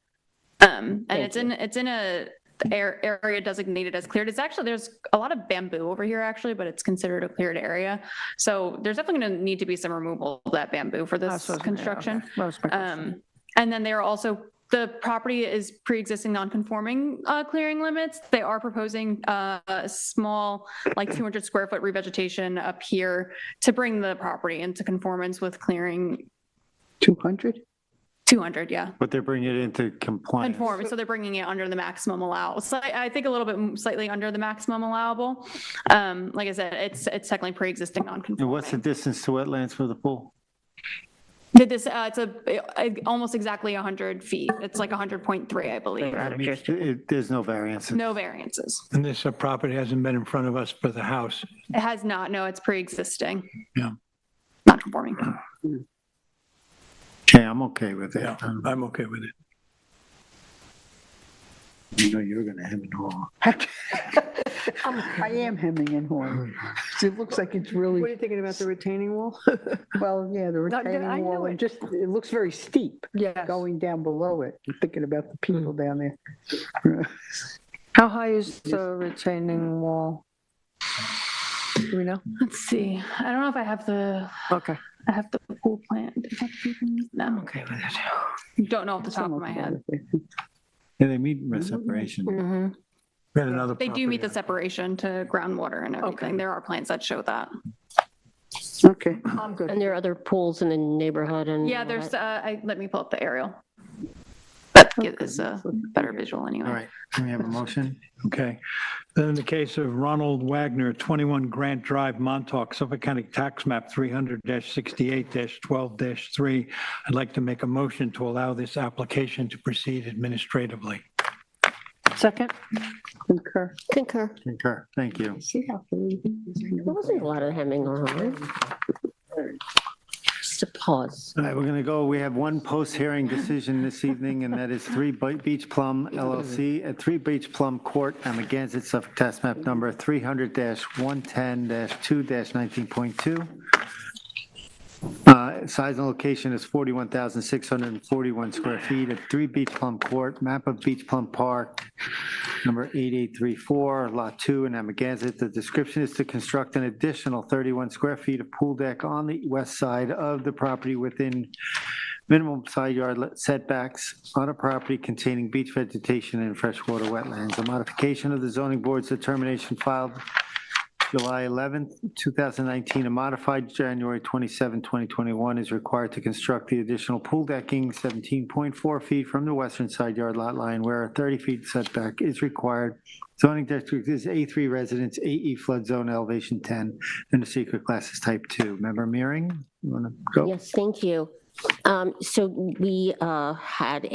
And it's in a area designated as cleared. It's actually, there's a lot of bamboo over here actually, but it's considered a cleared area. So there's definitely going to need to be some removal of that bamboo for this construction. And then they are also, the property is pre-existing non-conforming clearing limits. They are proposing a small, like 200 square foot revegetation up here to bring the property into conformance with clearing. 200? 200, yeah. But they're bringing it into compliance. Conform, so they're bringing it under the maximum allowable. So I think a little bit slightly under the maximum allowable. Like I said, it's technically pre-existing non-conforming. And what's the distance to wetlands for the pool? It's almost exactly 100 feet. It's like 100.3, I believe. There's no variances. No variances. And this property hasn't been in front of us for the house. It has not. No, it's pre-existing. Yeah. Non-conforming. Okay, I'm okay with it. Yeah, I'm okay with it. You know you're going to hem and haw. I am hemming and hawing. It looks like it's really. What are you thinking about the retaining wall? Well, yeah, the retaining wall, and just, it looks very steep. Yes. Going down below it. I'm thinking about the people down there. How high is the retaining wall? Do we know? Let's see. I don't know if I have the. Okay. I have the pool plan. No. I'm okay with it. Don't know off the top of my head. Yeah, they meet with separation. Mm-hmm. We had another They do meet the property. separation to groundwater and everything. There are plans that show that. Okay. I'm good. And there are other pools in the neighborhood and. Yeah, all there's, that. let me pull up the aerial. That is a better visual anyway. All right, can we have a motion? Okay. Then in the case of Ronald Wagner, 21 Grant Drive, Montauk, Suffolk County Tax Map 300-68-12-3, I'd like to make a motion to allow this application to proceed administratively. Second? Concur. Concur. Concur, thank you. See how. There wasn't a lot of hemming or hawing. Just a pause. All right, we're going to go, we have one post-hearing decision this evening, and that is 3 Beach Plum LLC at 3 Beach Plum Court, Amagansett, Suffolk tax map number 300-110-2-19.2. Size and location is 41,641 square feet at 3 Beach Plum Court, map of Beach Plum Park, number 8834, lot 2 in Amagansett. The description is to construct an additional 31 square feet of pool deck on the west side of the property within minimum side yard setbacks on a property containing beach vegetation and freshwater wetlands. A modification of the zoning board's determination filed July 11th, 2019, and modified January 27, 2021, is required to construct the additional pool decking 17.4 feet from the western side yard lot line where a 30 feet setback is required. Zoning district is A3 residence, AE flood zone elevation 10, and the secret class is type 2. Member Mearing, you want to go? Yes, thank you. So we had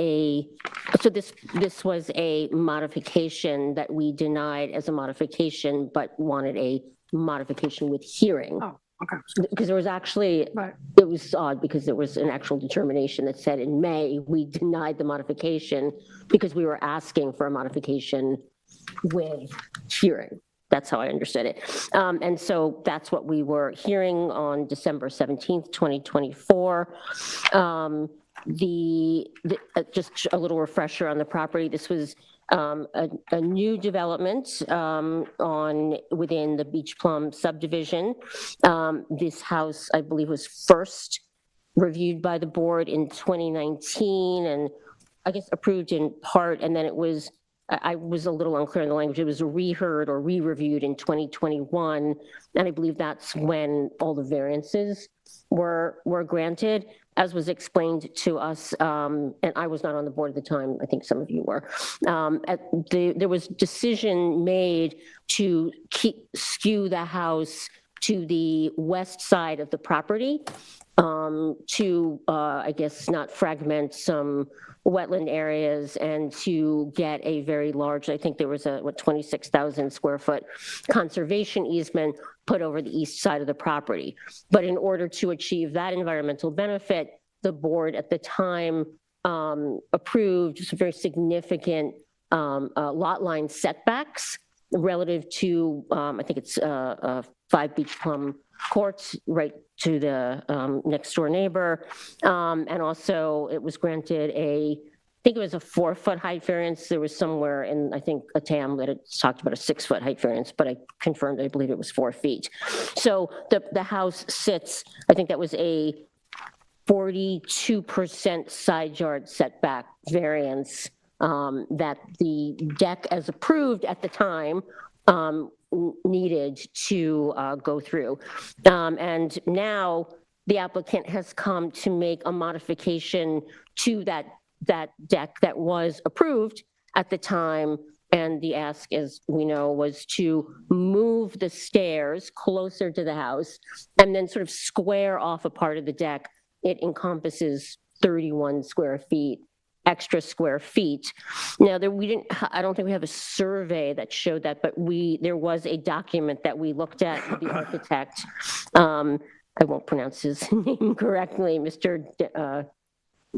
this was a modification that we denied as a modification, but wanted a modification with hearing. Oh, okay. Because there was actually, Right. it was odd because there was an actual determination that said in May, we denied the modification because we were asking for a modification with hearing. That's how I understood it. And so that's what we were hearing on December 17th, 2024. Just a little refresher on the property. This was a new development within the Beach Plum subdivision. This house, I believe, was first reviewed by the board in 2019 and I guess approved in part, and then it was I was a little unclear in the language. It was reheard or re-reviewed in 2021, and I believe that's when all the variances were granted. as was explained to us, and I was not on the board at the time, I think some of you were, there was decision made to skew the house to the west side of the property, to, I guess, not fragment some wetland areas and to get a very large, I think there was a, 26,000 square foot conservation easement put over the east side of the property. But in order to achieve that environmental benefit, the board at the time approved some very significant lot line setbacks relative to, I think it's 5 Beach Plum Courts, right to the next door neighbor. And also it was granted I think it was a 4-foot height variance. There was somewhere in, I think, a TAM that it talked about a 6-foot height variance, but I confirmed, I believe it was 4 feet. So the house sits, I think that was a 42% side yard setback variance that the deck as approved at the time needed to go through. And now the applicant has come to make a modification to that deck that was approved at the time. And the ask, as we know, was to move the stairs closer to the house and then sort of square off a part of the deck. It encompasses 31 square feet, extra square feet. Now, I don't think we have a survey that showed that, but there was a document that we looked at with the architect. I won't pronounce his name correctly, Mr.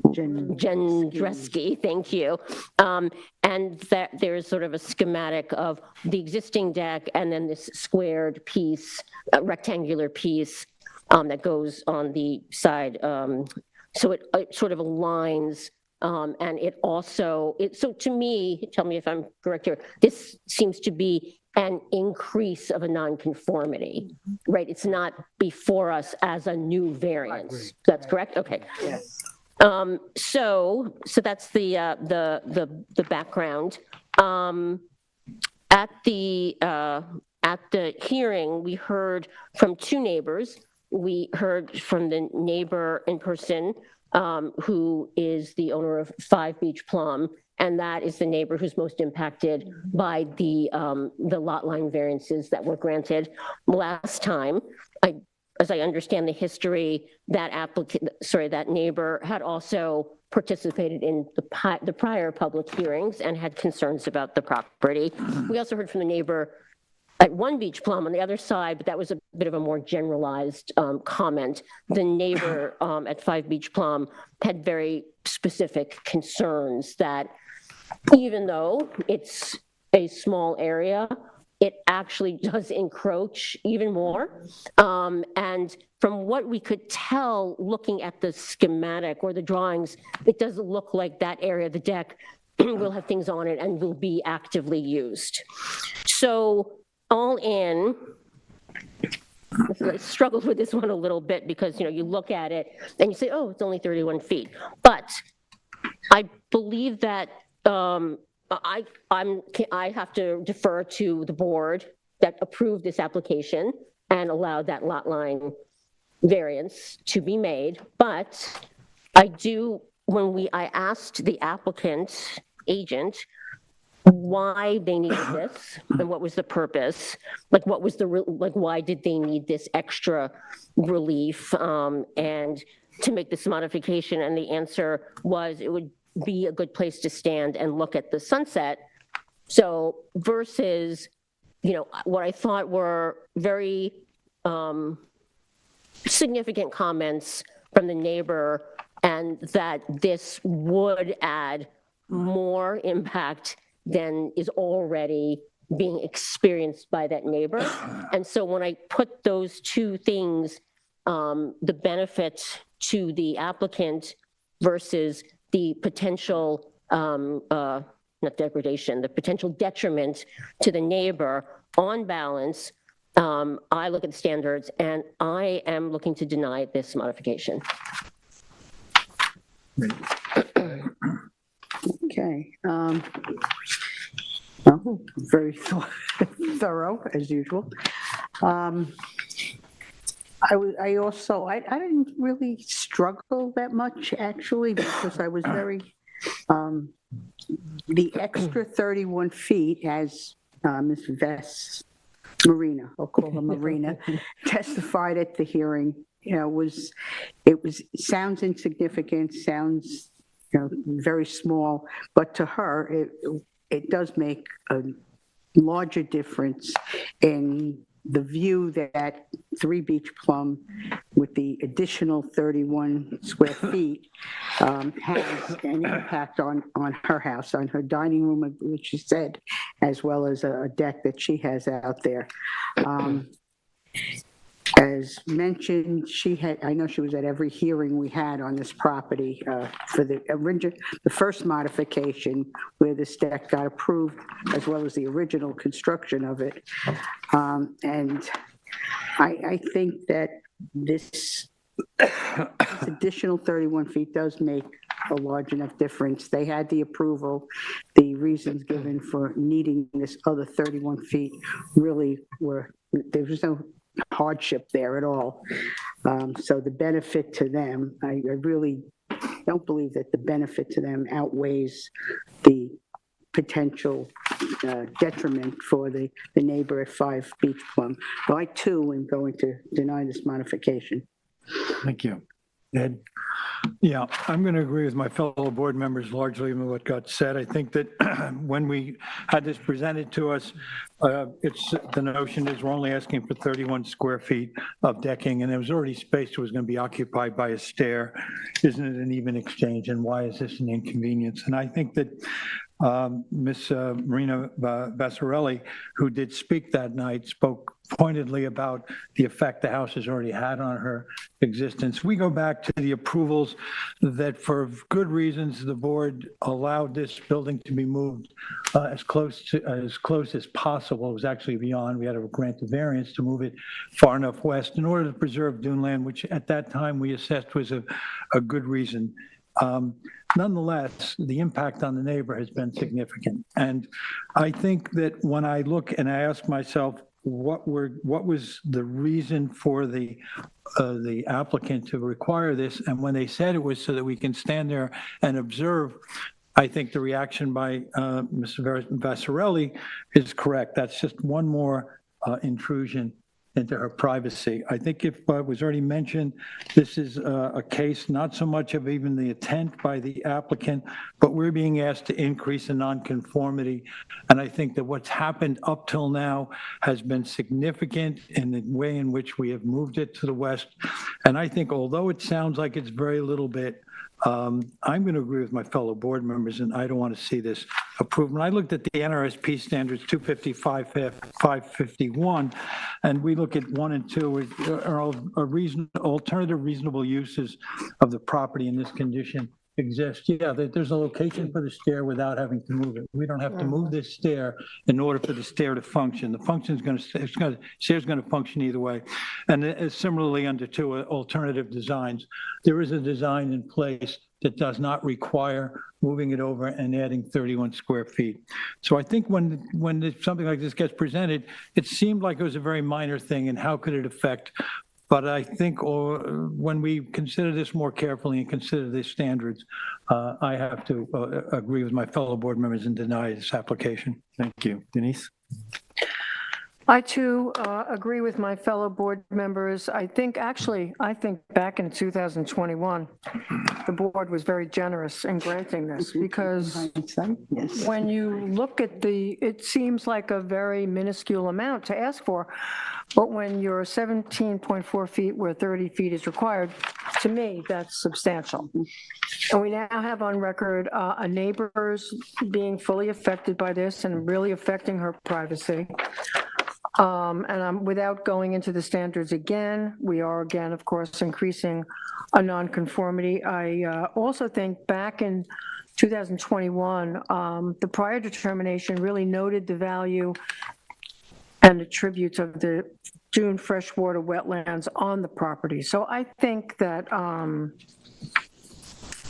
Jendreski, thank you. And that there's sort of a schematic of the existing deck and then this squared piece, rectangular piece that goes on the side. So it sort of aligns. And it also, so to me, tell me if I'm correct here, this seems to be an increase of a nonconformity, right? It's not before us as a new variance. That's correct? Okay. Yes. So that's the background. At the hearing, we heard from 2 neighbors. We heard from the neighbor in person, who is the owner of 5 Beach Plum, and that is the neighbor who's most impacted by the lot line variances that were granted last time. As I understand the history, that neighbor had also participated in the prior public hearings and had concerns about the property. We also heard from the neighbor at 1 Beach Plum on the other side, but that was a bit of a more generalized comment. The neighbor at 5 Beach Plum had very specific concerns that even though it's a small area, it actually does encroach even more. And from what we could tell looking at the schematic or the drawings, it doesn't look like that area of the deck will have things on it and will be actively used. So all in, I struggled with this one a little bit because, you look at it and you say, oh, it's only 31 feet. But I believe that I have to defer to the board that approved this application and allowed that lot line variance to be made. But I asked the applicant agent why they needed this and what was the purpose, why did they need this extra relief and to make this modification, and the answer was it would be a good place to stand and look at the sunset. So versus, what I thought were very significant comments from the neighbor, and that this would add more impact than is already being experienced by that neighbor. And so when I put those 2 things, the benefit to the applicant versus the potential, not degradation, the potential detriment to the neighbor on balance, I look at the standards and I am looking to deny this modification. Okay. Very thorough, as usual. I didn't really struggle that much, actually, because I was very, the extra 31 feet, as Ms. Marina, I'll call her Marina, testified at the hearing, sounds insignificant, sounds, very small, but to her, it does make a larger difference in the view that 3 Beach Plum, with the additional 31 square feet, has an impact on her house, on her dining room, which she said, as well as a deck that she has out there. As mentioned, I know she was at every hearing we had on this property for the first modification where this deck got approved, as well as the original construction of it. And I think that this additional 31 feet does make a large enough difference. They had the approval. The reasons given for needing this other 31 feet really there was no hardship there at all. So the benefit to them, I really don't believe that the benefit to them outweighs the potential detriment for the neighbor at 5 Beach Plum. So I too am going to deny this modification. Thank you. Ed? Yeah, I'm going to agree with my fellow board members largely in what got said. I think that when we had this presented to us, the notion is we're only asking for 31 square feet of decking, and there was already space that was going to be occupied by a stair. Isn't it an even exchange, and why is this an inconvenience? And I think that Ms. Marina Bassarelli, who did speak that night, spoke pointedly about the effect the house has already had on her existence. We go back to the approvals that for good reasons the board allowed this building to be moved as close as possible. It was actually beyond. We had to grant the variance to move it far enough west in order to preserve dune land, which at that time we assessed was a good reason. Nonetheless, the impact on the neighbor has been significant. And I think that when I look and I ask myself, what was the reason for the applicant to require this? And when they said it was so that we can stand there and observe, I think the reaction by Mr. Bassarelli is correct. That's just one more intrusion into her privacy. I think if it was already mentioned, this is a case not so much of even the intent by the applicant, but we're being asked to increase the nonconformity. And I think that what's happened up till now has been significant in the way in which we have moved it to the west. And I think although it sounds like it's very little bit, I'm going to agree with my fellow board members, and I don't want to see this approved. When I looked at the NRSP standards 255, 551, and we look at 1 and 2 are alternative reasonable uses of the property in this condition exist. Yeah, there's a location for the stair without having to move it. We don't have to move this stair in order for the stair to function. The stair's going to function either way. And similarly under 2 alternative designs, there is a design in place that does not require moving it over and adding 31 square feet. So I think when something like this gets presented, it seemed like it was a very minor thing, and how could it affect? But I think when we consider this more carefully and consider the standards, I have to agree with my fellow board members and deny this application. Thank you. Denise? I too agree with my fellow board members. I think back in 2021, the board was very generous in granting this, because when you look at it seems like a very minuscule amount to ask for, but when you're 17.4 feet where 30 feet is required, to me, that's substantial. And we now have on record a neighbors being fully affected by this and really affecting her privacy. And without going into the standards again, we are again, of course, increasing a nonconformity. I also think back in 2021, the prior determination really noted the value and attributes of the dune freshwater wetlands on the property. So I think that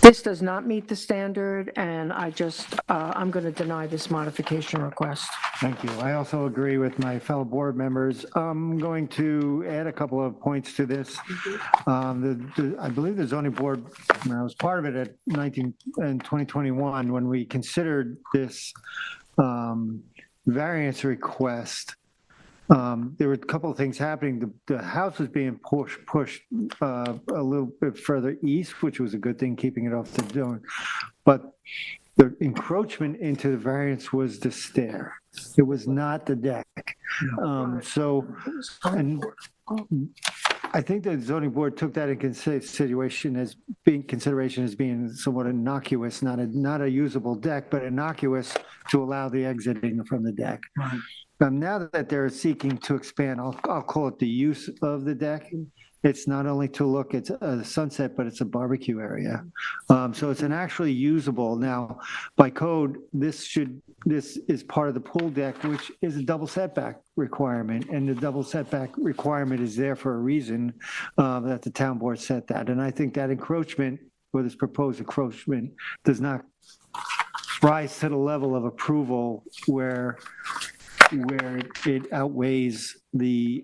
This does not meet the standard, and I'm going to deny this modification request. Thank you. I also agree with my fellow board members. I'm going to add a couple of points to this. I believe the zoning board, I was part of it in 2021, when we considered this variance request. There were a couple of things happening. The house was being pushed a little bit further east, which was a good thing, keeping it off the zone. But the encroachment into the variance was the stair. It was not the deck. And I think the zoning board took that in consideration as being somewhat innocuous, not a usable deck, but innocuous to allow the exiting from the deck. Right. Now that they're seeking to expand, I'll call it the use of the deck. It's not only to look at the sunset, but it's a barbecue area. So it's an actually usable. Now, by code, this is part of the pool deck, which is a double setback requirement. And the double setback requirement is there for a reason that the town board set that. And I think that encroachment, or this proposed encroachment, does not rise to the level of approval where it outweighs the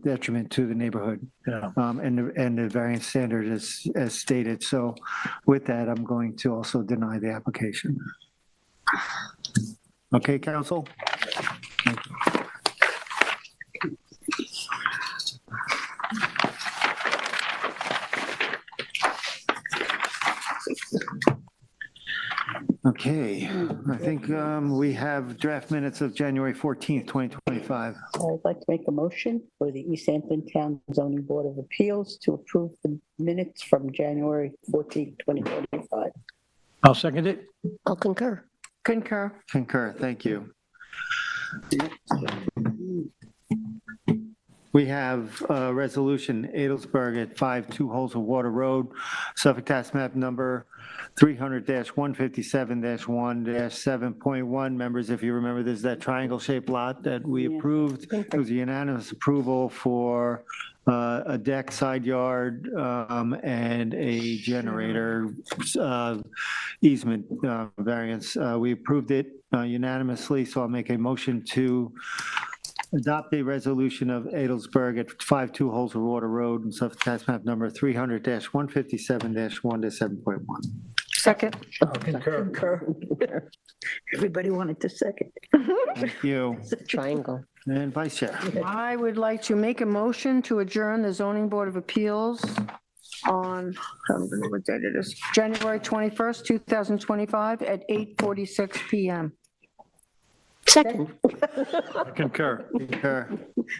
detriment to the neighborhood. Yeah. And the variance standard as stated. So with that, I'm going to also deny the application. Okay, council? Thank you. Okay, I think we have draft minutes of January 14th, 2025. I'd like to make a motion for the East Hampton Town Zoning Board of Appeals to approve the minutes from January 14th, 2025. I'll second it. I'll concur. Concur. Concur, thank you. We have resolution Adelsberg at 5 Holes of Water Road, Suffolk Tax Map number 300-157-1-7.1. Members, if you remember, there's that triangle-shaped lot that we approved. It was a unanimous approval for a deck, side yard, and a generator easement variance. We approved it unanimously, so I'll make a motion to adopt a resolution of Adelsberg at 5 Holes of Water Road and Suffolk Tax Map number 300-157-1-7.1. Second. Concur. Everybody wanted to second. Thank you. Triangle. And Vice Chair. I would like to make a motion to adjourn the zoning board of appeals on, I don't know what date it is, January 21st, 2025 at 8:46 PM. Second. Concur. Concur.